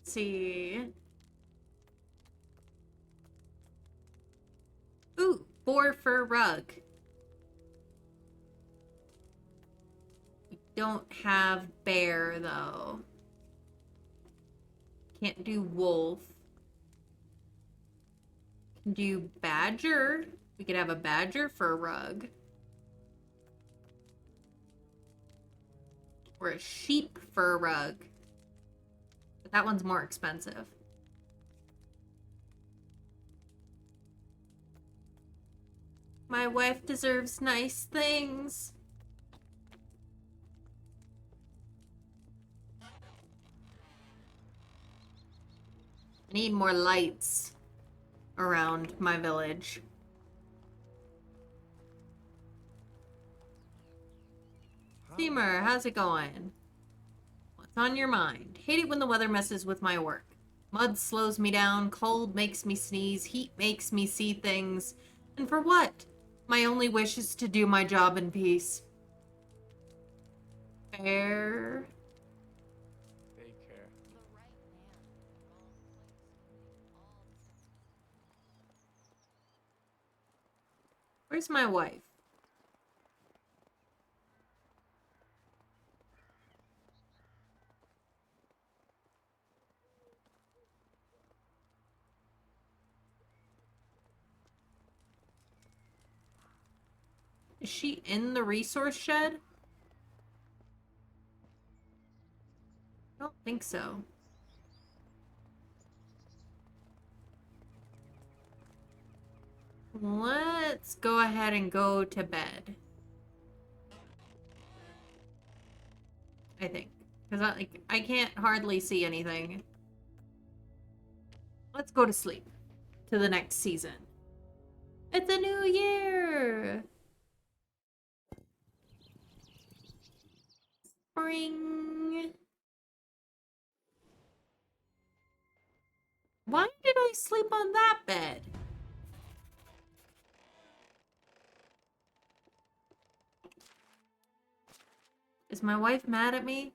Let's see. Ooh, boar fur rug. We don't have bear though. Can't do wolf. Can do badger. We could have a badger fur rug. Or a sheep fur rug. But that one's more expensive. My wife deserves nice things. I need more lights around my village. Steamer, how's it going? What's on your mind? Hate it when the weather messes with my work. Mud slows me down, cold makes me sneeze, heat makes me see things. And for what? My only wish is to do my job in peace. Fair. Take care. The right man, wrong place, all the same. Where's my wife? Is she in the resource shed? I don't think so. Let's go ahead and go to bed. I think. Because I can't hardly see anything. Let's go to sleep. To the next season. It's a new year! Spring. Why did I sleep on that bed? Is my wife mad at me?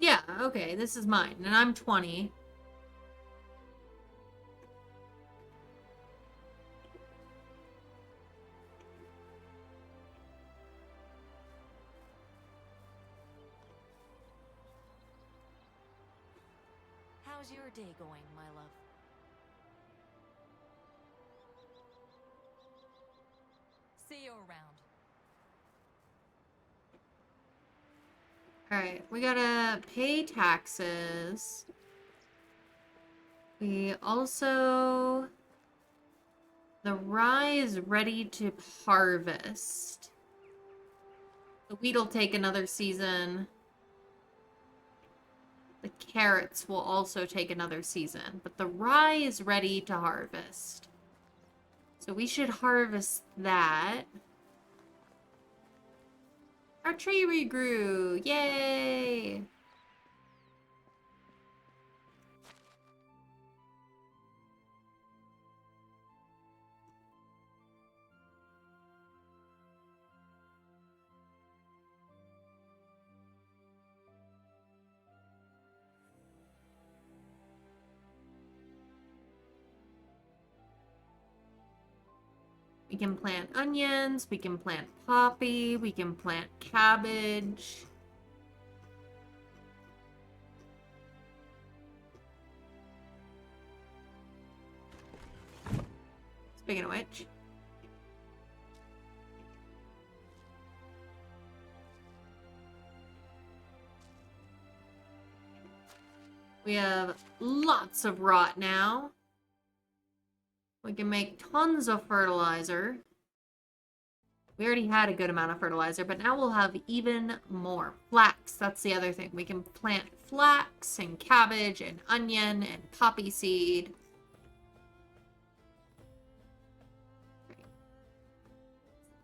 Yeah, okay, this is mine, and I'm 20. How's your day going, my love? See you around. Alright, we gotta pay taxes. We also... The rye is ready to harvest. The wheat'll take another season. The carrots will also take another season. But the rye is ready to harvest. So we should harvest that. Our tree regrew! Yay! We can plant onions, we can plant poppy, we can plant cabbage. Speaking of which. We have lots of rot now. We can make tons of fertilizer. We already had a good amount of fertilizer, but now we'll have even more. Flax, that's the other thing. We can plant flax and cabbage and onion and poppy seed.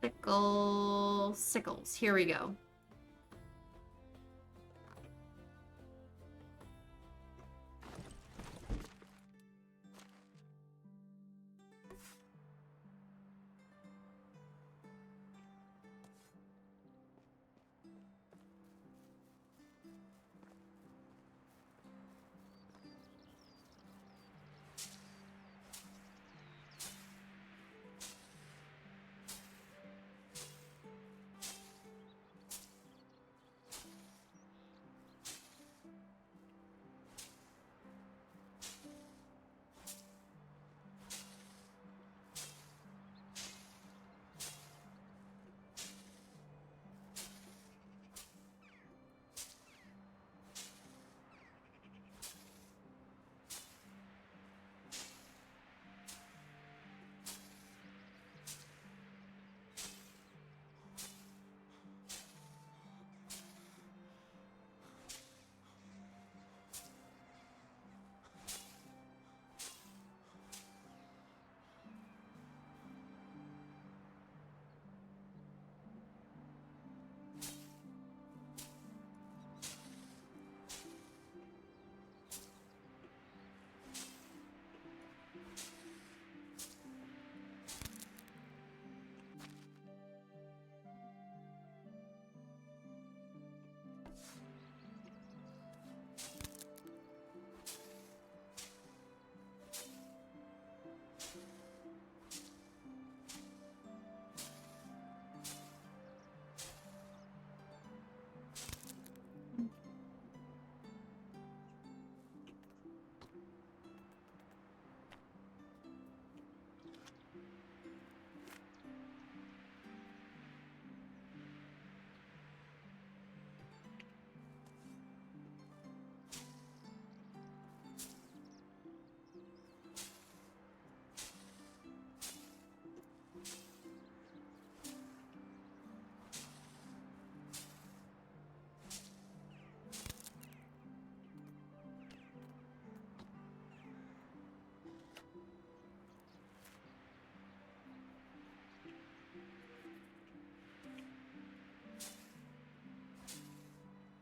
Sickles. Here we go.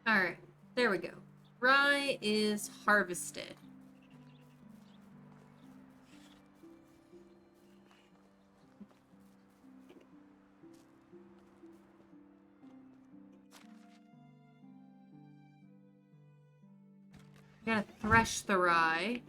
Alright, there we go. Rye is harvested. We gotta thresh the rye.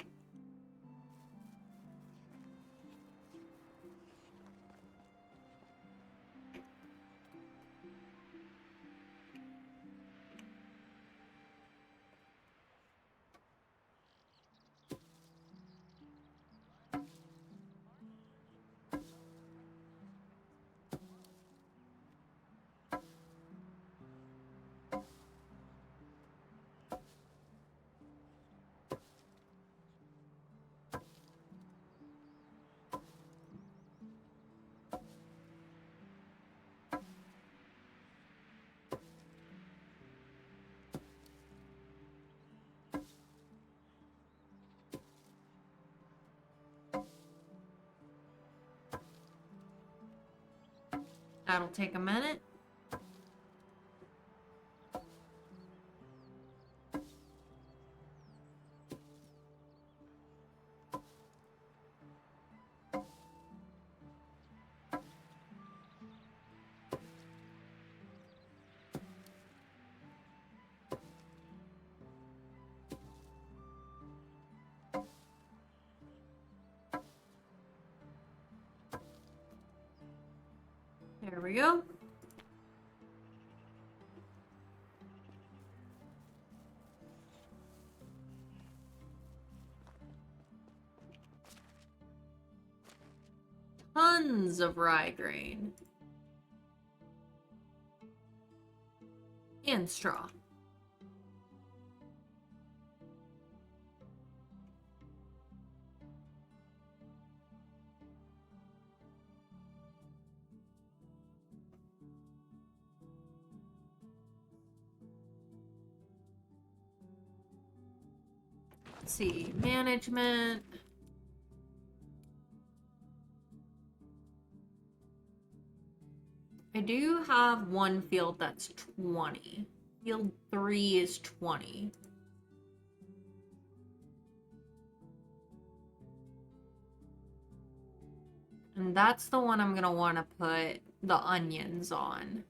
That'll take a minute. There we go. Tons of rye grain. And straw. Let's see, management. I do have one field that's 20. Field 3 is 20. And that's the one I'm gonna want to put the onions on.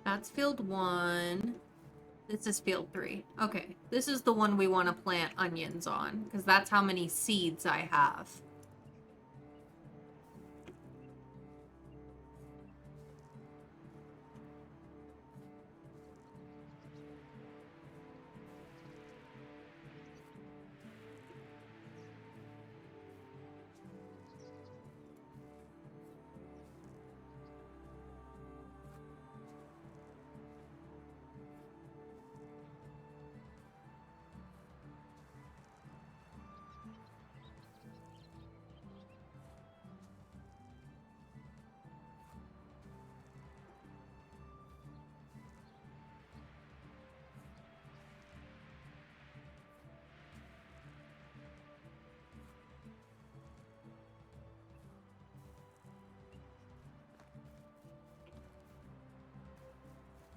That's field 1. This is field 3. Okay, this is the one we want to plant onions on, because that's how many seeds I have.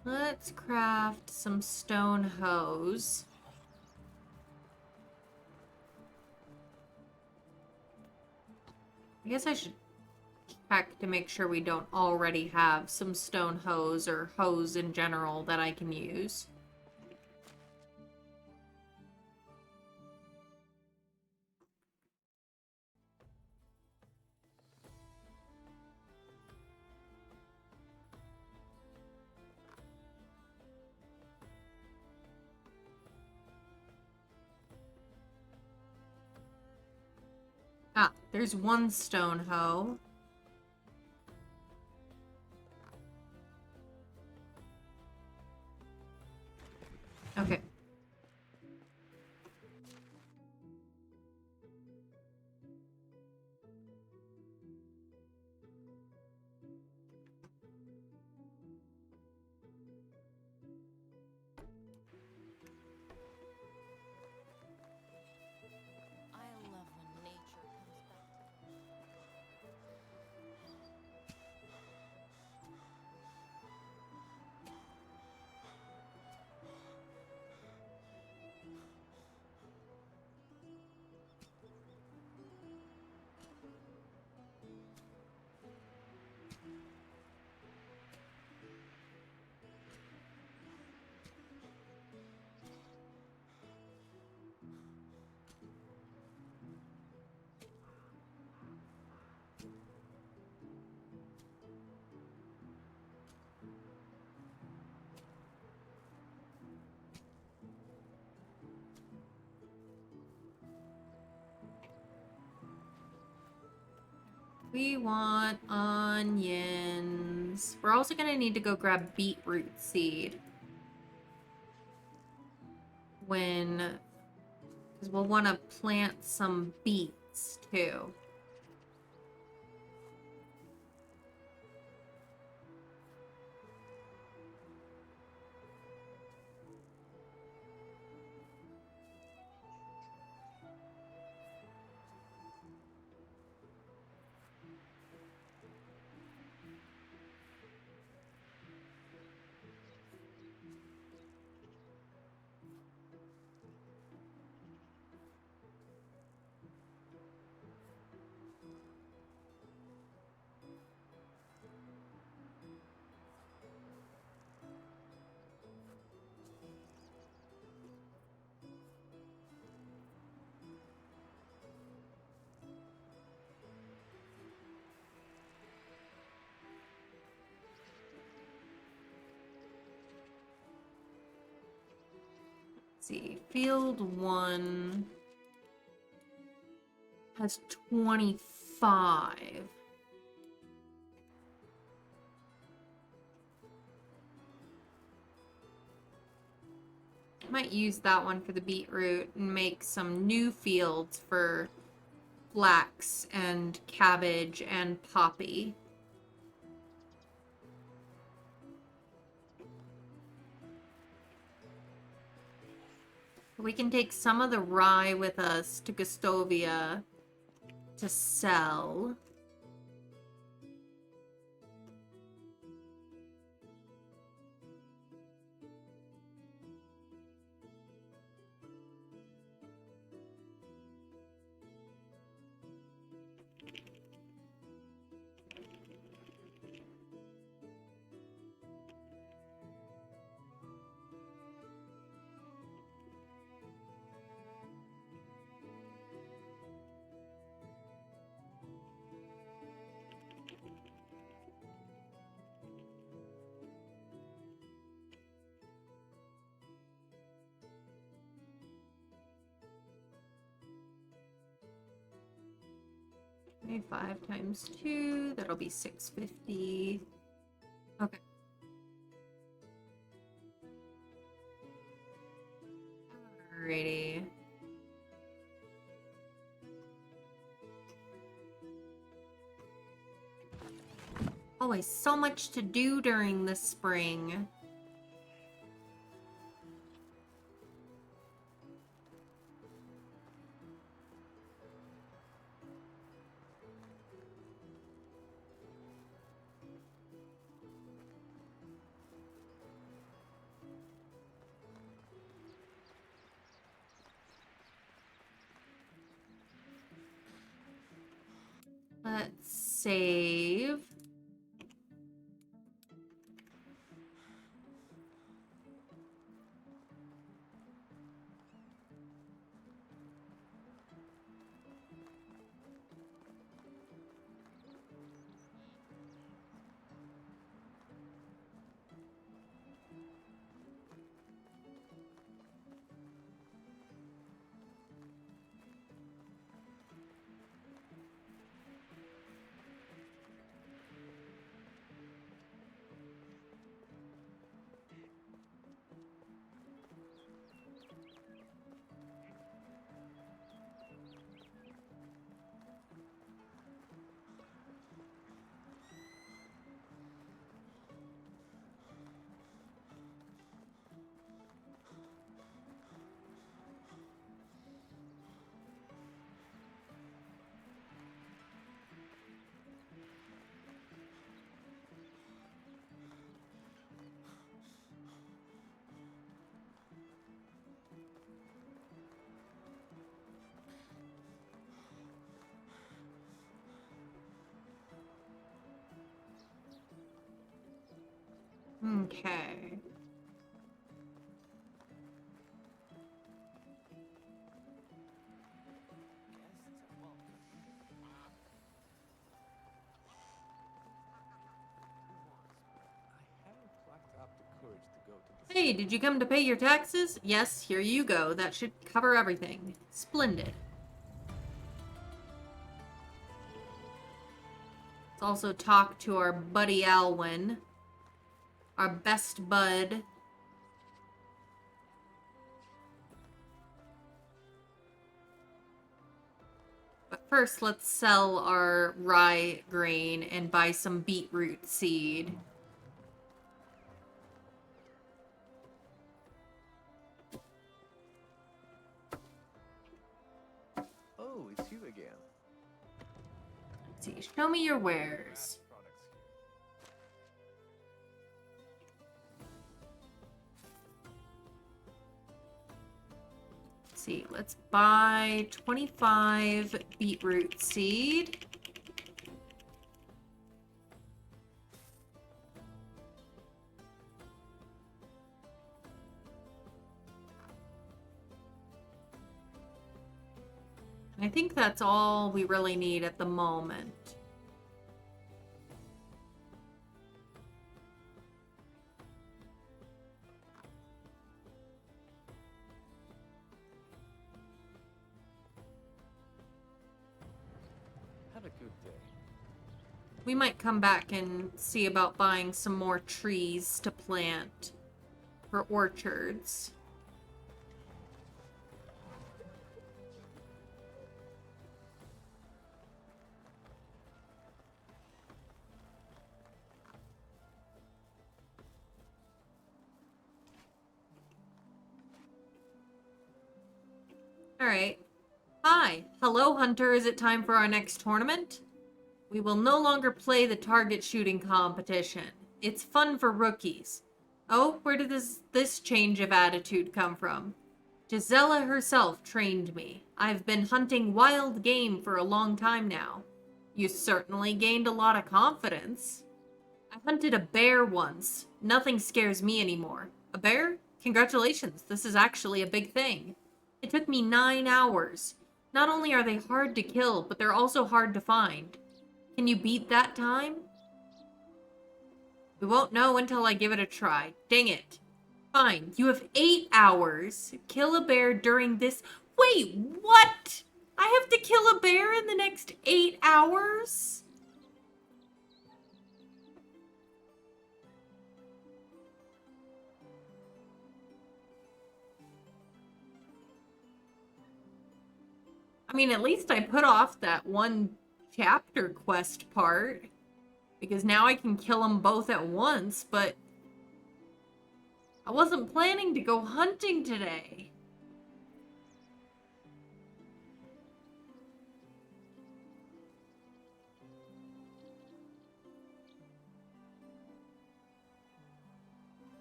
Let's craft some stone hose. I guess I should check to make sure we don't already have some stone hose or hose in general that I can use. Ah, there's one stone hoe. Okay. I love when nature comes back to We want onions. items. We're also gonna need to go grab beetroot seed. Because we'll want to plant some beets too. See, field 1 has 25. Might use that one for the beetroot and make some new fields for flax and cabbage and poppy. We can take some of the rye with us to Gustovia to sell. Okay, 5 times 2, that'll be 650. Okay. Alrighty. Always so much to do during the spring. Let's save. Okay. Hey, did you come to pay your taxes? Yes, here you go. That should cover everything. Splendid. Let's also talk to our buddy Alwyn. Our best bud. But first, let's sell our rye grain and buy some beetroot seed. Oh, it's you again. Let's see. Show me your wares. Products here. Let's see. Let's buy 25 beetroot seed. I think that's all we really need at the moment. Have a good day. We might come back and see about buying some more trees to plant for orchards. Alright. Hi. Hello, Hunter. Is it time for our next tournament? We will no longer play the target shooting competition. It's fun for rookies. Oh, where did this change of attitude come from? Gisela herself trained me. I've been hunting wild game for a long time now. You certainly gained a lot of confidence. I hunted a bear once. Nothing scares me anymore. A bear? Congratulations, this is actually a big thing. It took me 9 hours. Not only are they hard to kill, but they're also hard to find. Can you beat that time? We won't know until I give it a try. Dang it. Fine, you have 8 hours. Kill a bear during this... Wait, what? I have to kill a bear in the next 8 hours? I mean, at least I put off that one chapter quest part. Because now I can kill them both at once, but... I wasn't planning to go hunting today.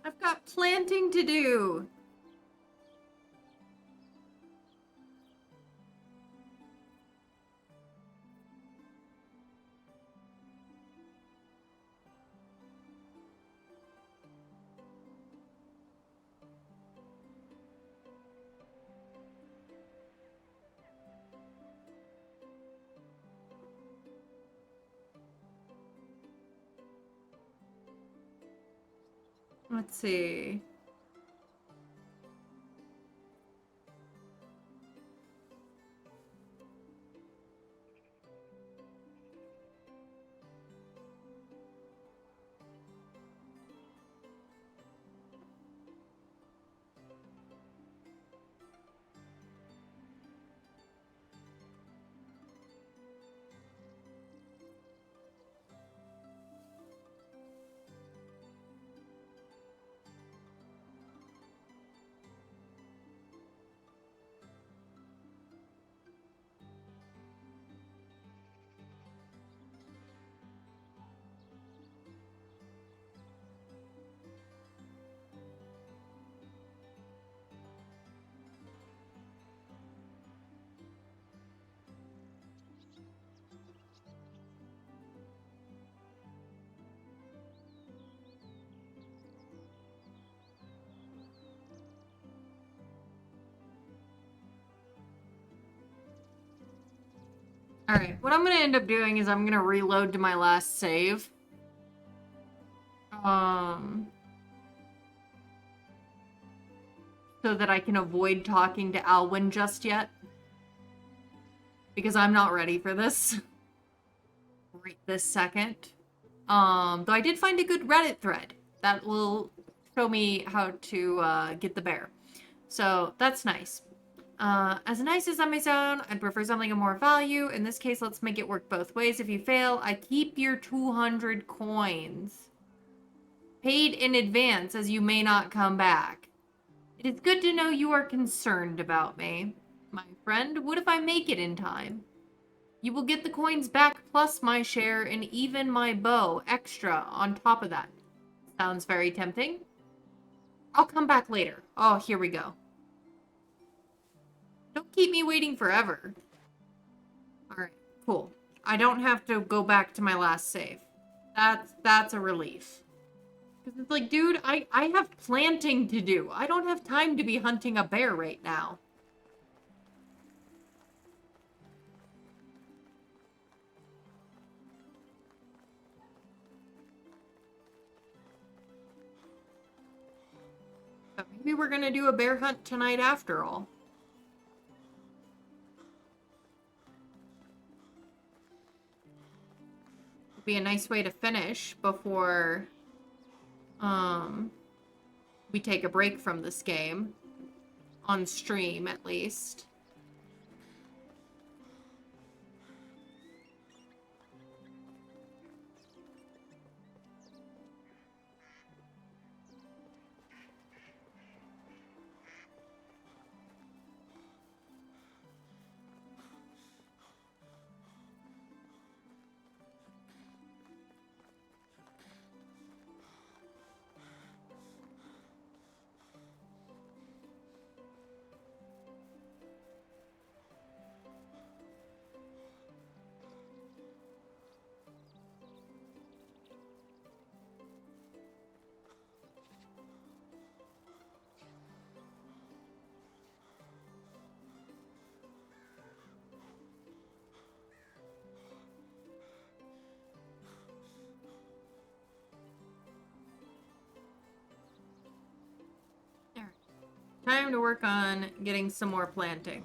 I've got planting to do. Let's see. Alright, what I'm gonna end up doing is I'm gonna reload to my last save. So that I can avoid talking to Alwyn just yet. Because I'm not ready for this. right this second. Though I did find a good Reddit thread that will show me how to get the bear. So that's nice. As nice as that may sound, I'd prefer something of more value. In this case, let's make it work both ways. If you fail, I keep your 200 coins. Paid in advance, as you may not come back. It is good to know you are concerned about me. My friend, what if I make it in time? You will get the coins back plus my share and even my bow extra on top of that. Sounds very tempting. I'll come back later. Oh, here we go. Don't keep me waiting forever. Alright, cool. I don't have to go back to my last save. That's a relief. Because it's like, dude, I have planting to do. I don't have time to be hunting a bear right now. But maybe we're gonna do a bear hunt tonight after all. Would be a nice way to finish before we take a break from this game. On stream, at least. Time to work on getting some more planting.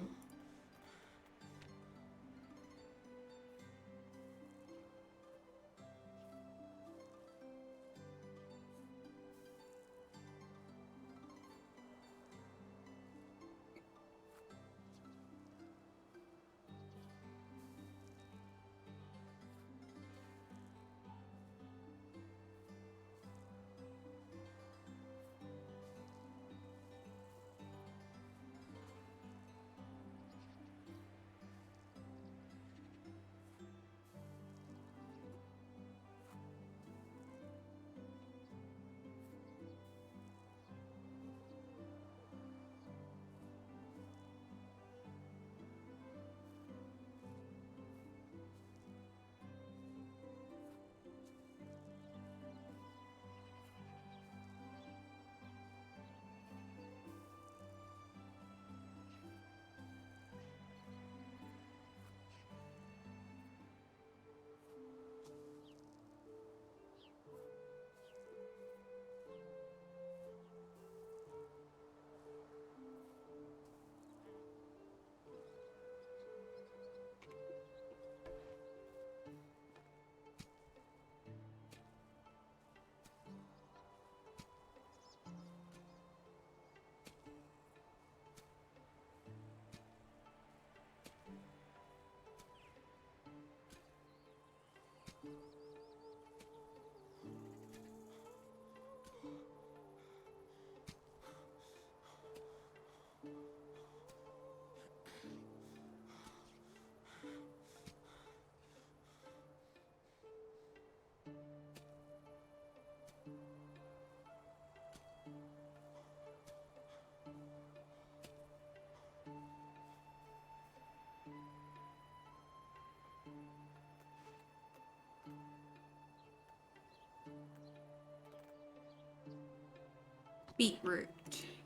Beetroot.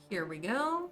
Here we go.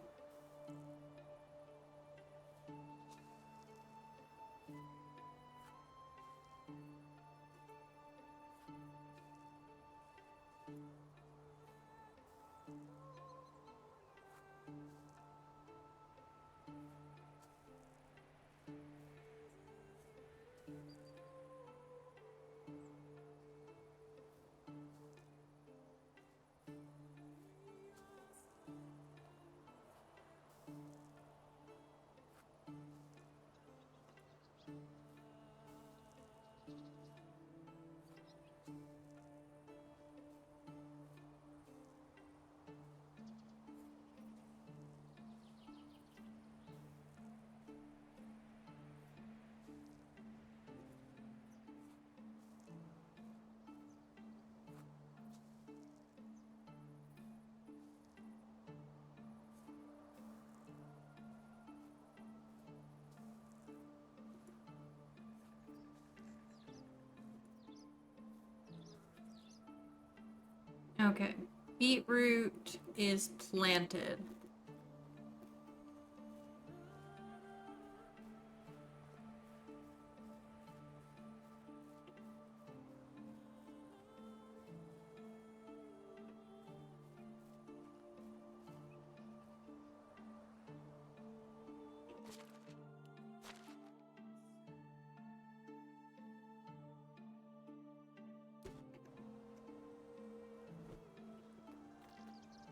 Okay. Beetroot is planted.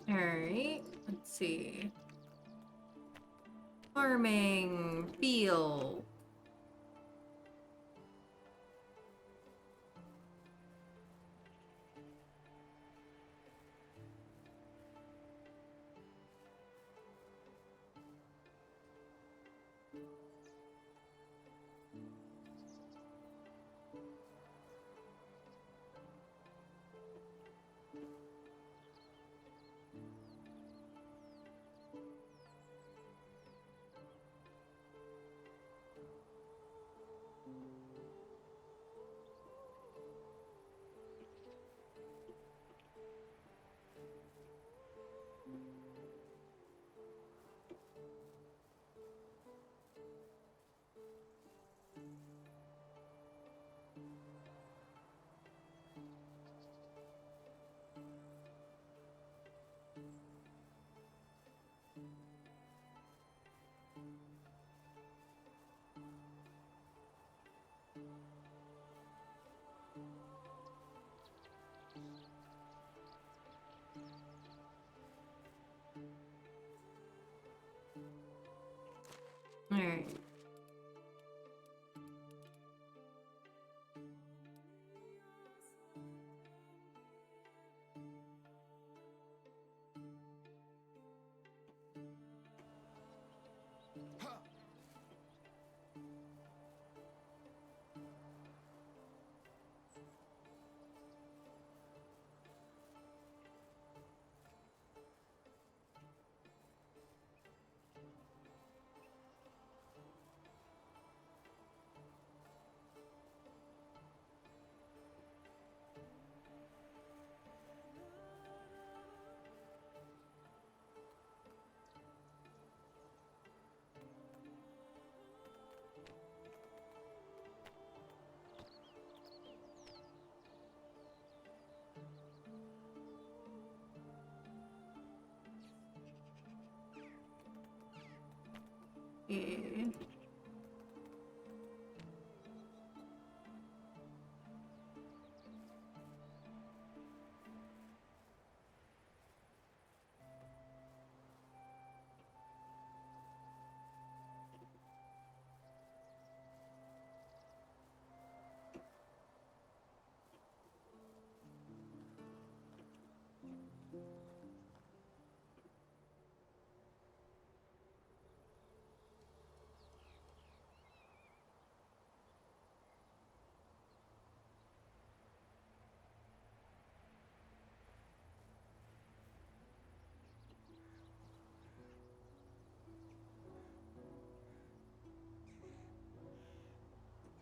Alright, let's see. Farming, field. Alright. Yeah.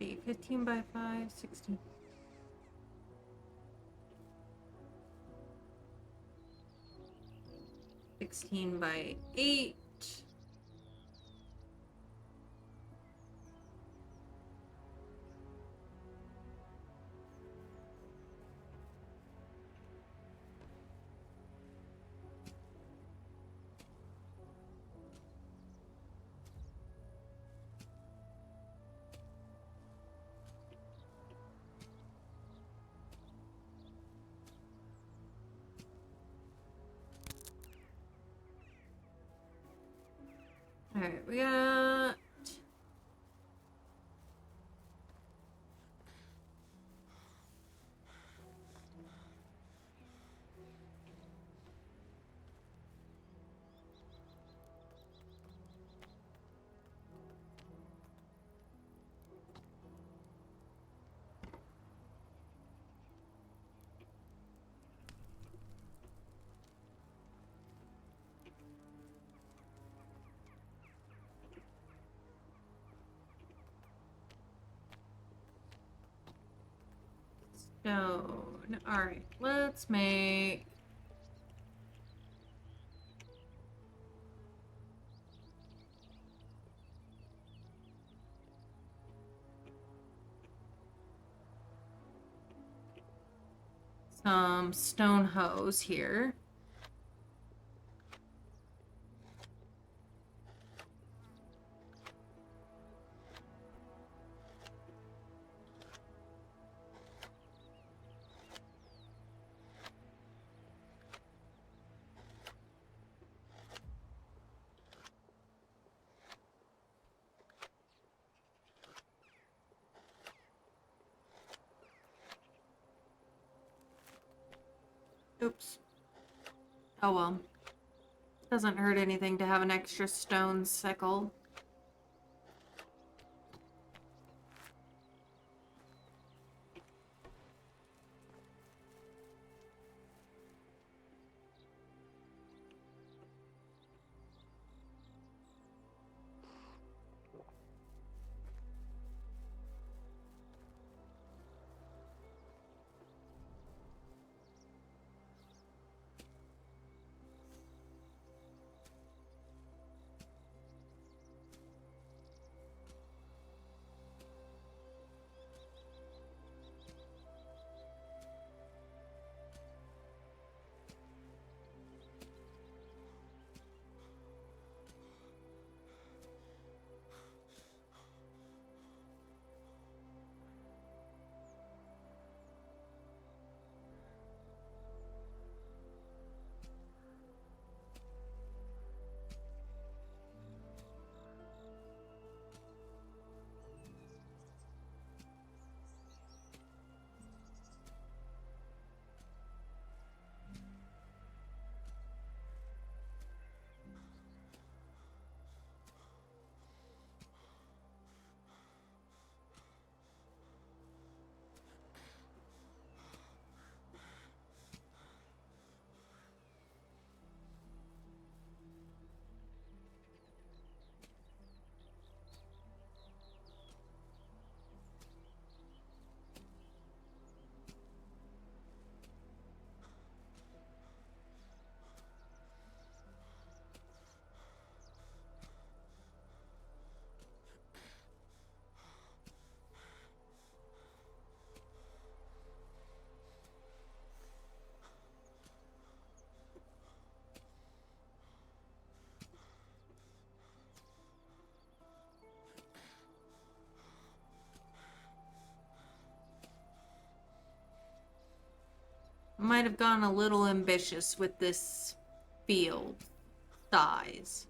Be 15 by 5, 16. 16 by 8. Alright, we got stone. Alright, let's make some stone hose here. Oops. Oh well. Doesn't hurt anything to have an extra stone sickle. Might have gone a little ambitious with this field size.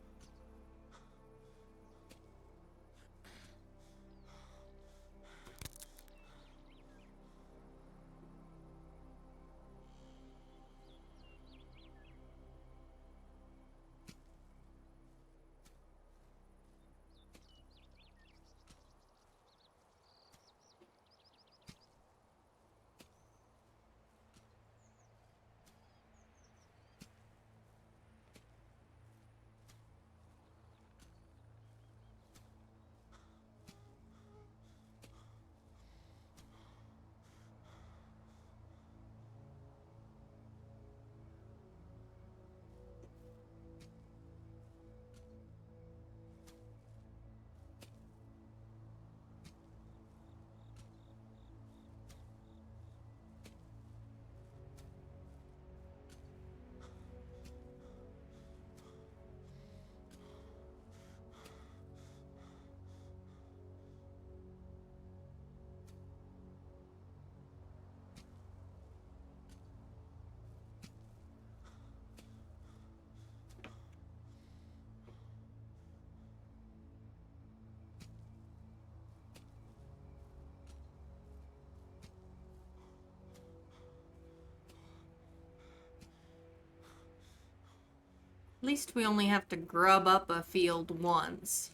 At least we only have to grub up a field once.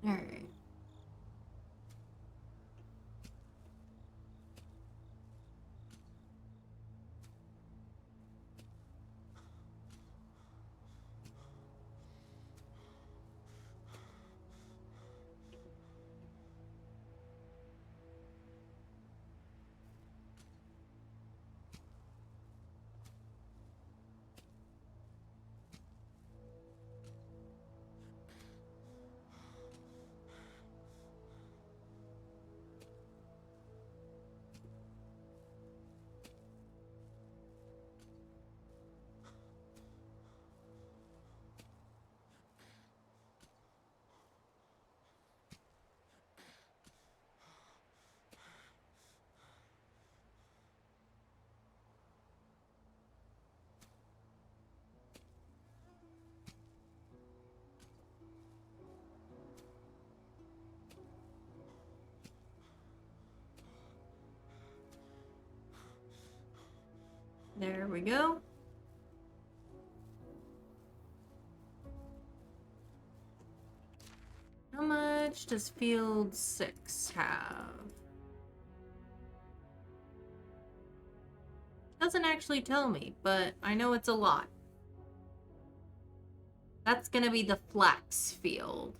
Alright. There we go. How much does field 6 have? Doesn't actually tell me, but I know it's a lot. That's gonna be the flax field.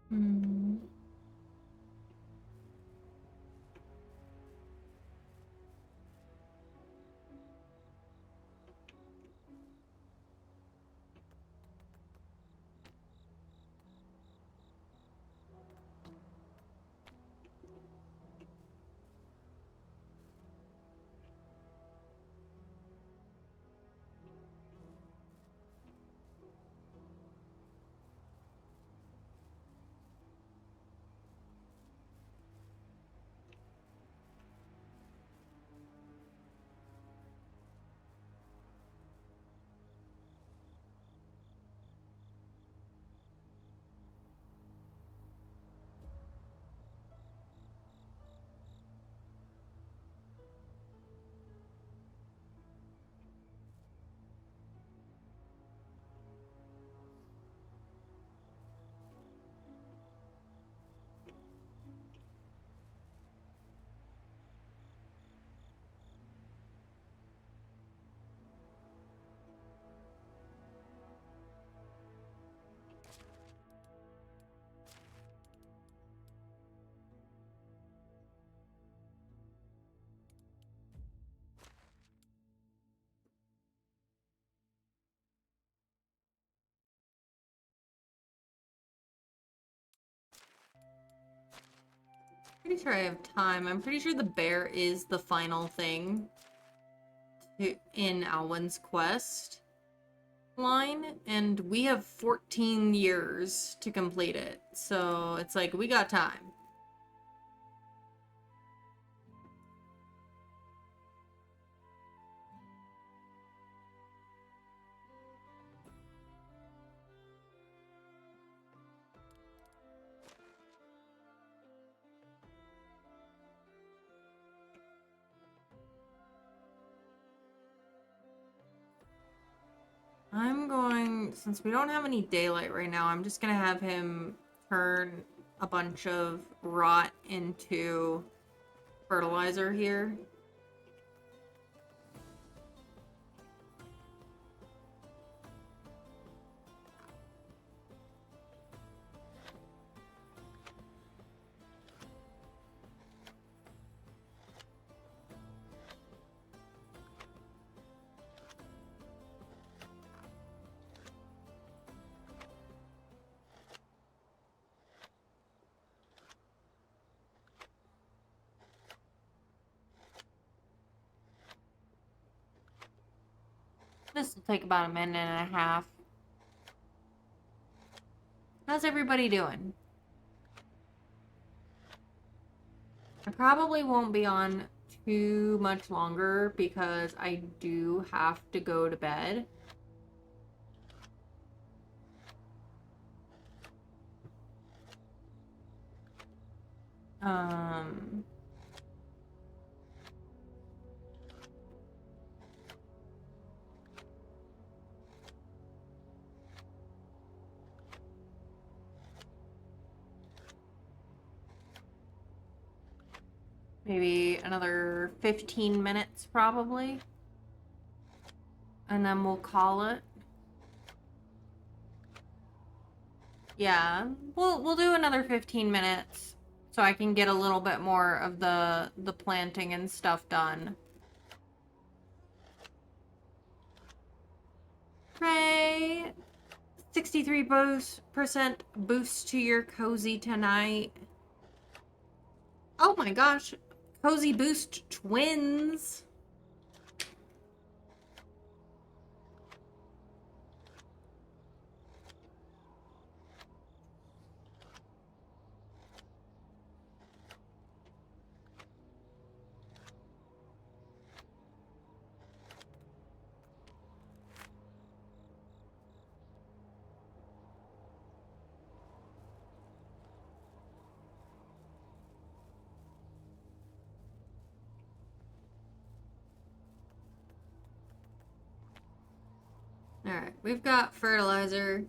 Hmm. Pretty sure I have time. I'm pretty sure the bear is the final thing in Alwyn's quest line, and we have 14 years to complete it. So it's like, we got time. I'm going, since we don't have any daylight right now, I'm just gonna have him turn a bunch of rot into fertilizer here. This will take about a minute and a half. How's everybody doing? I probably won't be on too much longer because I do have to go to bed. Um, Maybe another 15 minutes probably. And then we'll call it. Yeah, we'll do another 15 minutes so I can get a little bit more of the planting and stuff done. Hooray! 63% boost to your cozy tonight. Oh my gosh, cozy boost twins. Alright, we've got fertilizer.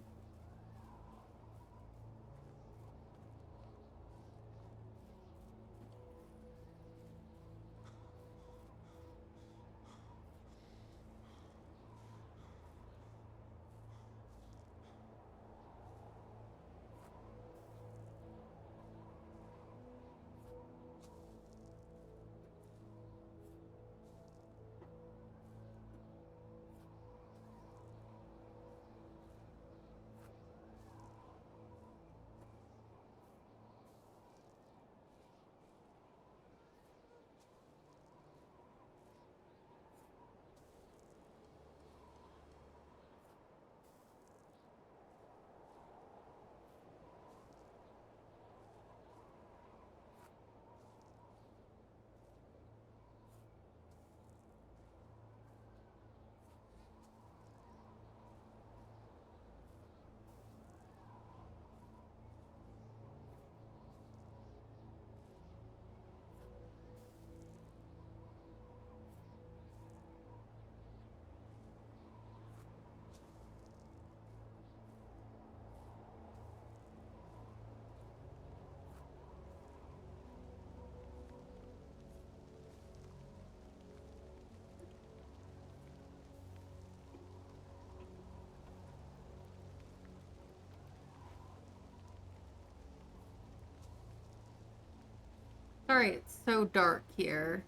Sorry, it's so dark here.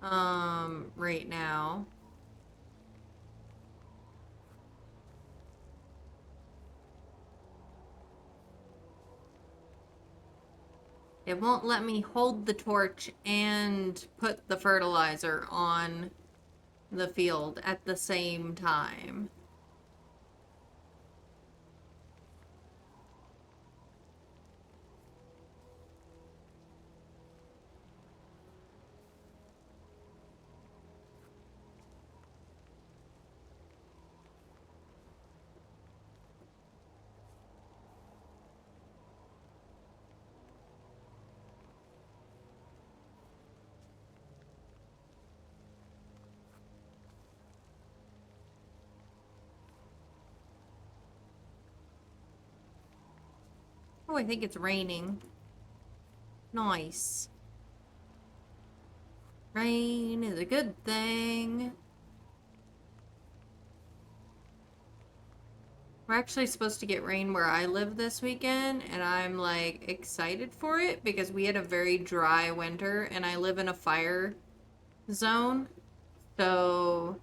Right now. It won't let me hold the torch and put the fertilizer on the field at the same time. Oh, I think it's raining. Nice. Rain is a good thing. We're actually supposed to get rain where I live this weekend, and I'm like excited for it because we had a very dry winter and I live in a fire zone. So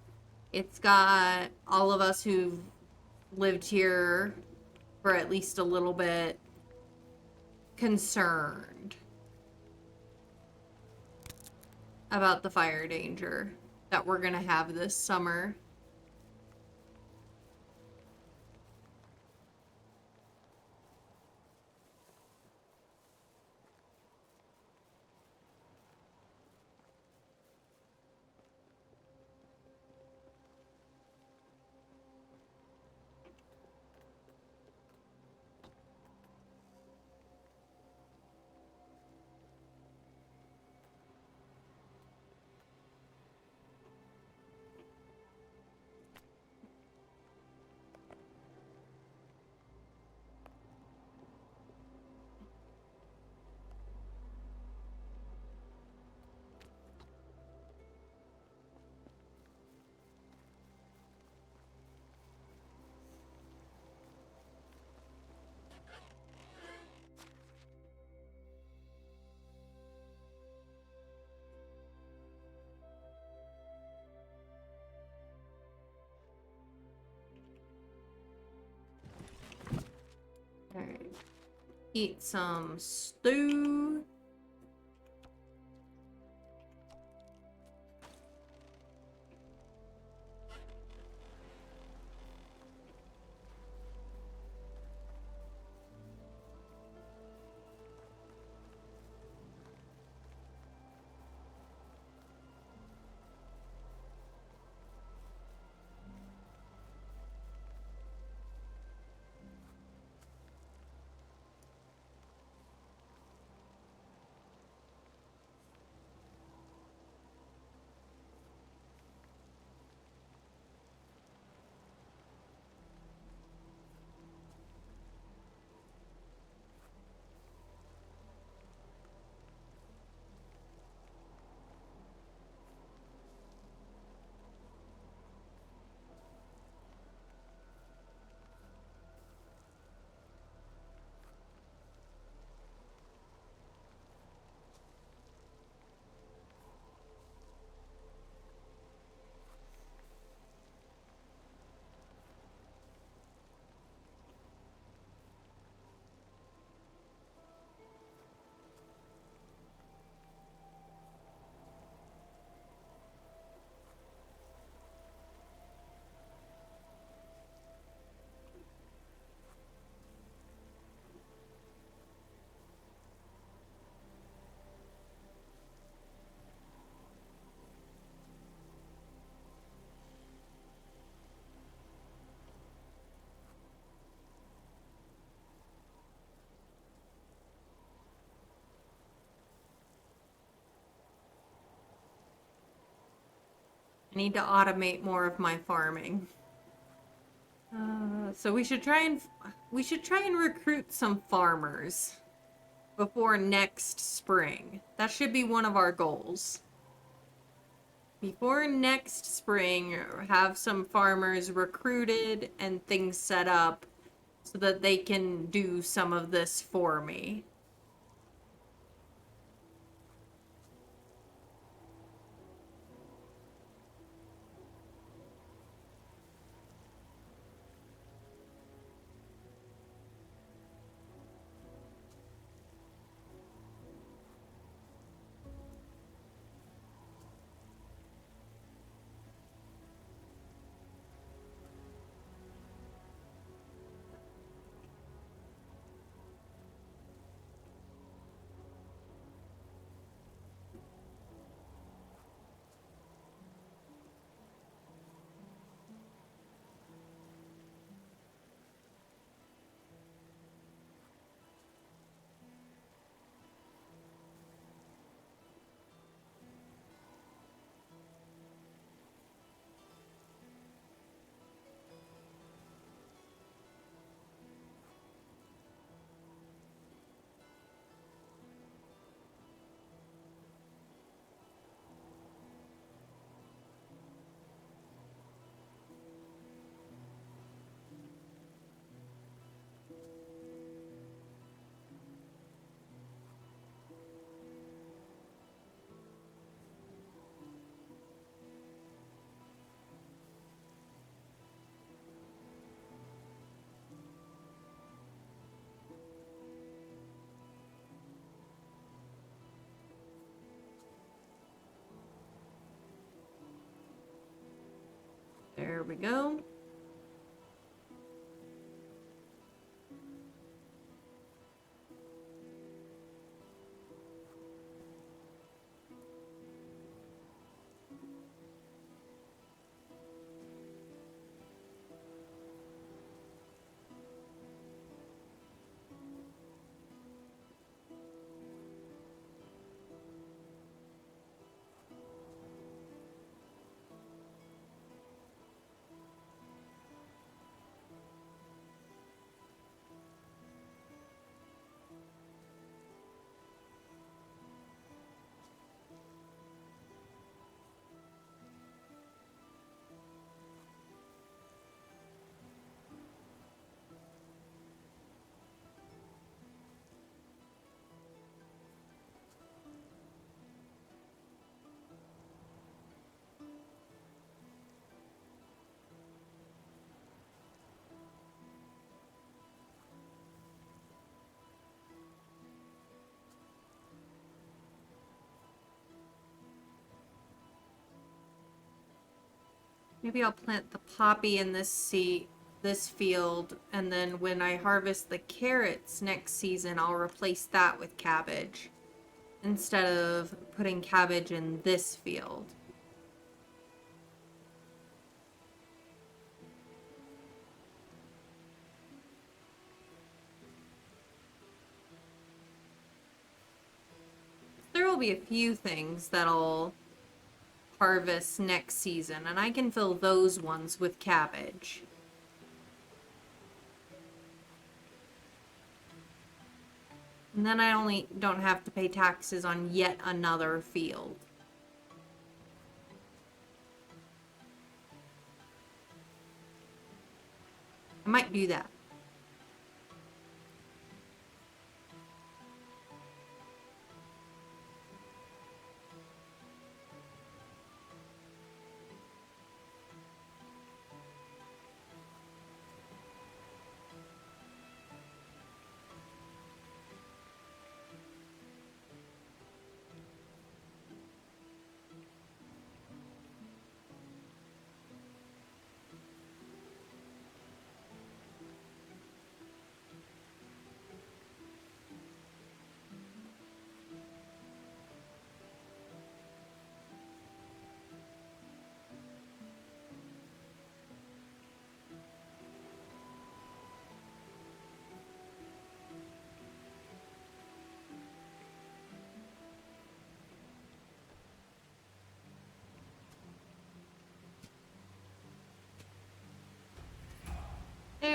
it's got all of us who've lived here for at least a little bit concerned about the fire danger that we're gonna have this summer. Alright. Eat some stew. I need to automate more of my farming. So we should try and recruit some farmers before next spring. That should be one of our goals. Before next spring, have some farmers recruited and things set up so that they can do some of this for me. There we go. Maybe I'll plant the poppy in this field, and then when I harvest the carrots next season, I'll replace that with cabbage instead of putting cabbage in this field. There will be a few things that'll harvest next season, and I can fill those ones with cabbage. And then I only don't have to pay taxes on yet another field. I might do that.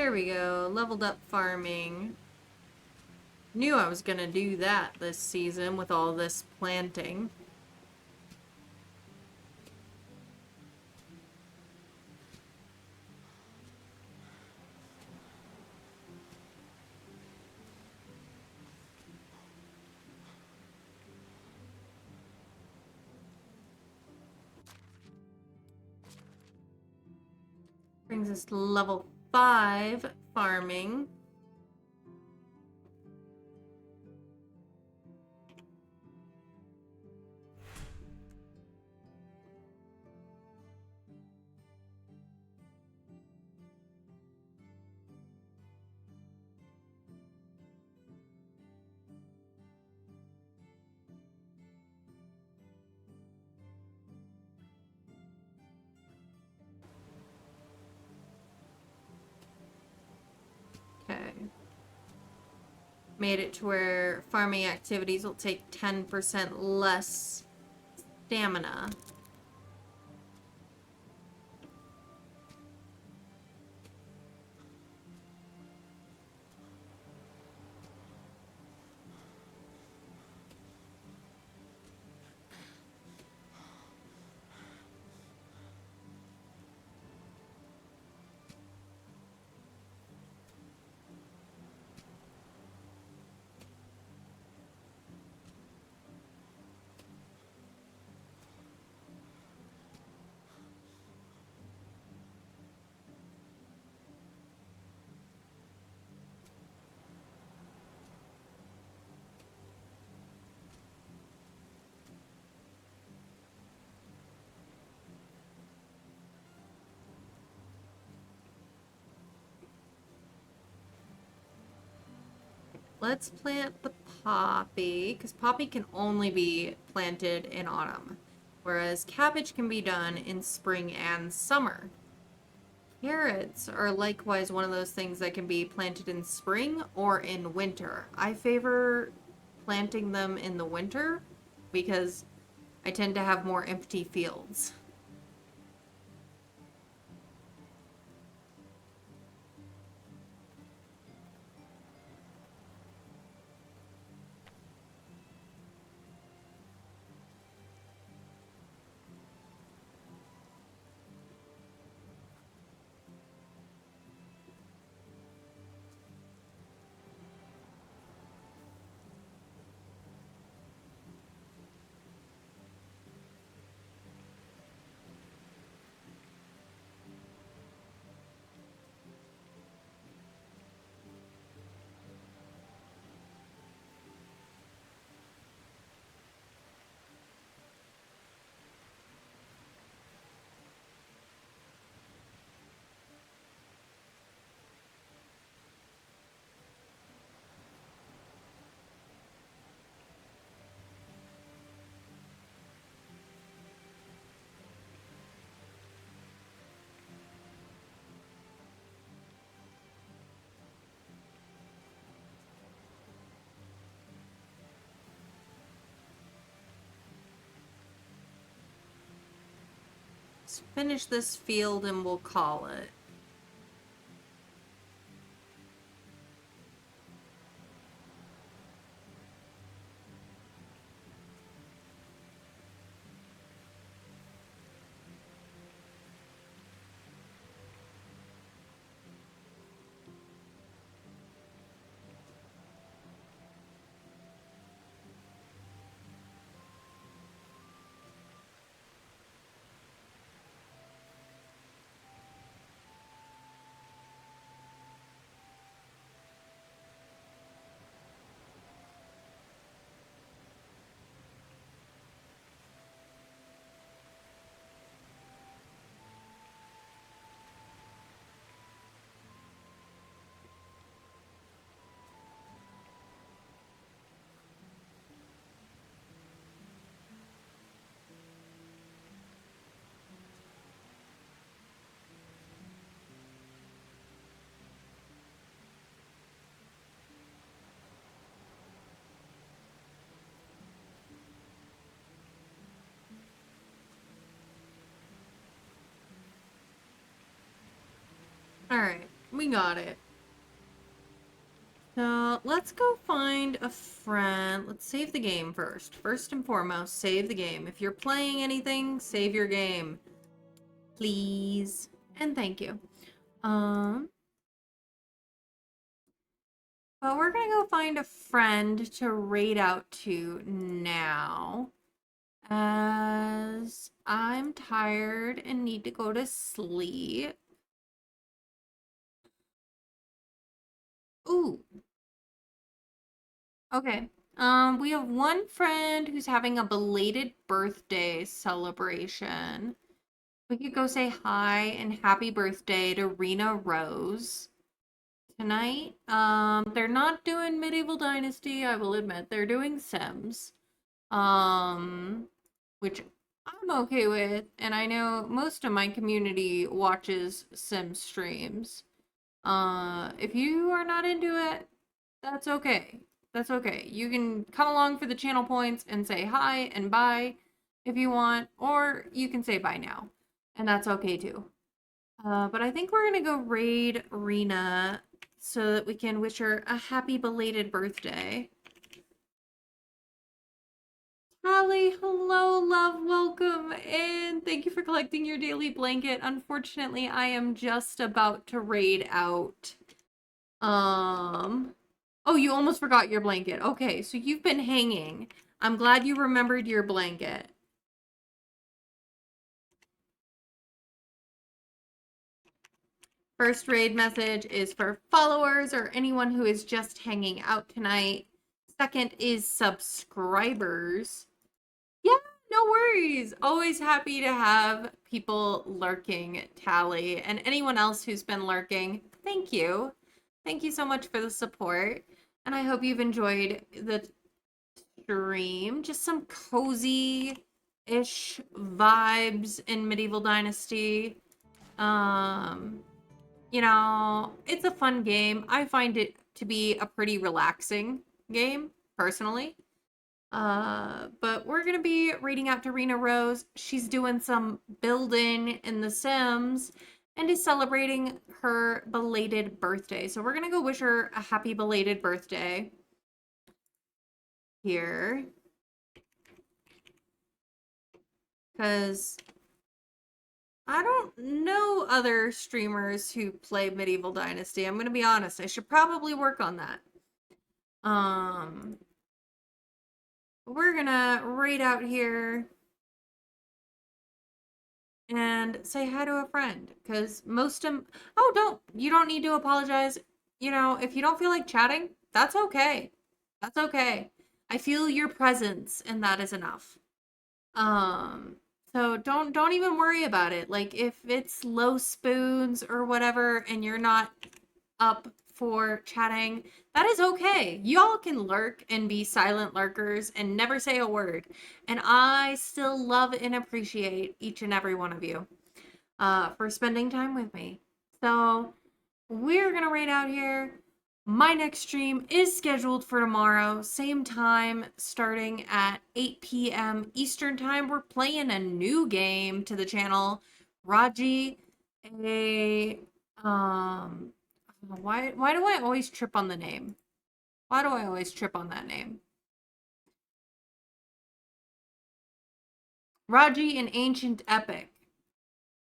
There we go. Leveled up farming. Knew I was gonna do that this season with all this planting. Brings us to level 5 farming. Okay. Made it to where farming activities will take 10% less stamina. Let's plant the poppy, because poppy can only be planted in autumn, whereas cabbage can be done in spring and summer. Carrots are likewise one of those things that can be planted in spring or in winter. I favor planting them in the winter because I tend to have more empty fields. Let's finish this field and we'll call it. Alright. We got it. So let's go find a friend. Let's save the game first. First and foremost, save the game. If you're playing anything, save your game. Please. And thank you. But we're gonna go find a friend to raid out to now. As I'm tired and need to go to sleep. Ooh. Okay. We have one friend who's having a belated birthday celebration. We could go say hi and happy birthday to Rena Rose tonight. They're not doing Medieval Dynasty, I will admit. They're doing Sims. Which I'm okay with, and I know most of my community watches Sims streams. If you are not into it, that's okay. That's okay. You can come along for the channel points and say hi and bye if you want, or you can say bye now, and that's okay too. But I think we're gonna go raid Rena so that we can wish her a happy belated birthday. Hallie, hello, love, welcome, and thank you for collecting your daily blanket. Unfortunately, I am just about to raid out. Oh, you almost forgot your blanket. Okay, so you've been hanging. I'm glad you remembered your blanket. First raid message is for followers or anyone who is just hanging out tonight. Second is subscribers. Yeah, no worries. Always happy to have people lurking, Tally, and anyone else who's been lurking. Thank you. Thank you so much for the support. And I hope you've enjoyed the stream. Just some cozy-ish vibes in Medieval Dynasty. You know, it's a fun game. I find it to be a pretty relaxing game, personally. But we're gonna be reading out to Rena Rose. She's doing some building in The Sims and is celebrating her belated birthday. So we're gonna go wish her a happy belated birthday here. Because I don't know other streamers who play Medieval Dynasty. I'm gonna be honest. I should probably work on that. We're gonna raid out here and say hi to a friend, because most of them, you don't need to apologize. You know, if you don't feel like chatting, that's okay. That's okay. I feel your presence and that is enough. So don't even worry about it. Like, if it's low spoons or whatever and you're not up for chatting, that is okay. Y'all can lurk and be silent lurkers and never say a word. And I still love and appreciate each and every one of you for spending time with me. So we're gonna raid out here. My next stream is scheduled for tomorrow, same time, starting at 8 p.m. Eastern time. We're playing a new game to the channel, Raji, why do I always trip on the name? Why do I always trip on that name? Raji, an ancient epic.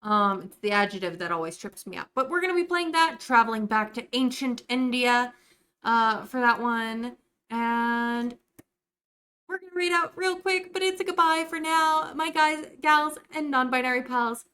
It's the adjective that always trips me up. But we're gonna be playing that, traveling back to ancient India, for that one. And we're gonna read out real quick, but it's a goodbye for now. My guys, gals, and non-binary pals.